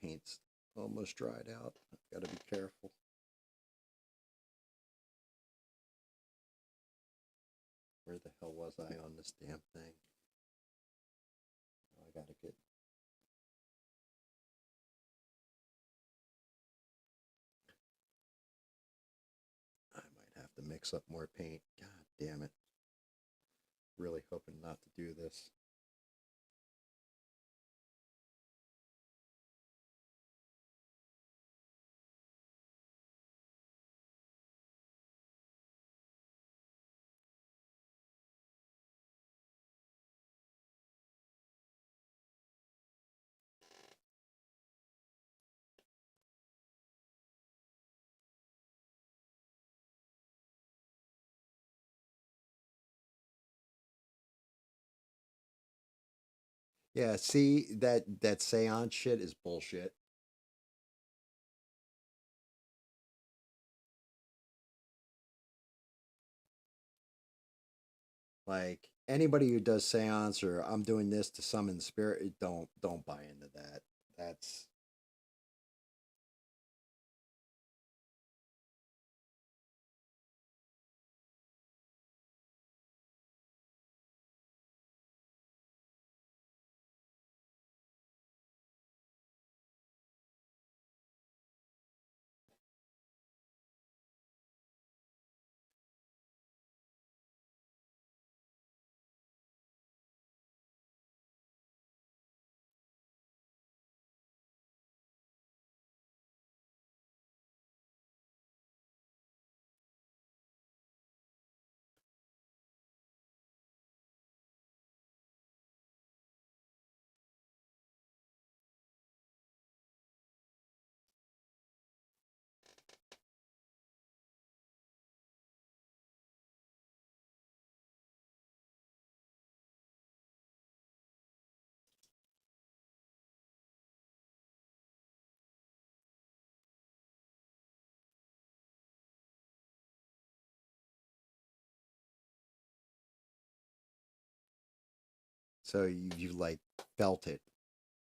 Paint's almost dried out. Gotta be careful. Where the hell was I on this damn thing? Oh, I gotta get. I might have to mix up more paint. God damn it. Really hoping not to do this. Yeah, see that seance shit is bullshit. Like anybody who does seance or I'm doing this to summon the spirit, don't buy into that. That's so you like felt it.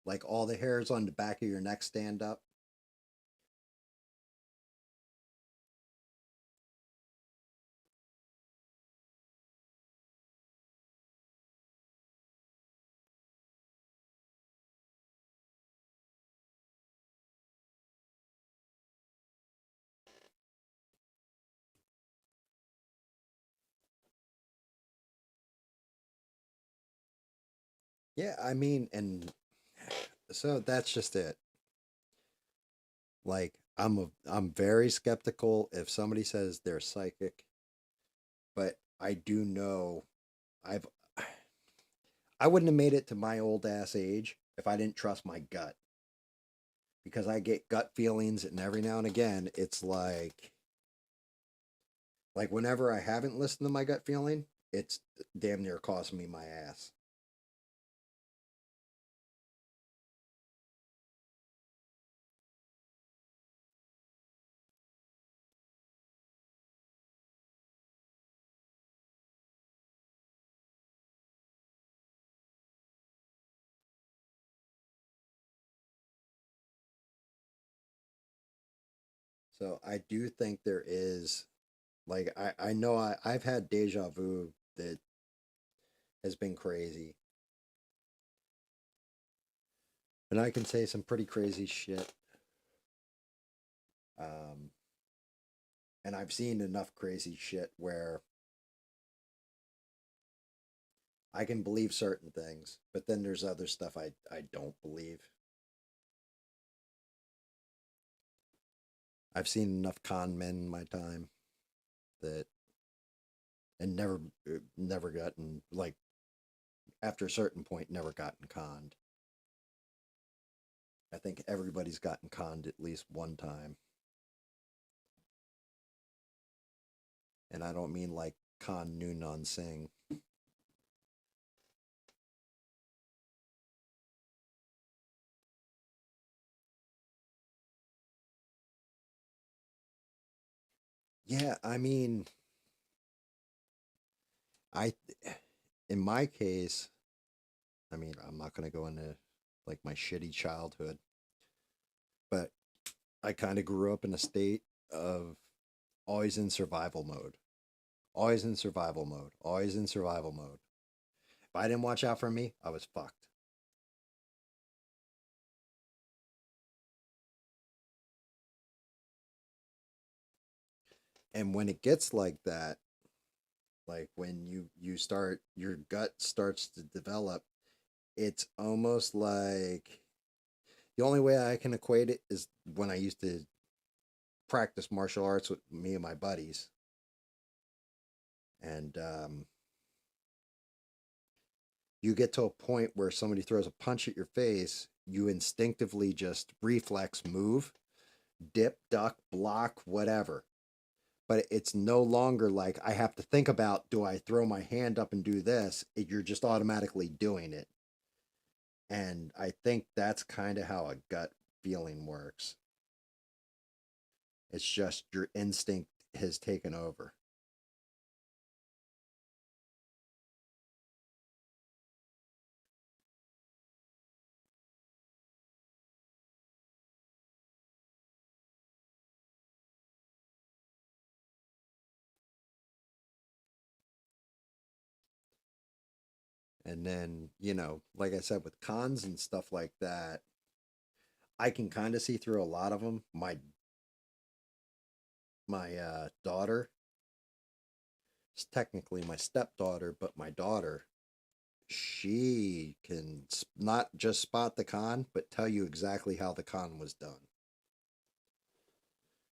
Like all the hairs on the back of your neck stand up. Yeah, I mean, and so that's just it. Like I'm very skeptical if somebody says they're psychic, but I do know I've I wouldn't have made it to my old ass age if I didn't trust my gut because I get gut feelings and every now and again it's like whenever I haven't listened to my gut feeling, it's damn near costing me my ass. So I do think there is like I know I've had deja vu that has been crazy. And I can say some pretty crazy shit. Um, and I've seen enough crazy shit where I can believe certain things, but then there's other stuff I don't believe. I've seen enough con men in my time that and never gotten like after a certain point never gotten conned. I think everybody's gotten conned at least one time. And I don't mean like con Noonan Singh. Yeah, I mean, I in my case, I mean, I'm not going to go into like my shitty childhood, but I kind of grew up in a state of always in survival mode. Always in survival mode. Always in survival mode. If I didn't watch out for me, I was fucked. And when it gets like that, like when you start your gut starts to develop, it's almost like the only way I can equate it is when I used to practice martial arts with me and my buddies. And you get to a point where somebody throws a punch at your face, you instinctively just reflex move, dip, duck, block, whatever. But it's no longer like I have to think about, do I throw my hand up and do this? You're just automatically doing it. And I think that's kind of how a gut feeling works. It's just your instinct has taken over. And then, like I said, with cons and stuff like that, I can kind of see through a lot of them. My daughter is technically my stepdaughter, but my daughter, she can not just spot the con, but tell you exactly how the con was done.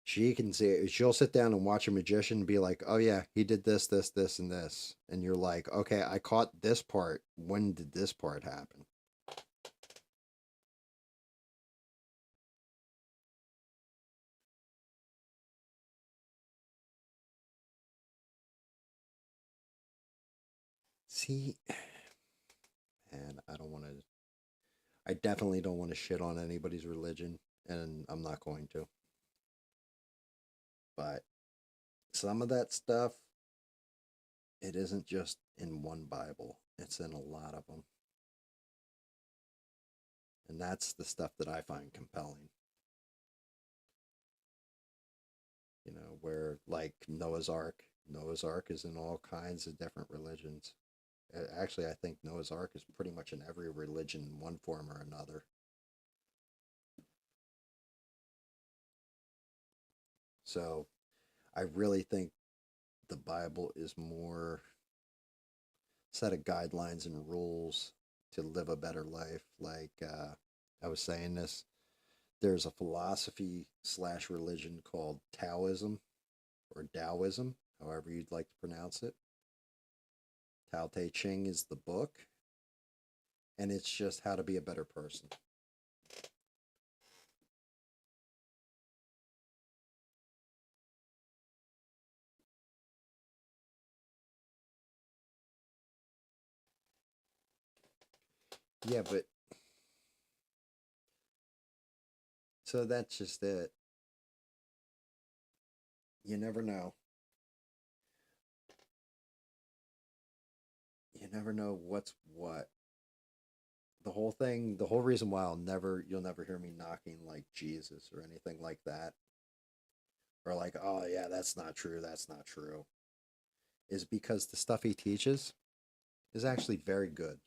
She can see it. She'll sit down and watch a magician and be like, "Oh yeah, he did this, this, this, and this," and you're like, "Okay, I caught this part. When did this part happen?" See, and I don't want to. I definitely don't want to shit on anybody's religion, and I'm not going to. But some of that stuff, it isn't just in one Bible, it's in a lot of them. And that's the stuff that I find compelling. Where like Noah's Ark is in all kinds of different religions. Actually, I think Noah's Ark is pretty much in every religion in one form or another. So I really think the Bible is more set of guidelines and rules to live a better life. Like I was saying this, there's a philosophy slash religion called Taoism or Taoism, however you'd like to pronounce it. Tao Te Ching is the book, and it's just how to be a better person. Yeah, but so that's just it. You never know. You never know what's what. The whole reason why you'll never hear me knocking like Jesus or anything like that, or like, oh yeah, that's not true, is because the stuff he teaches is actually very good.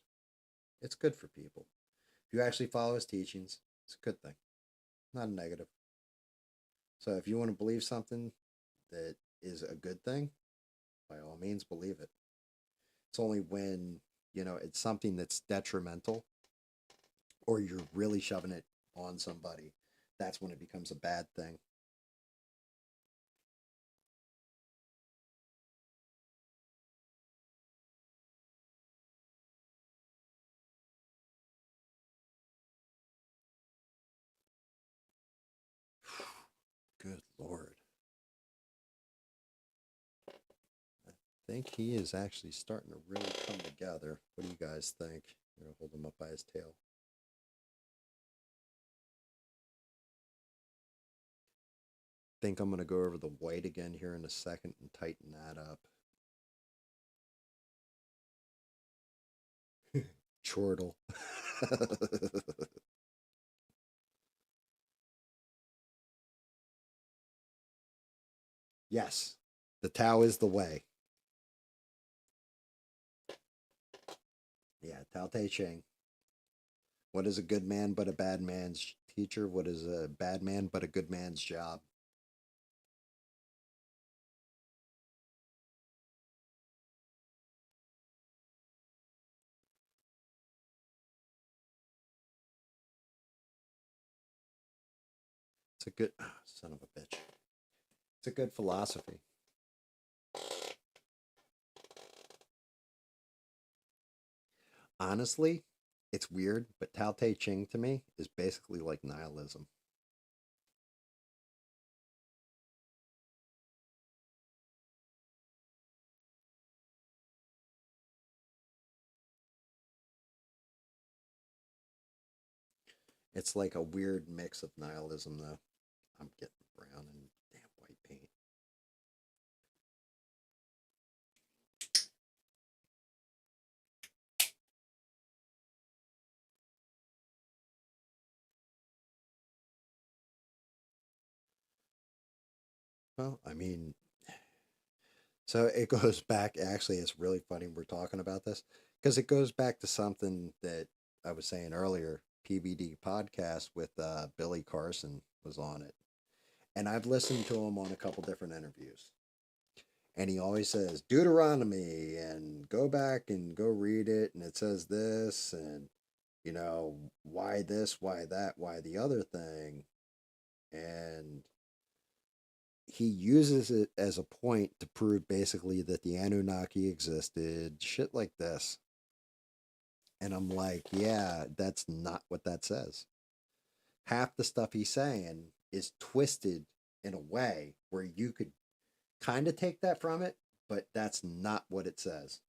It's good for people. If you actually follow his teachings, it's a good thing, not a negative. So if you want to believe something that is a good thing, by all means, believe it. It's only when, it's something that's detrimental or you're really shoving it on somebody, that's when it becomes a bad thing. Good Lord. I think he is actually starting to really come together. What do you guys think? I'm going to hold him up by his tail. Think I'm going to go over the white again here in a second and tighten that up. Chortle. Yes, the Tao is the way. Yeah, Tao Te Ching. What is a good man but a bad man's teacher? What is a bad man but a good man's job? It's a good son of a bitch. It's a good philosophy. Honestly, it's weird, but Tao Te Ching to me is basically like nihilism. It's like a weird mix of nihilism, though. I'm getting brown and damn white paint. Well, I mean, so it goes back. Actually, it's really funny we're talking about this because it goes back to something that I was saying earlier. PBD podcast with Billy Carson was on it, and I've listened to him on a couple different interviews. And he always says Deuteronomy and go back and go read it, and it says this, and why this, why that, why the other thing, and he uses it as a point to prove basically that the Anunnaki existed, shit like this. And I'm like, yeah, that's not what that says. Half the stuff he's saying is twisted in a way where you could kind of take that from it, but that's not what it says.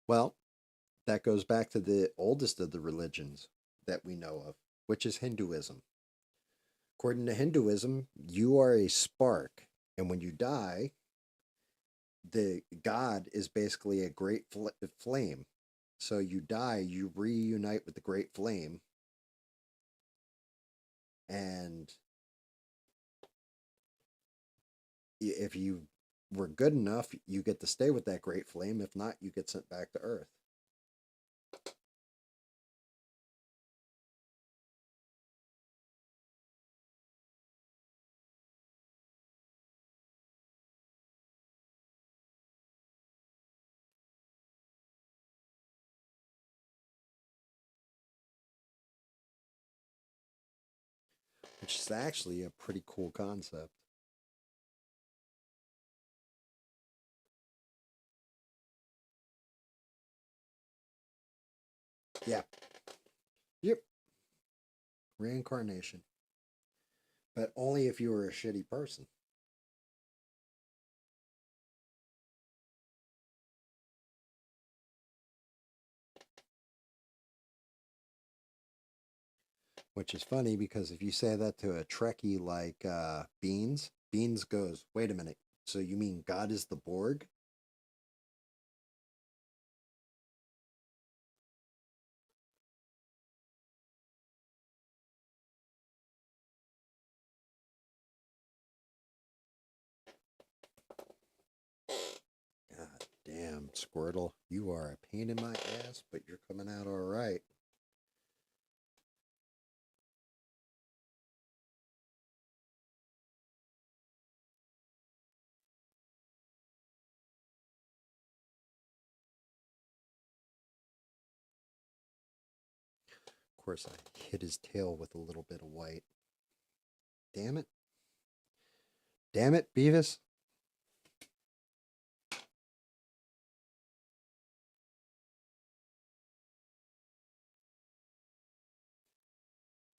Well, that goes back to the oldest of the religions that we know of, which is Hinduism. According to Hinduism, you are a spark, and when you die, the god is basically a great flame. So you die, you reunite with the great flame, and if you were good enough, you get to stay with that great flame. If not, you get sent back to Earth. Which is actually a pretty cool concept. Yeah. Yep. Reincarnation. But only if you were a shitty person. Which is funny because if you say that to a Trekkie like Beans, Beans goes, wait a minute. So you mean God is the Borg? God damn, Squirtle. You are a pain in my ass, but you're coming out all right. Of course, I hit his tail with a little bit of white. Damn it. Damn it, Beavis.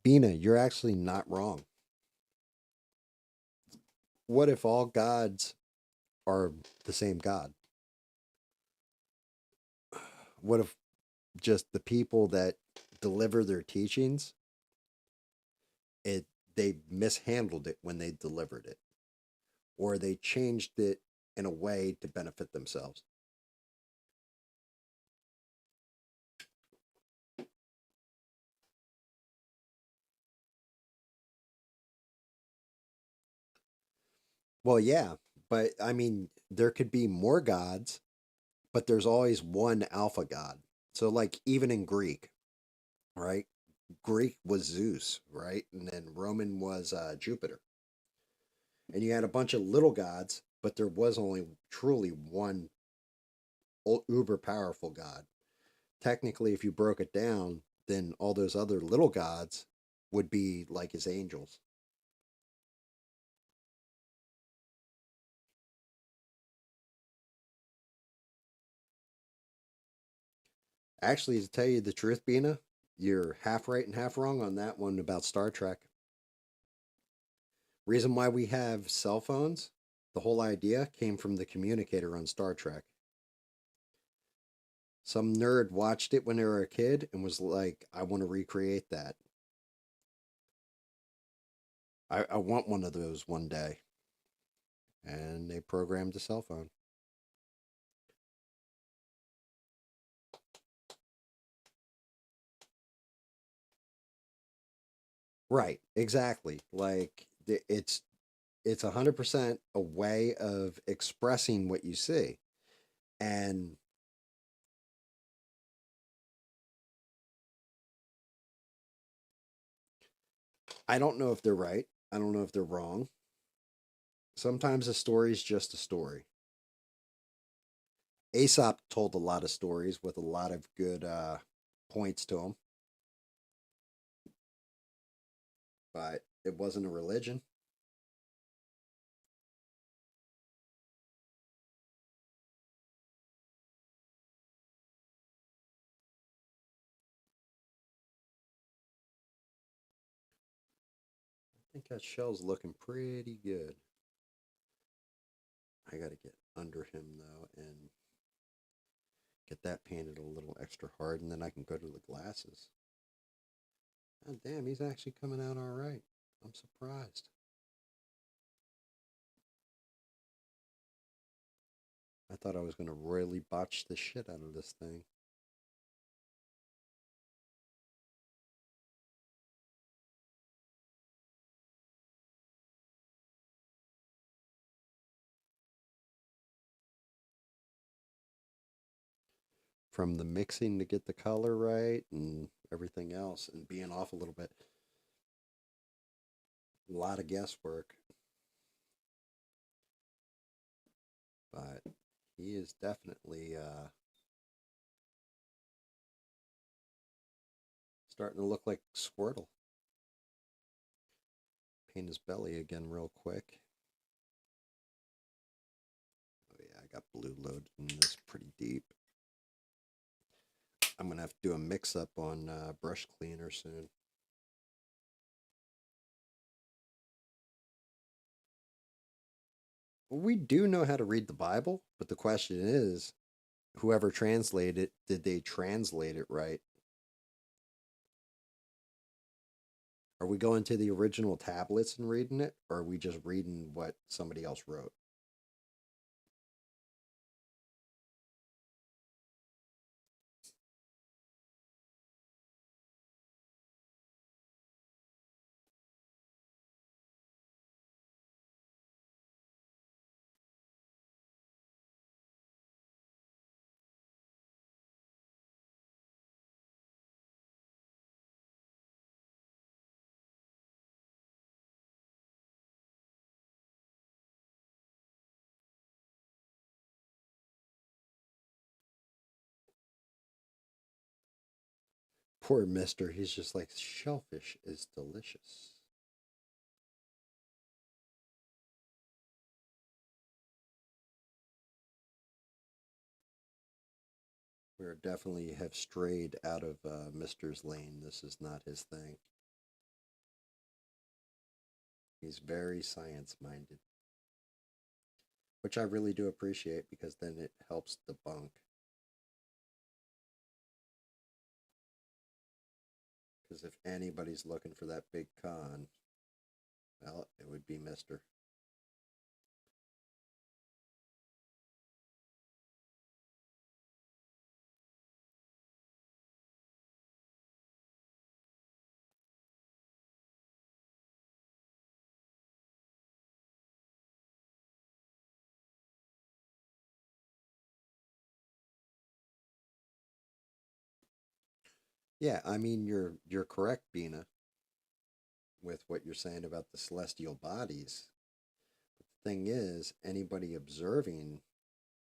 Bina, you're actually not wrong. What if all gods are the same God? What if just the people that deliver their teachings, it they mishandled it when they delivered it, or they changed it in a way to benefit themselves. Well, yeah, but I mean, there could be more gods, but there's always one alpha god. So, like, even in Greek, right? Greek was Zeus, right? And then Roman was Jupiter. And you had a bunch of little gods, but there was only truly one uber powerful god. Technically, if you broke it down, then all those other little gods would be like his angels. Actually, to tell you the truth, Bina, you're half right and half wrong on that one about Star Trek. Reason why we have cell phones, the whole idea came from the communicator on Star Trek. Some nerd watched it when they were a kid and was like, I want to recreate that. I want one of those one day. And they programmed a cell phone. Right, exactly. Like it's 100% a way of expressing what you see. And I don't know if they're right. I don't know if they're wrong. Sometimes a story is just a story. Aesop told a lot of stories with a lot of good points to them, but it wasn't a religion. I think that shell's looking pretty good. I got to get under him though and get that painted a little extra hard, and then I can go to the glasses. Oh, damn, he's actually coming out all right. I'm surprised. I thought I was going to royally botch the shit out of this thing. From the mixing to get the color right and everything else, and being off a little bit. A lot of guesswork, but he is definitely starting to look like Squirtle. Paint his belly again real quick. Oh yeah, I got blue loaded in this pretty deep. I'm gonna have to do a mix up on brush cleaner soon. We do know how to read the Bible, but the question is, whoever translated it, did they translate it right? Are we going to the original tablets and reading it, or are we just reading what somebody else wrote? Poor mister, he's just like, shellfish is delicious. We definitely have strayed out of Mister's lane. This is not his thing. He's very science minded, which I really do appreciate because then it helps debunk. Because if anybody's looking for that big con, Well, it would be Mister. Yeah, I mean you're correct, Bina, with what you're saying about the celestial bodies. The thing is, anybody observing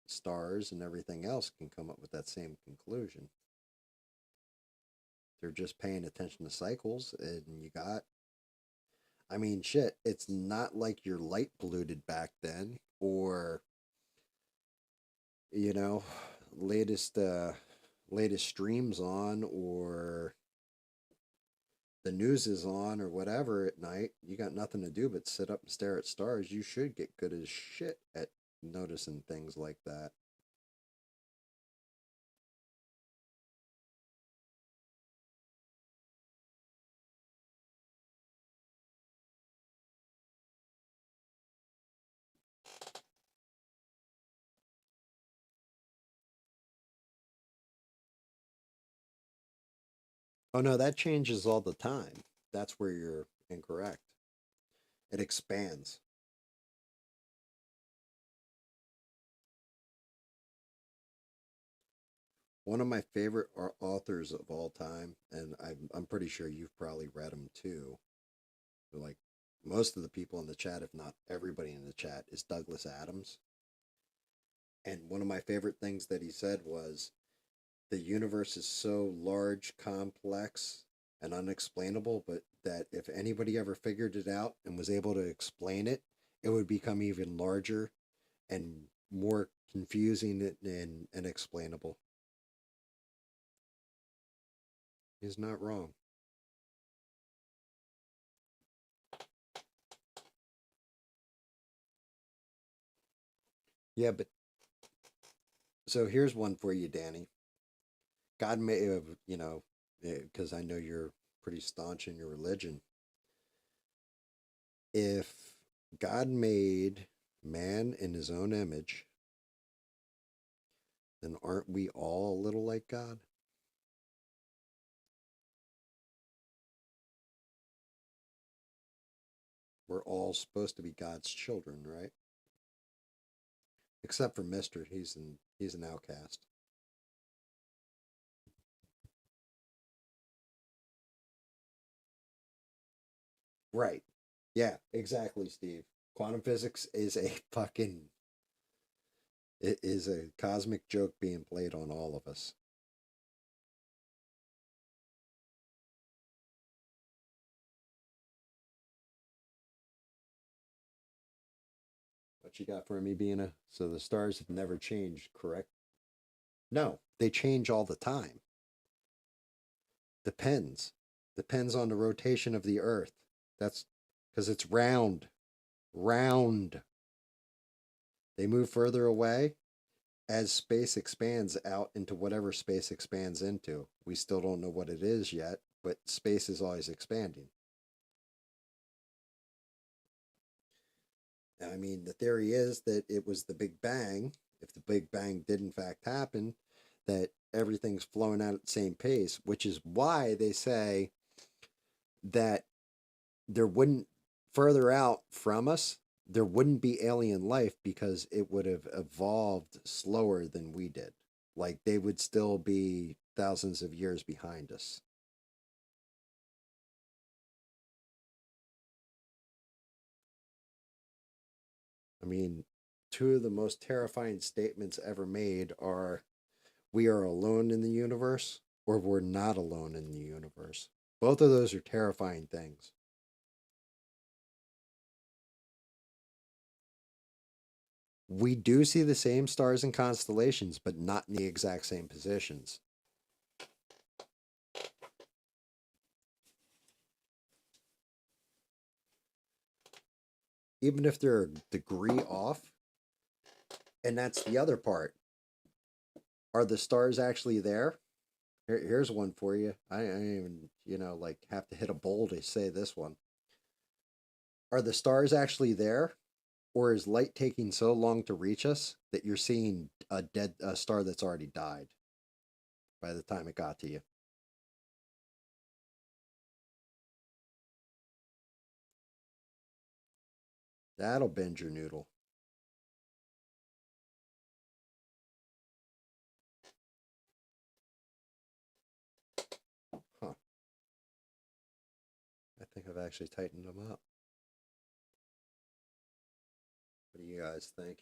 stars and everything else can come up with that same conclusion. They're just paying attention to cycles, and you got. I mean, shit. It's not like your light polluted back then, or you know, latest latest streams on, or the news is on, or whatever at night. You got nothing to do but sit up and stare at stars. You should get good as shit at noticing things like that. Oh no, that changes all the time. That's where you're incorrect. It expands. One of my favorite authors of all time, and I'm pretty sure you've probably read him too. Like most of the people in the chat, if not everybody in the chat, is Douglas Adams. And one of my favorite things that he said was, the universe is so large, complex, and unexplainable, but that if anybody ever figured it out and was able to explain it, it would become even larger and more confusing and inexplainable. He's not wrong. Yeah, but so here's one for you, Danny. God may have, because I know you're pretty staunch in your religion. If God made man in his own image, then aren't we all a little like God? We're all supposed to be God's children, right? Except for Mister, he's an outcast. Right. Yeah, exactly, Steve. Quantum physics is a fucking it is a cosmic joke being played on all of us. What you got for me, Bina? So the stars have never changed, correct? No, they change all the time. Depends. Depends on the rotation of the Earth. That's because it's round. Round. They move further away as space expands out into whatever space expands into. We still don't know what it is yet, but space is always expanding. I mean, the theory is that it was the Big Bang. If the Big Bang did in fact happen, that everything's flowing out at the same pace, which is why they say that there wouldn't, further out from us, there wouldn't be alien life because it would have evolved slower than we did. Like they would still be thousands of years behind us. I mean, two of the most terrifying statements ever made are, we are alone in the universe, or we're not alone in the universe. Both of those are terrifying things. We do see the same stars and constellations, but not in the exact same positions. Even if they're a degree off, and that's the other part. Are the stars actually there? Here's one for you. I even, like have to hit a bowl to say this one. Are the stars actually there, or is light taking so long to reach us that you're seeing a star that's already died by the time it got to you? That'll bend your noodle. Huh. I think I've actually tightened them up. What do you guys think?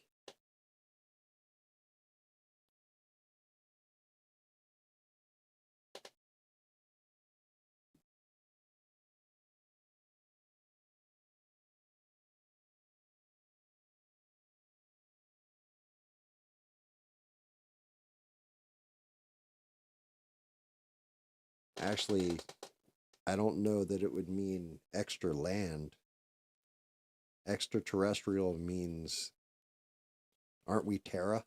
Actually, I don't know that it would mean extra land. Extraterrestrial means, aren't we Terra,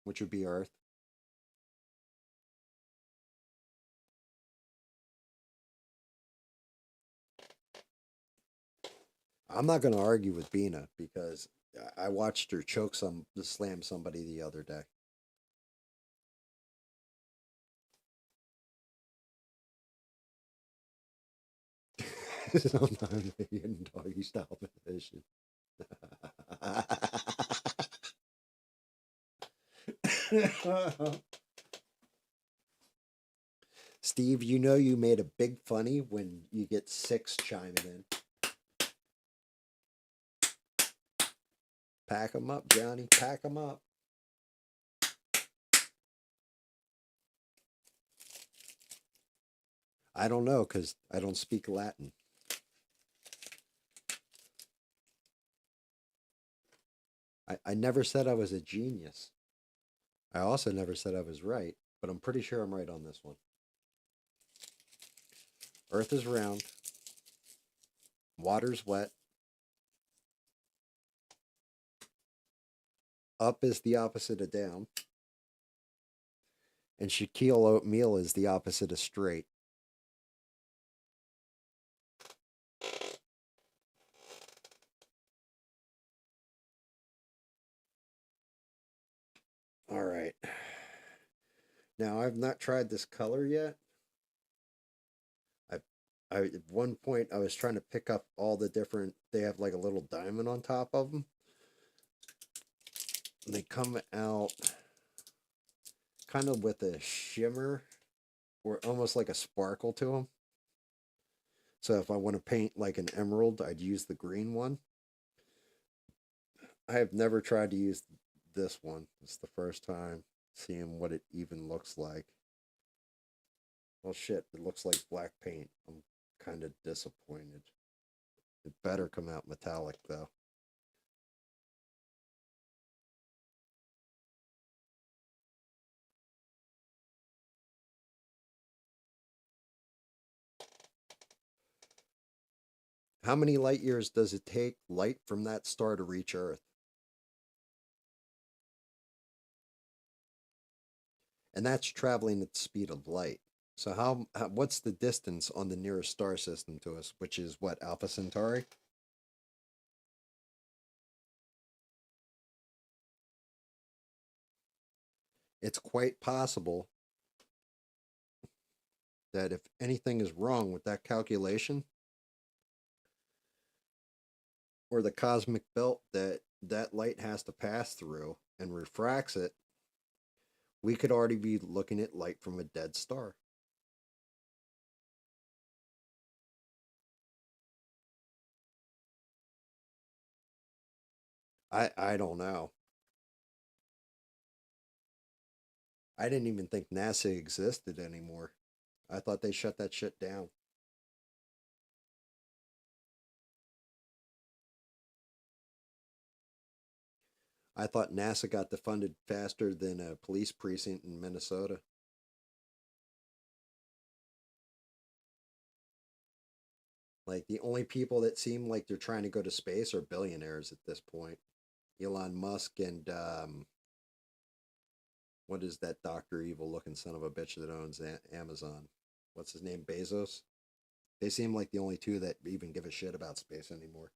which would be Earth? I'm not going to argue with Bina because I watched her slam somebody the other day. Sometimes in doggy style position. Steve, you know you made a big funny when you get 6 chiming in. Pack 'em up, Johnny. Pack 'em up. I don't know because I don't speak Latin. I never said I was a genius. I also never said I was right, but I'm pretty sure I'm right on this one. Earth is round. Water's wet. Up is the opposite of down. And Shaquille Oatmeal is the opposite of straight. All right. Now, I've not tried this color yet. At one point, I was trying to pick up all the different, they have like a little diamond on top of them. And they come out kind of with a shimmer or almost like a sparkle to them. So if I want to paint like an emerald, I'd use the green one. I have never tried to use this one. It's the first time seeing what it even looks like. Well, shit, it looks like black paint. I'm kind of disappointed. It better come out metallic, though. How many light years does it take light from that star to reach Earth? And that's traveling at the speed of light. So what's the distance on the nearest star system to us, which is what, Alpha Centauri? It's quite possible that if anything is wrong with that calculation or the cosmic belt that that light has to pass through and refracts it, we could already be looking at light from a dead star. I don't know. I didn't even think NASA existed anymore. I thought they shut that shit down. I thought NASA got defunded faster than a police precinct in Minnesota. Like the only people that seem like they're trying to go to space are billionaires at this point. Elon Musk and what is that Doctor Evil looking son of a bitch that owns Amazon? What's his name? Bezos. They seem like the only two that even give a shit about space anymore.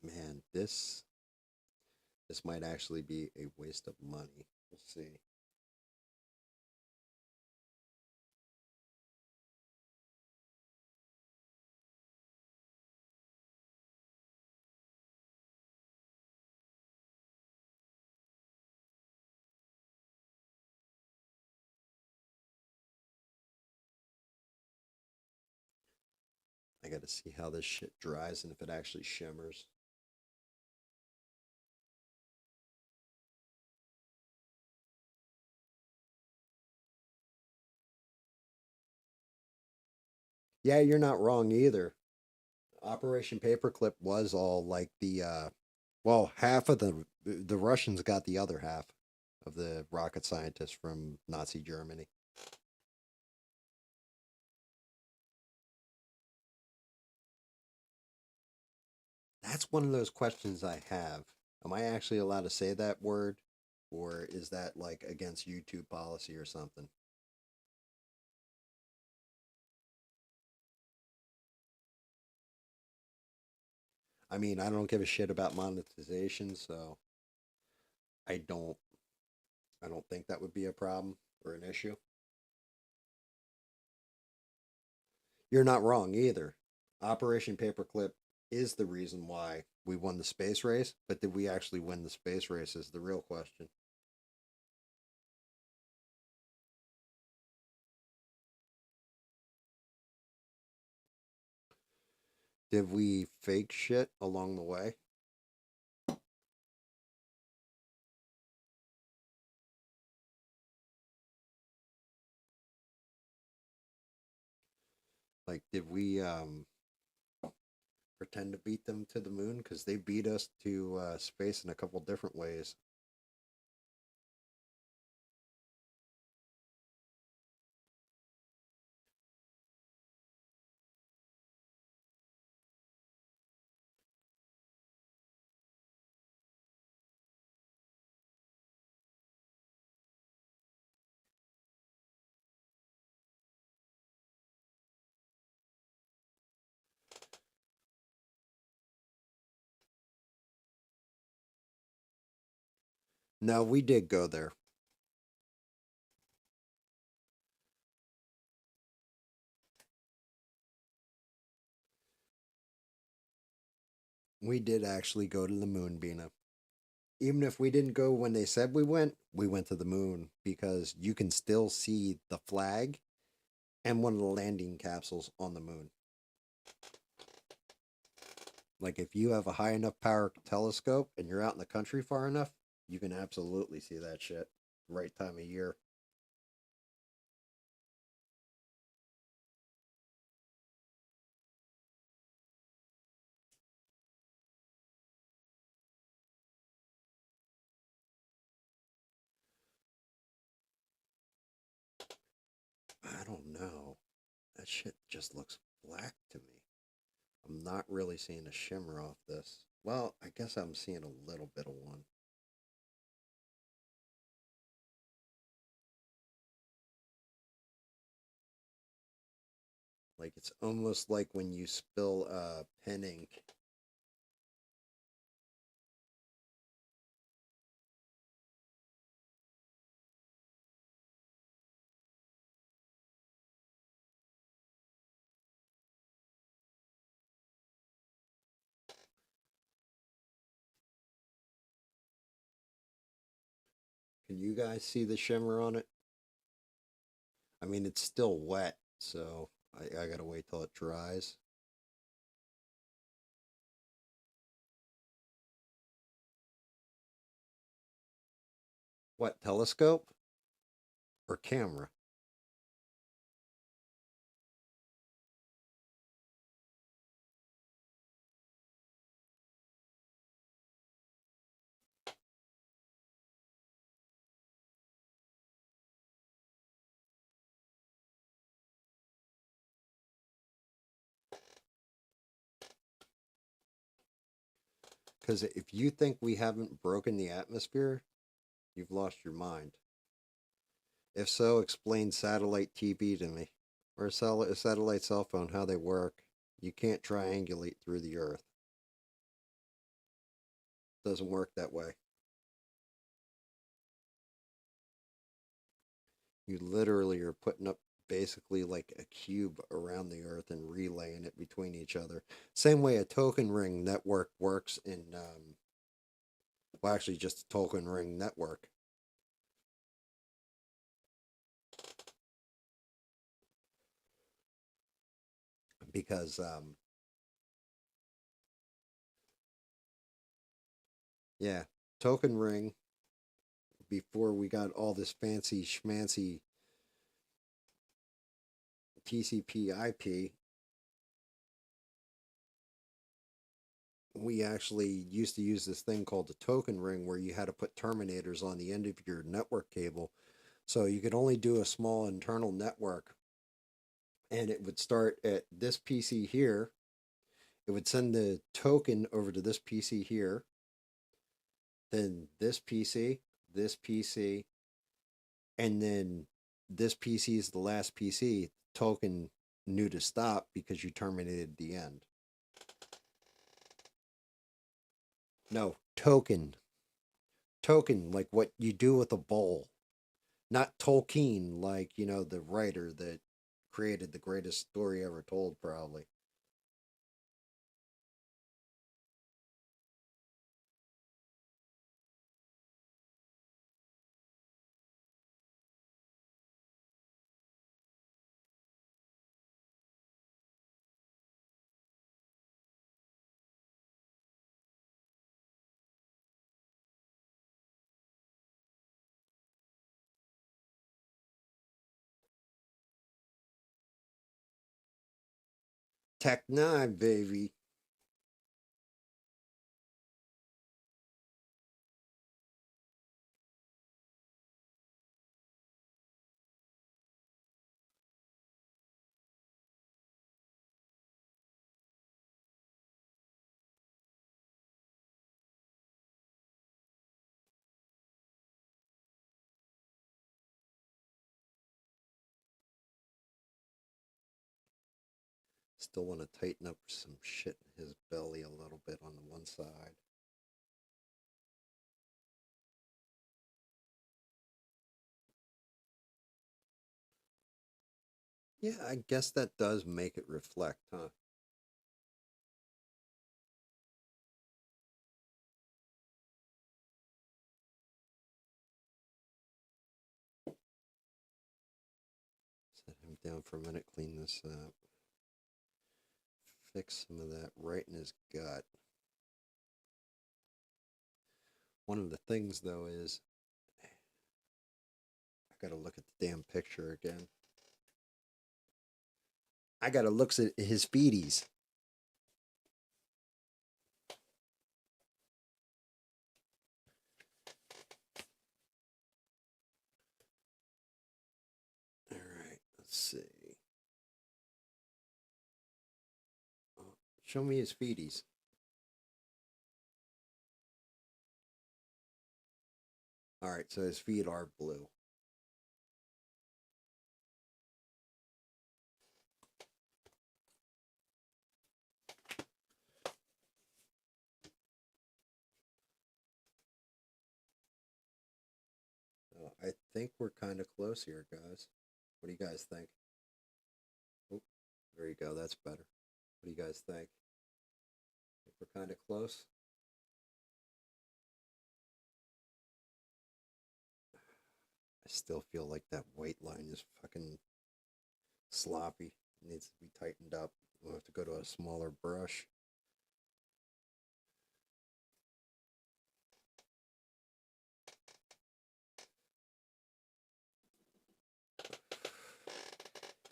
Man, this might actually be a waste of money. We'll see. I got to see how this shit dries and if it actually shimmers. Yeah, you're not wrong either. Operation Paperclip was all like well, half of the Russians got the other half of the rocket scientists from Nazi Germany. That's one of those questions I have. Am I actually allowed to say that word? Or is that like against YouTube policy or something? I mean, I don't give a shit about monetization, so I don't I don't think that would be a problem or an issue. You're not wrong either. Operation Paperclip is the reason why we won the space race, but did we actually win the space race is the real question. Did we fake shit along the way? Like, did we pretend to beat them to the moon? Because they beat us to space in a couple different ways. No, we did go there. We did actually go to the moon, Bina. Even if we didn't go when they said we went to the moon because you can still see the flag and one of the landing capsules on the moon. Like if you have a high enough power telescope and you're out in the country far enough, you can absolutely see that shit. Right time of year. I don't know. That shit just looks black to me. I'm not really seeing a shimmer off this. Well, I guess I'm seeing a little bit of one. Like it's almost like when you spill pen ink. Can you guys see the shimmer on it? I mean, it's still wet, so I gotta wait till it dries. What, telescope or camera? Because if you think we haven't broken the atmosphere, you've lost your mind. If so, explain satellite TV to me, or a satellite cell phone, how they work. You can't triangulate through the Earth. Doesn't work that way. You literally are putting up basically like a cube around the Earth and relaying it between each other. Same way a token ring network works in, well, actually, just a token ring network. Because, yeah, token ring, before we got all this fancy schmancy TCP IP, we actually used to use this thing called the token ring where you had to put terminators on the end of your network cable. So you could only do a small internal network, and it would start at this PC here. It would send the token over to this PC here, then this PC, and then this PC is the last PC. Token knew to stop because you terminated the end. No, token. Token, like what you do with a bowl. Not Tolkien, like, the writer that created the greatest story ever told, probably. Tech 9, baby. Still want to tighten up some shit in his belly a little bit on the one side. Yeah, I guess that does make it reflect, huh? Set him down for a minute, clean this up. Fix some of that right in his gut. One of the things, though, is I gotta look at the damn picture again. I gotta look at his feeties. All right, let's see. Oh, show me his feeties. All right, so his feet are blue. I think we're kind of close here, guys. What do you guys think? Oh, there you go. That's better. What do you guys think? Think we're kind of close? I still feel like that white line is fucking sloppy. It needs to be tightened up. We'll have to go to a smaller brush.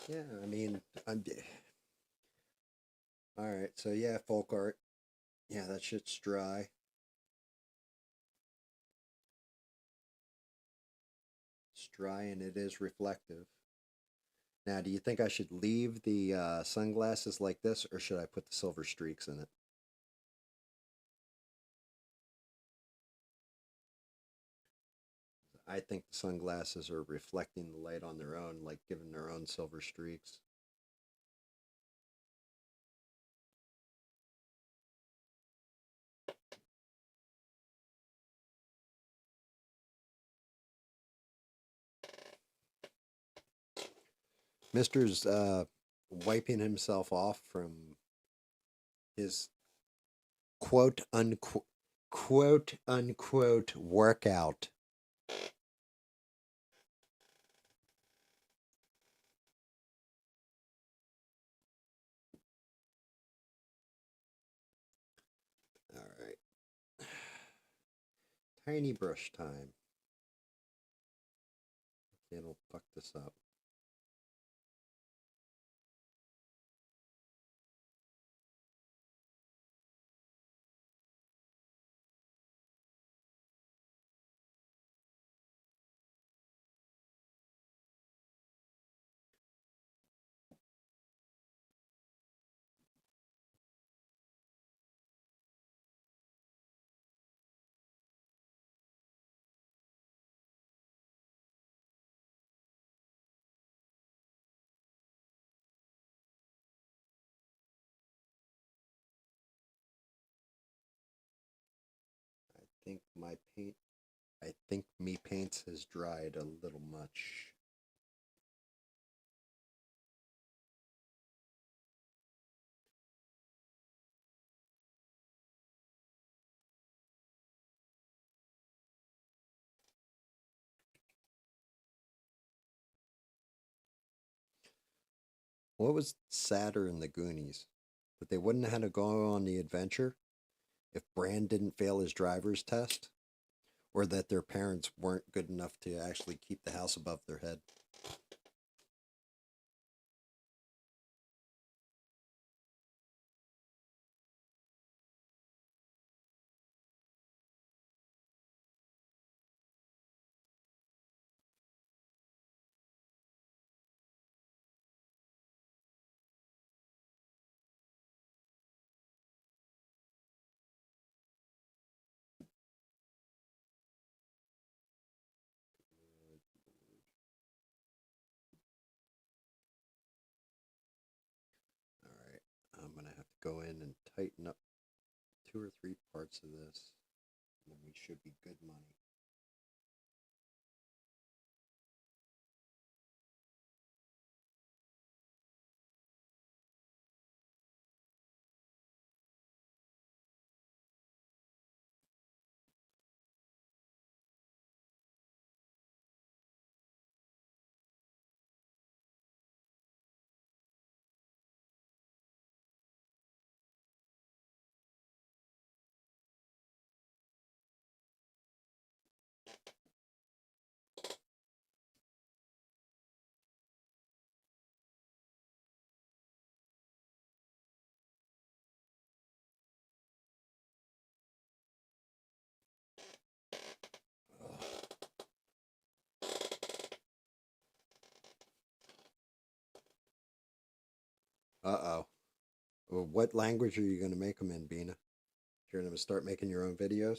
Yeah, I mean, I'm. All right, so yeah, folk art. Yeah, that shit's dry. It's dry and it is reflective. Now, do you think I should leave the sunglasses like this, or should I put the silver streaks in it? I think the sunglasses are reflecting the light on their own, like giving their own silver streaks. Mister's wiping himself off from his quote unquote workout. All right. Tiny brush time. It'll fuck this up. I think my paint I think me paints has dried a little much. What was sadder in the Goonies? That they wouldn't have had to go on the adventure if Bran didn't fail his driver's test, or that their parents weren't good enough to actually keep the house above their head. All right, I'm gonna have to go in and tighten up 2 or 3 parts of this, and then we should be good money. Uh oh. What language are you going to make them in, Bina? You're going to start making your own videos?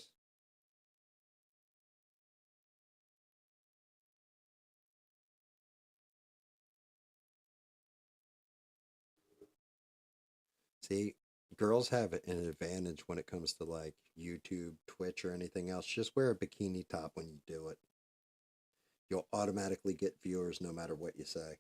See, girls have an advantage when it comes to like YouTube, Twitch, or anything else. Just wear a bikini top when you do it. You'll automatically get viewers no matter what you say.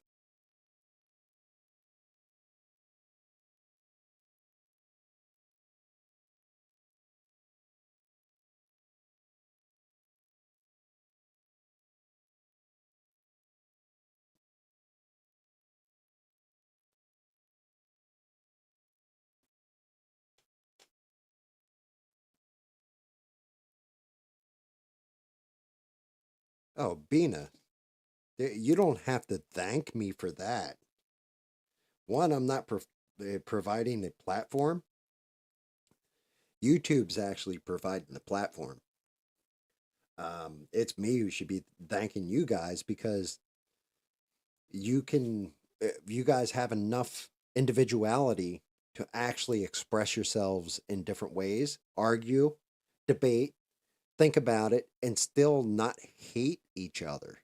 Oh, Bina, you don't have to thank me for that. One, I'm not providing a platform. YouTube's actually providing the platform. It's me who should be thanking you guys because you guys have enough individuality to actually express yourselves in different ways, argue, debate, think about it and still not hate each other.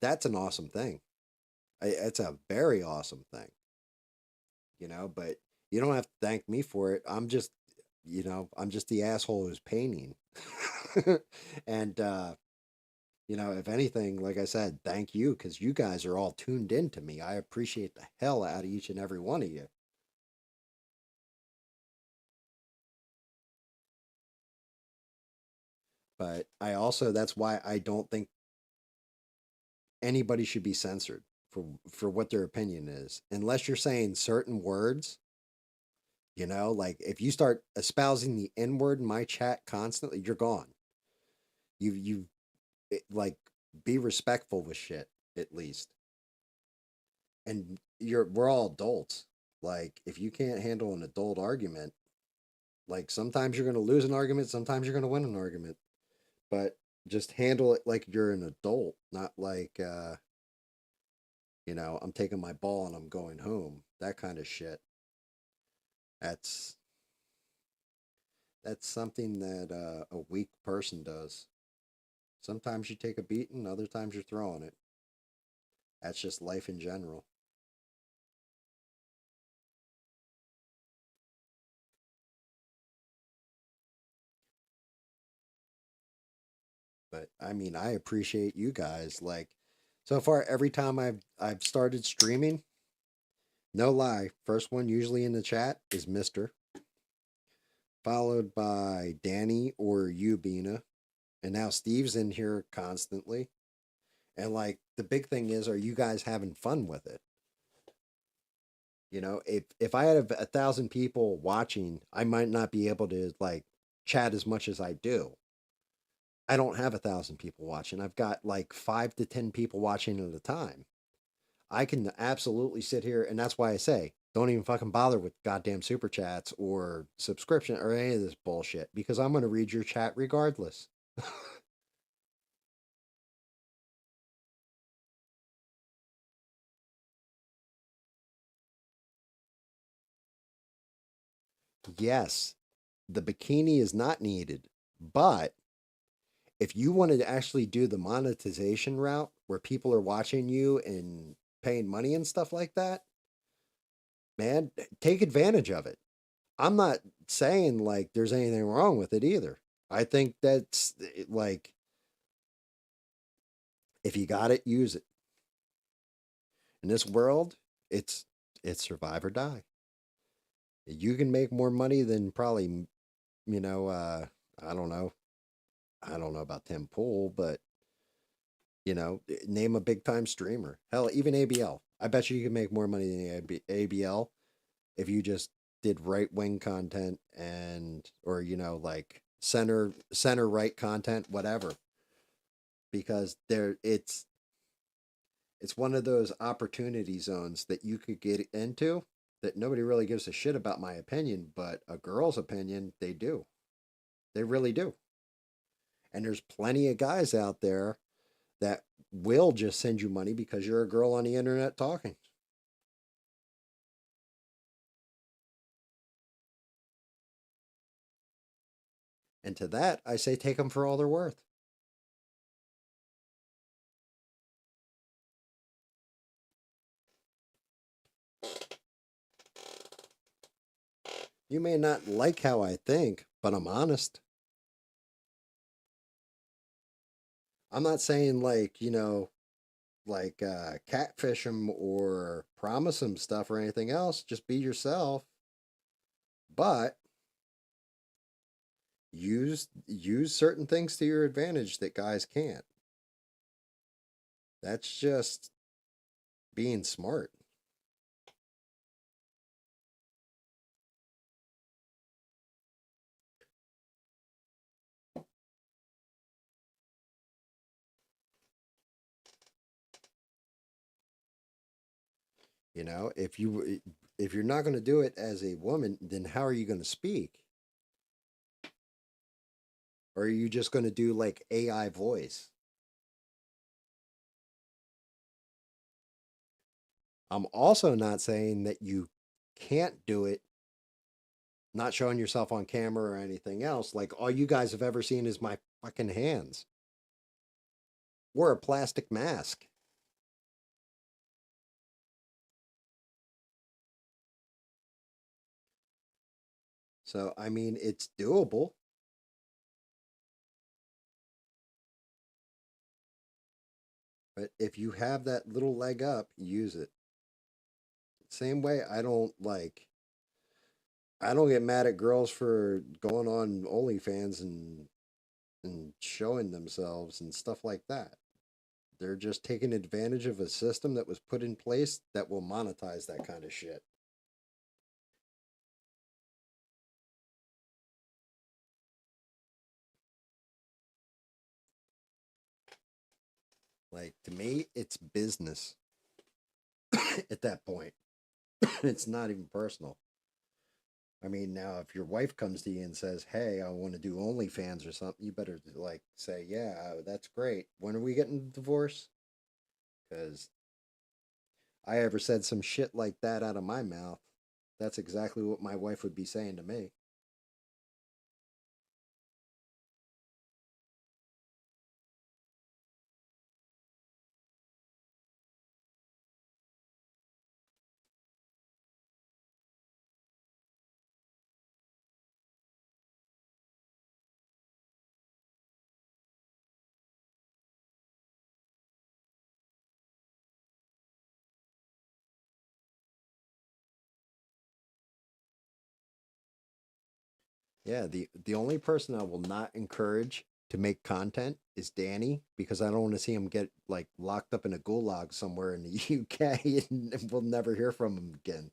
That's an awesome thing. It's a very awesome thing, but you don't have to thank me for it. I'm just the asshole who's painting. And, if anything, like I said, thank you because you guys are all tuned in to me. I appreciate the hell out of each and every one of you. But that's why I don't think anybody should be censored for what their opinion is, unless you're saying certain words. Like if you start espousing the N word in my chat constantly, you're gone. Like be respectful with shit at least. And we're all adults. Like if you can't handle an adult argument, like sometimes you're going to lose an argument, sometimes you're going to win an argument, but just handle it like you're an adult, not like I'm taking my ball and I'm going home. That kind of shit. That's something that a weak person does. Sometimes you take a beating, other times you're throwing it. That's just life in general. But I mean, I appreciate you guys. Like so far, every time I've started streaming, no lie, first one usually in the chat is Mister, followed by Danny or you, Bina, and now Steve's in here constantly. And like the big thing is, are you guys having fun with it? If I had 1,000 people watching, I might not be able to like chat as much as I do. I don't have 1,000 people watching. I've got like 5 to 10 people watching at a time. I can absolutely sit here, and that's why I say don't even fucking bother with goddamn super chats or subscription or any of this bullshit because I'm going to read your chat regardless. Yes, the bikini is not needed, but if you wanted to actually do the monetization route where people are watching you and paying money and stuff like that, man, take advantage of it. I'm not saying like there's anything wrong with it either. I think that's like if you got it, use it. In this world, it's survive or die. You can make more money than probably you know uh I don't know. I don't know about Tim Pool, but name a big time streamer. Hell, even ABL. I bet you can make more money than ABL if you just did right wing content and or like center right content, whatever. Because it's one of those opportunity zones that you could get into that nobody really gives a shit about my opinion, but a girl's opinion, they do. They really do. And there's plenty of guys out there that will just send you money because you're a girl on the internet talking. And to that, I say take them for all they're worth. You may not like how I think, but I'm honest. I'm not saying like, like catfish them or promise them stuff or anything else. Just be yourself. But use certain things to your advantage that guys can't. That's just being smart. If you're not going to do it as a woman, then how are you going to speak? Or are you just going to do like AI voice? I'm also not saying that you can't do it Not showing yourself on camera or anything else. Like all you guys have ever seen is my fucking hands or a plastic mask. So, I mean, it's doable. But if you have that little leg up, use it. Same way I don't get mad at girls for going on OnlyFans and showing themselves and stuff like that. They're just taking advantage of a system that was put in place that will monetize that kind of shit. Like to me, it's business at that point. It's not even personal. I mean, now if your wife comes to you and says, "Hey, I want to do OnlyFans or something," you better like say, "Yeah, that's great. When are we getting the divorce?" Because I ever said some shit like that out of my mouth, that's exactly what my wife would be saying to me. Yeah, the only person I will not encourage to make content is Danny because I don't want to see him get like locked up in a gulag somewhere in the UK and we'll never hear from him again.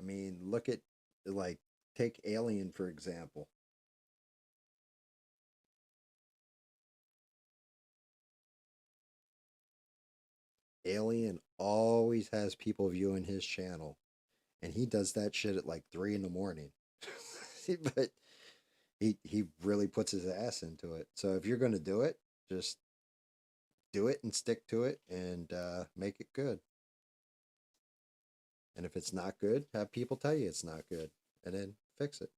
I mean, look at like take Alien for example. Alien always has people viewing his channel and he does that shit at like 3 in the morning. But he really puts his ass into it. So if you're gonna do it, just do it and stick to it and make it good. And if it's not good, have people tell you it's not good and then fix it.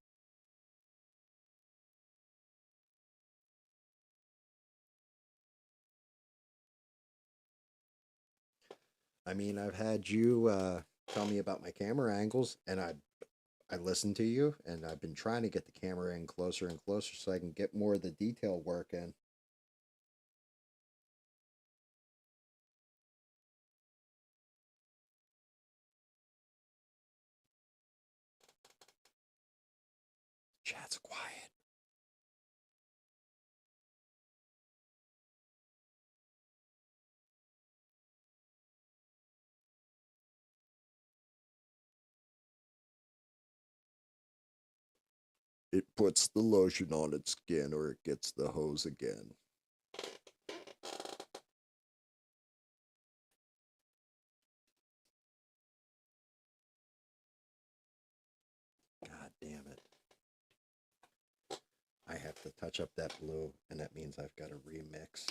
I mean, I've had you tell me about my camera angles and I listened to you and I've been trying to get the camera in closer and closer so I can get more of the detail work in. Chat's quiet. It puts the lotion on its skin or it gets the hose again. God damn it. I have to touch up that blue, and that means I've got to remix.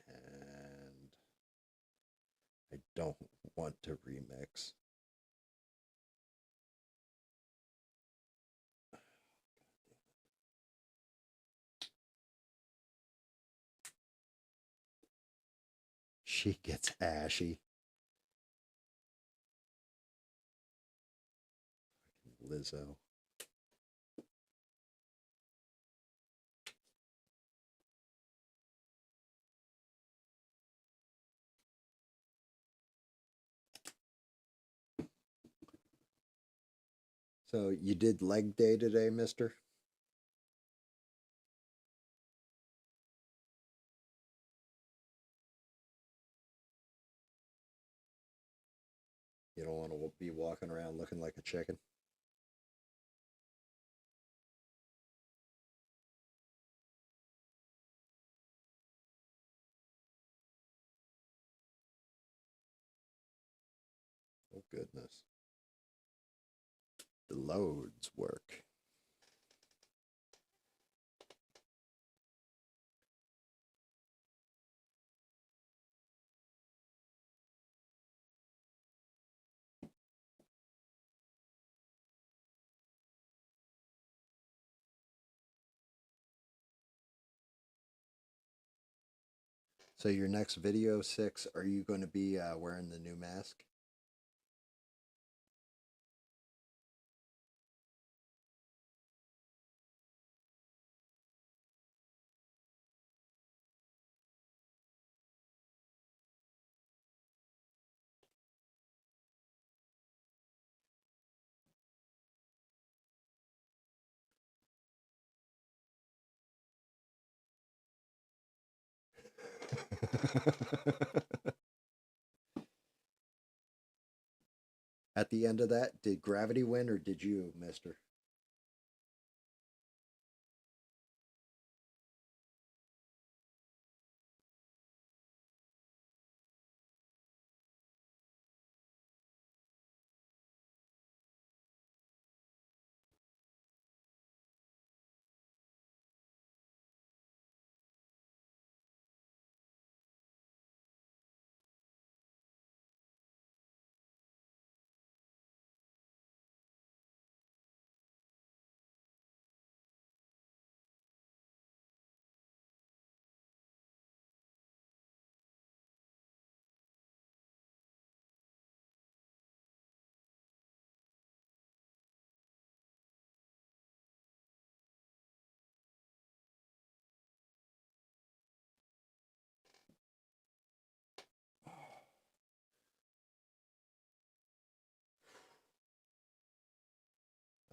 And I don't want to remix. She gets ashy. Lizzo. So you did leg day today, mister? You don't want to be walking around looking like a chicken. Oh, goodness. The loads work. So your next video 6, are you going to be wearing the new mask? At the end of that, did gravity win or did you, mister?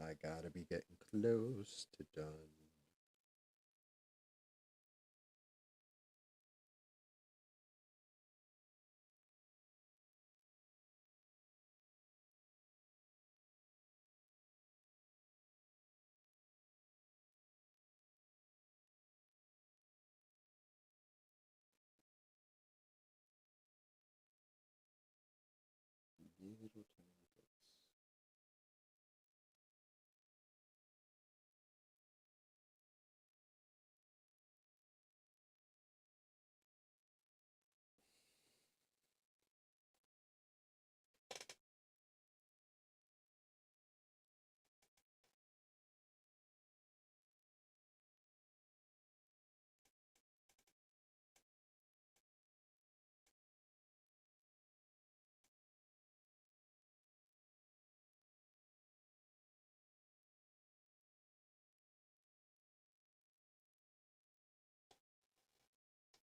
I gotta be getting close to done. Little tiny bits.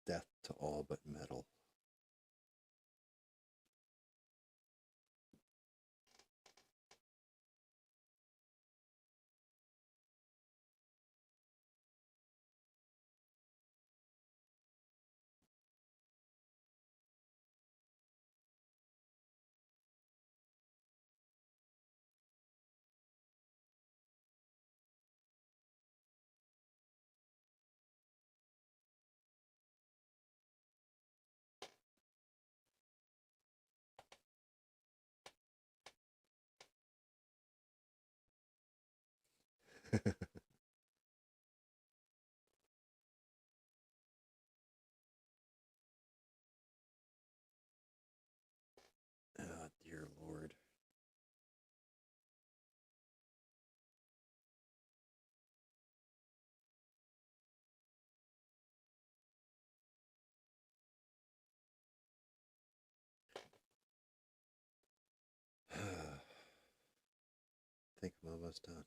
Death to all but metal. Oh, dear Lord. I think I'm almost done.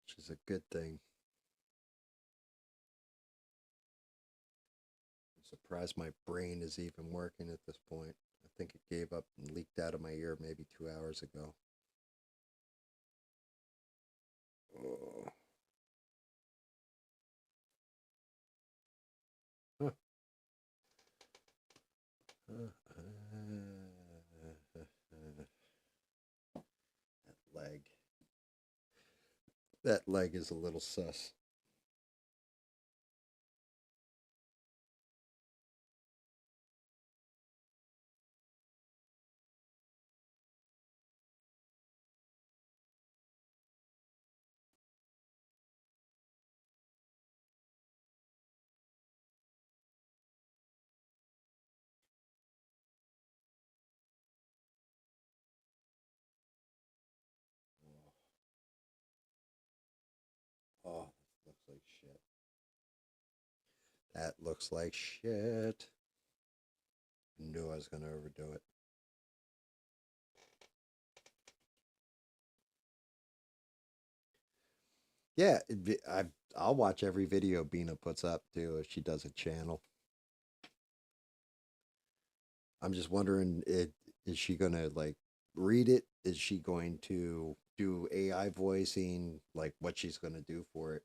Which is a good thing. I'm surprised my brain is even working at this point. I think it gave up and leaked out of my ear maybe 2 hours ago. Oh. Huh. That leg. That leg is a little sus. Oh, that looks like shit. That looks like shit. Knew I was going to overdo it. Yeah, I'll watch every video Bina puts up too if she does a channel. I'm just wondering, is she gonna like read it? Is she going to do AI voicing? Like what she's gonna do for it?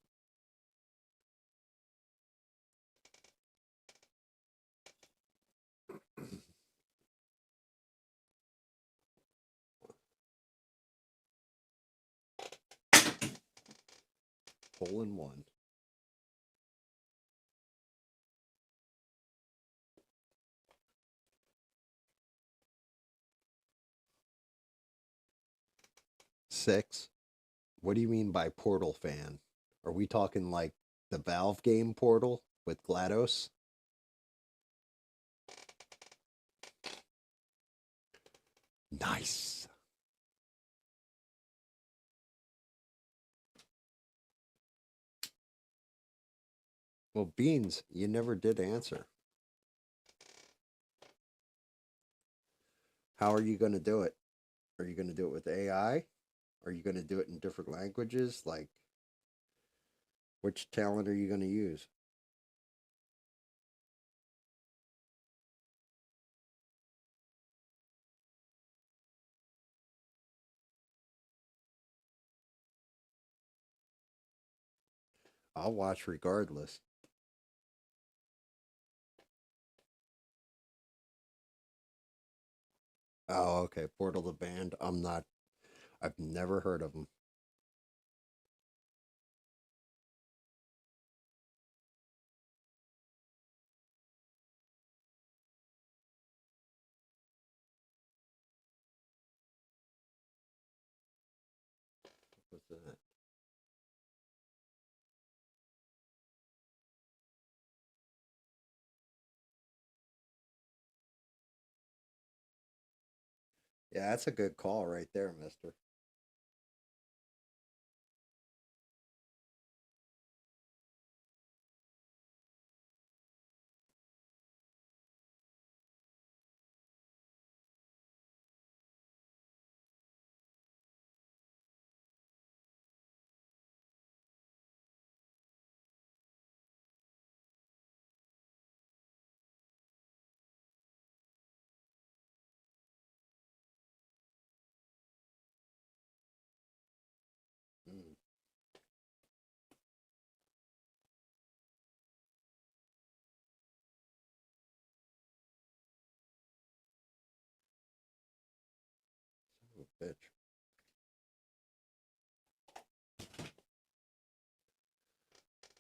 Hole in one. Six. What do you mean by Portal fan? Are we talking like the Valve game Portal with GLaDOS? Nice. Well, Beans, you never did answer. How are you going to do it? Are you going to do it with AI? Are you going to do it in different languages? Like, which talent are you going to use? I'll watch regardless. Oh, okay. Portal the band. I'm not. I've never heard of them. What's that? Yeah, that's a good call right there, Mister. Mm, son of a bitch.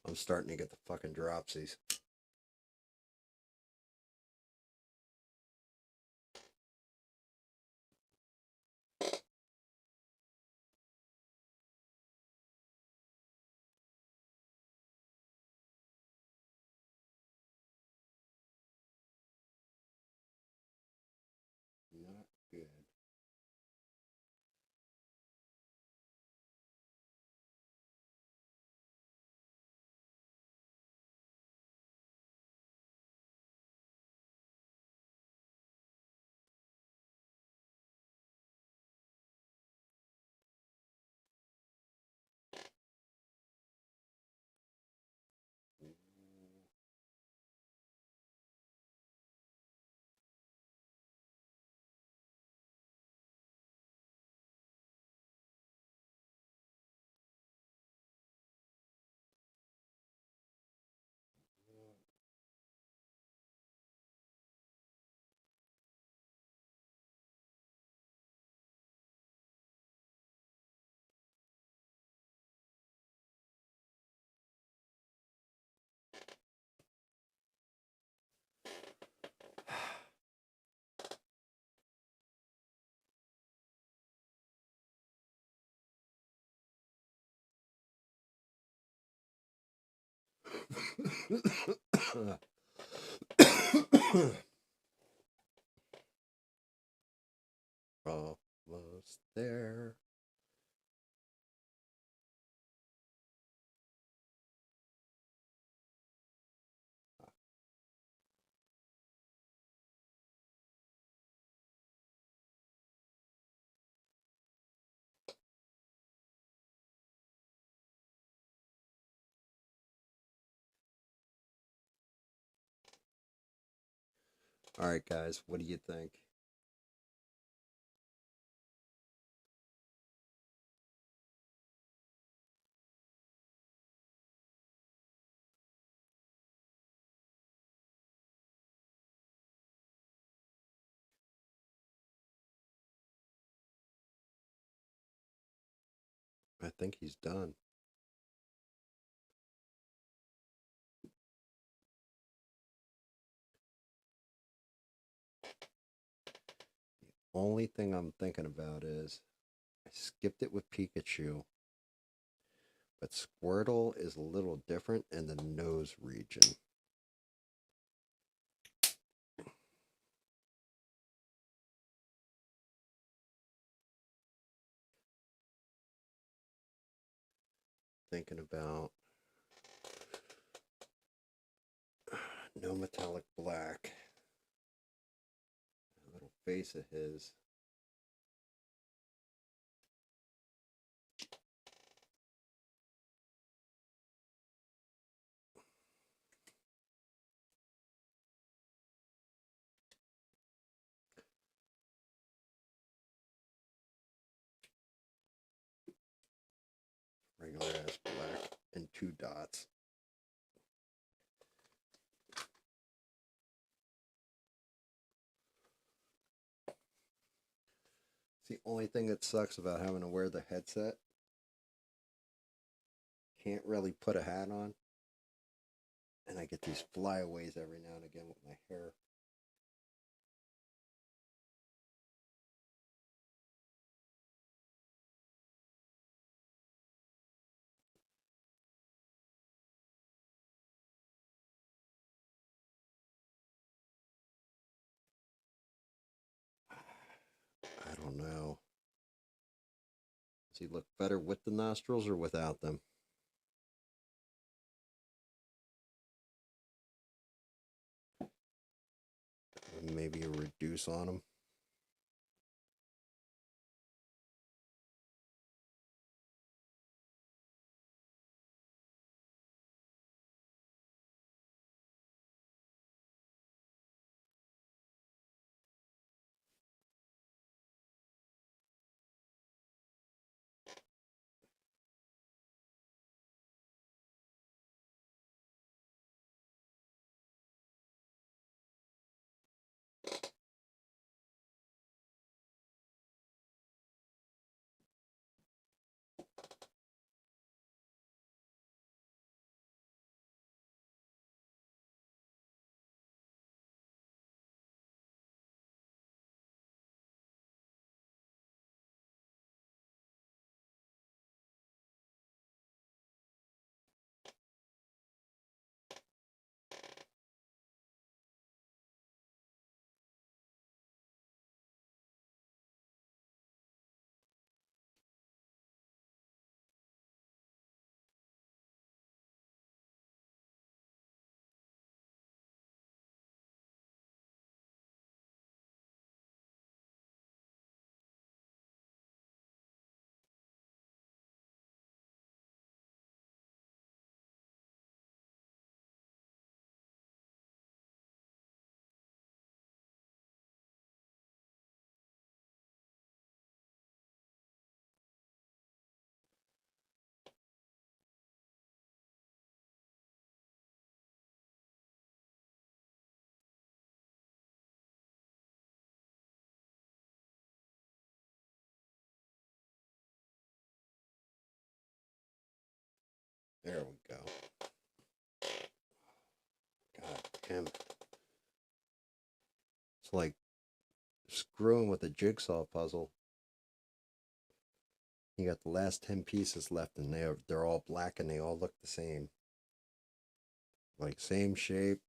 I'm starting to get the fucking dropsies. Not good. Almost there. All right, guys, what do you think? I think he's done. Only thing I'm thinking about is I skipped it with Pikachu, but Squirtle is a little different in the nose region. Thinking about no metallic black. A little face of his. Regular ass black and 2 dots. It's the only thing that sucks about having to wear the headset. Can't really put a hat on. And I get these flyaways every now and again with my hair. I don't know. Does he look better with the nostrils or without them? Maybe a reduce on them. There we go. God damn it. It's like screwing with a jigsaw puzzle. You got the last 10 pieces left and they're all black and they all look the same. Like same shape,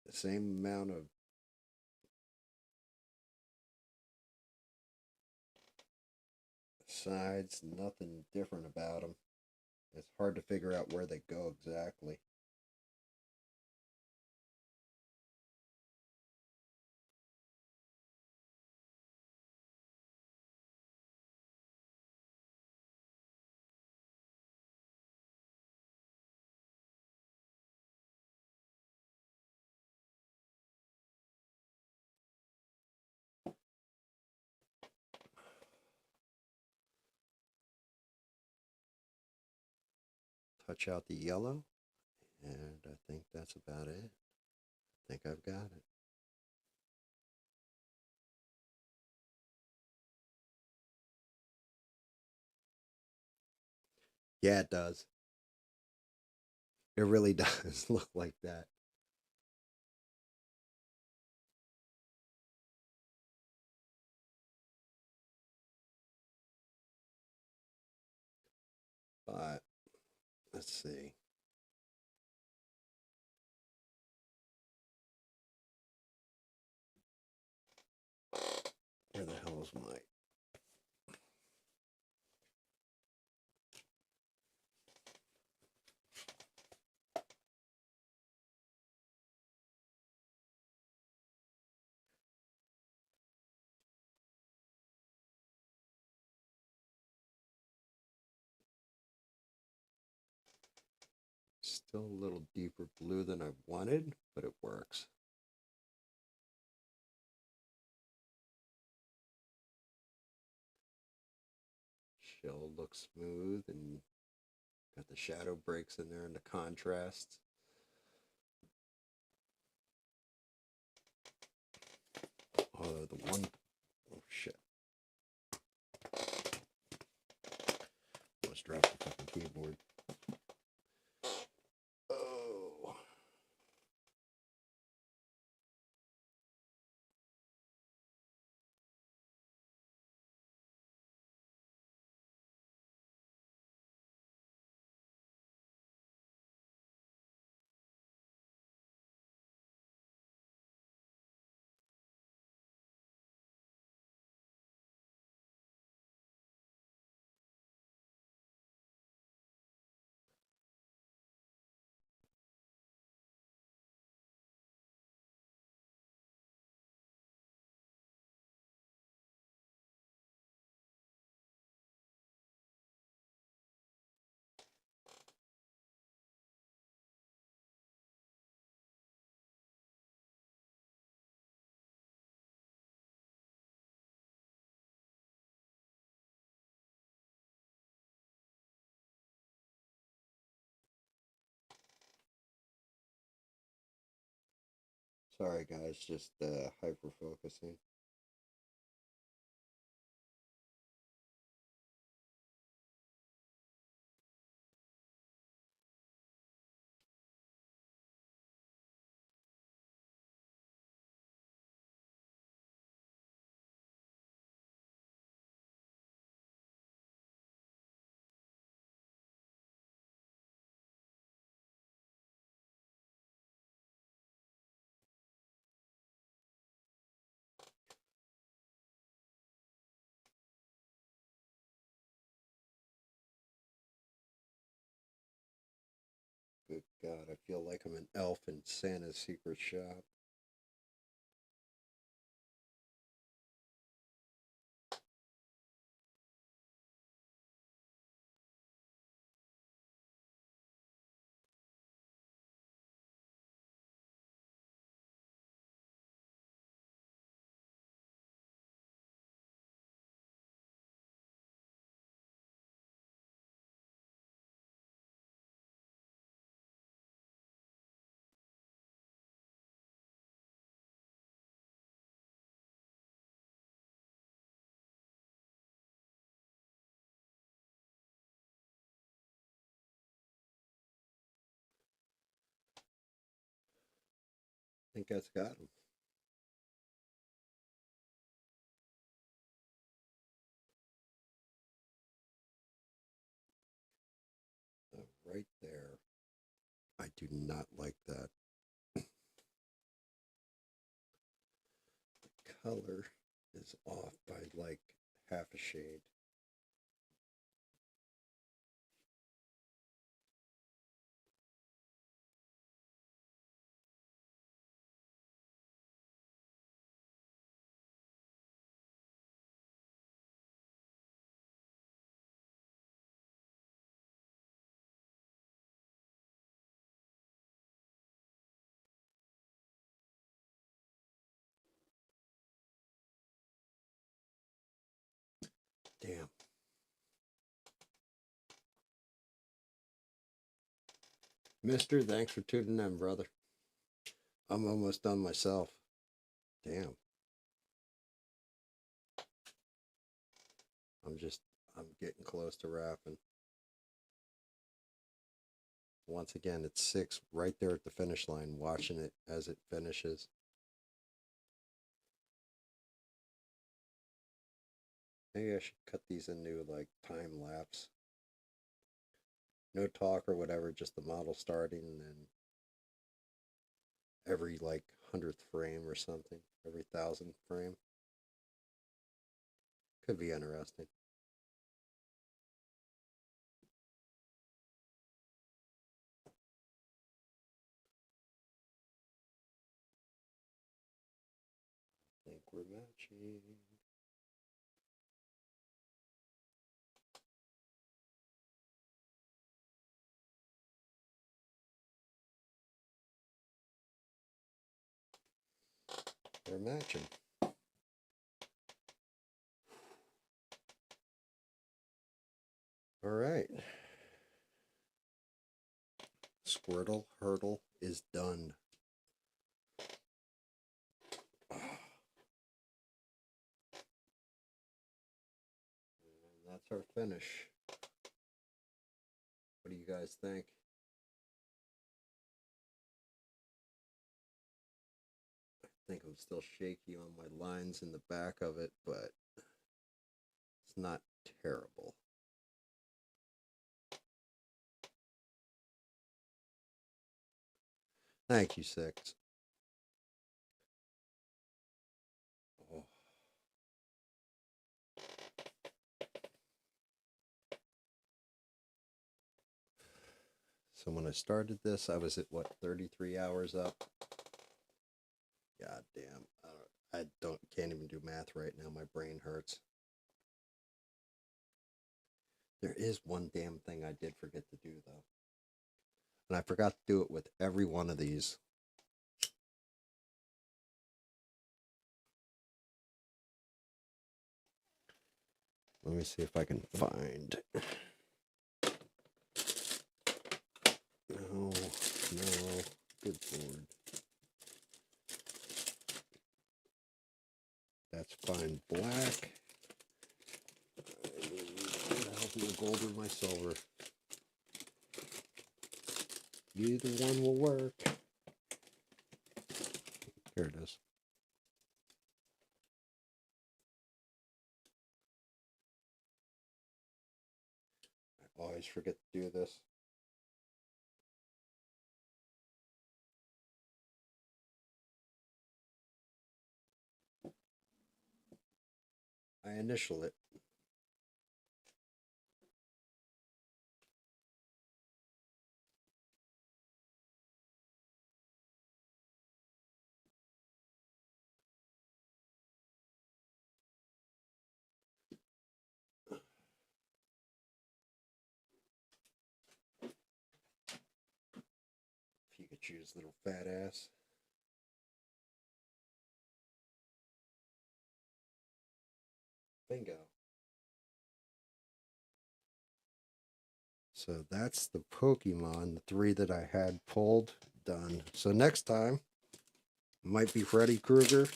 the same amount of sides, nothing different about them. It's hard to figure out where they go exactly. Touch out the yellow, and I think that's about it. I think I've got it. Yeah, it does. It really does look like that. But let's see. Where the hell is my? Still a little deeper blue than I wanted, but it works. Shell looks smooth and got the shadow breaks in there and the contrasts. Oh, the one, oh shit. Almost dropped the fucking keyboard. Oh. Sorry guys, just hyper focusing. Good God, I feel like I'm an elf in Santa's secret shop. I think that's got him. Right there. I do not like that. The color is off by like half a shade. Damn. Mister, thanks for tuning in, brother. I'm almost done myself. Damn. I'm getting close to wrapping. Once again, it's 6 right there at the finish line, watching it as it finishes. Maybe I should cut these into like time lapse. No talk or whatever, just the model starting and then every like 100th frame or something, every 1,000th frame. Could be interesting. I think we're matching. We're matching. All right. Squirtle hurdle is done. And that's our finish. What do you guys think? I think I'm still shaky on my lines in the back of it, but it's not terrible. Thank you, Six. Oh. So when I started this, I was at what, 33 hours up? God damn. Can't even do math right now. My brain hurts. There is one damn thing I did forget to do though. And I forgot to do it with every one of these. Let me see if I can find. No, good lord. That's fine. Black. I need my gold or my silver. Either one will work. Here it is. I always forget to do this. I initial it. If you could choose, little fat ass. Bingo. So that's the Pokemon, the 3 that I had pulled, done. So next time, it might be Freddy Krueger.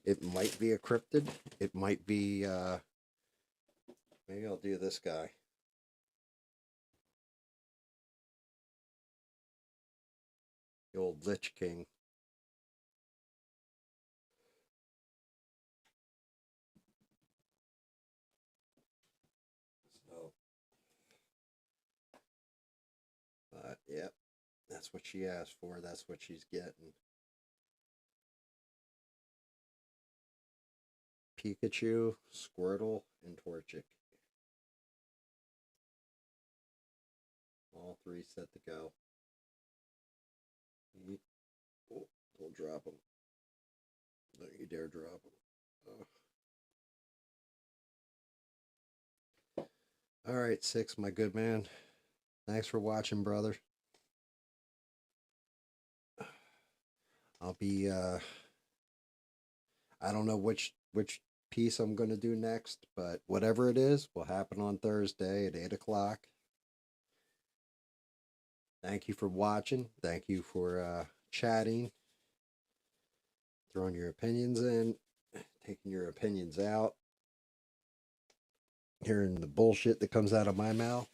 It might be a cryptid. It might be, maybe I'll do this guy. The old Lich King. So, yep, that's That's what she asked for. That's what she's getting. Pikachu, Squirtle, and Torchic. All three set to go. Oh, don't drop them. Don't you dare drop them. Oh. All right, Six, my good man. Thanks for watching, brother. I'll be I don't know which piece I'm gonna do next, but whatever it is will happen on Thursday at 8 o'clock. Thank you for watching. Thank you for chatting, throwing your opinions in, taking your opinions out, hearing the bullshit that comes out of my mouth.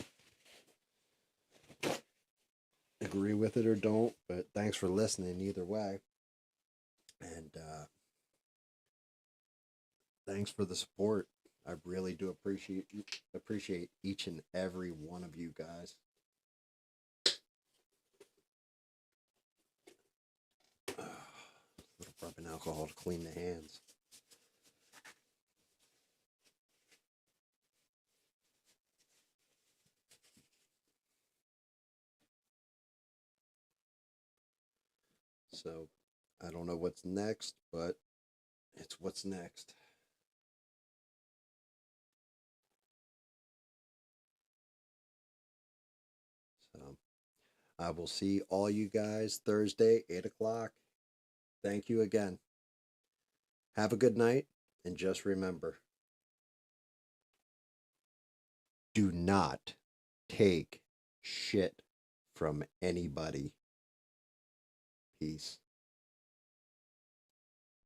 Agree with it or don't, but thanks for listening either way. And thanks for the support. I really do appreciate each and every one of you guys. Little rubbing alcohol to clean the hands. So I don't know what's next, but it's what's next. So I will see all you guys Thursday, 8 o'clock. Thank you again. Have a good night, and just remember, do not take shit from anybody. Peace.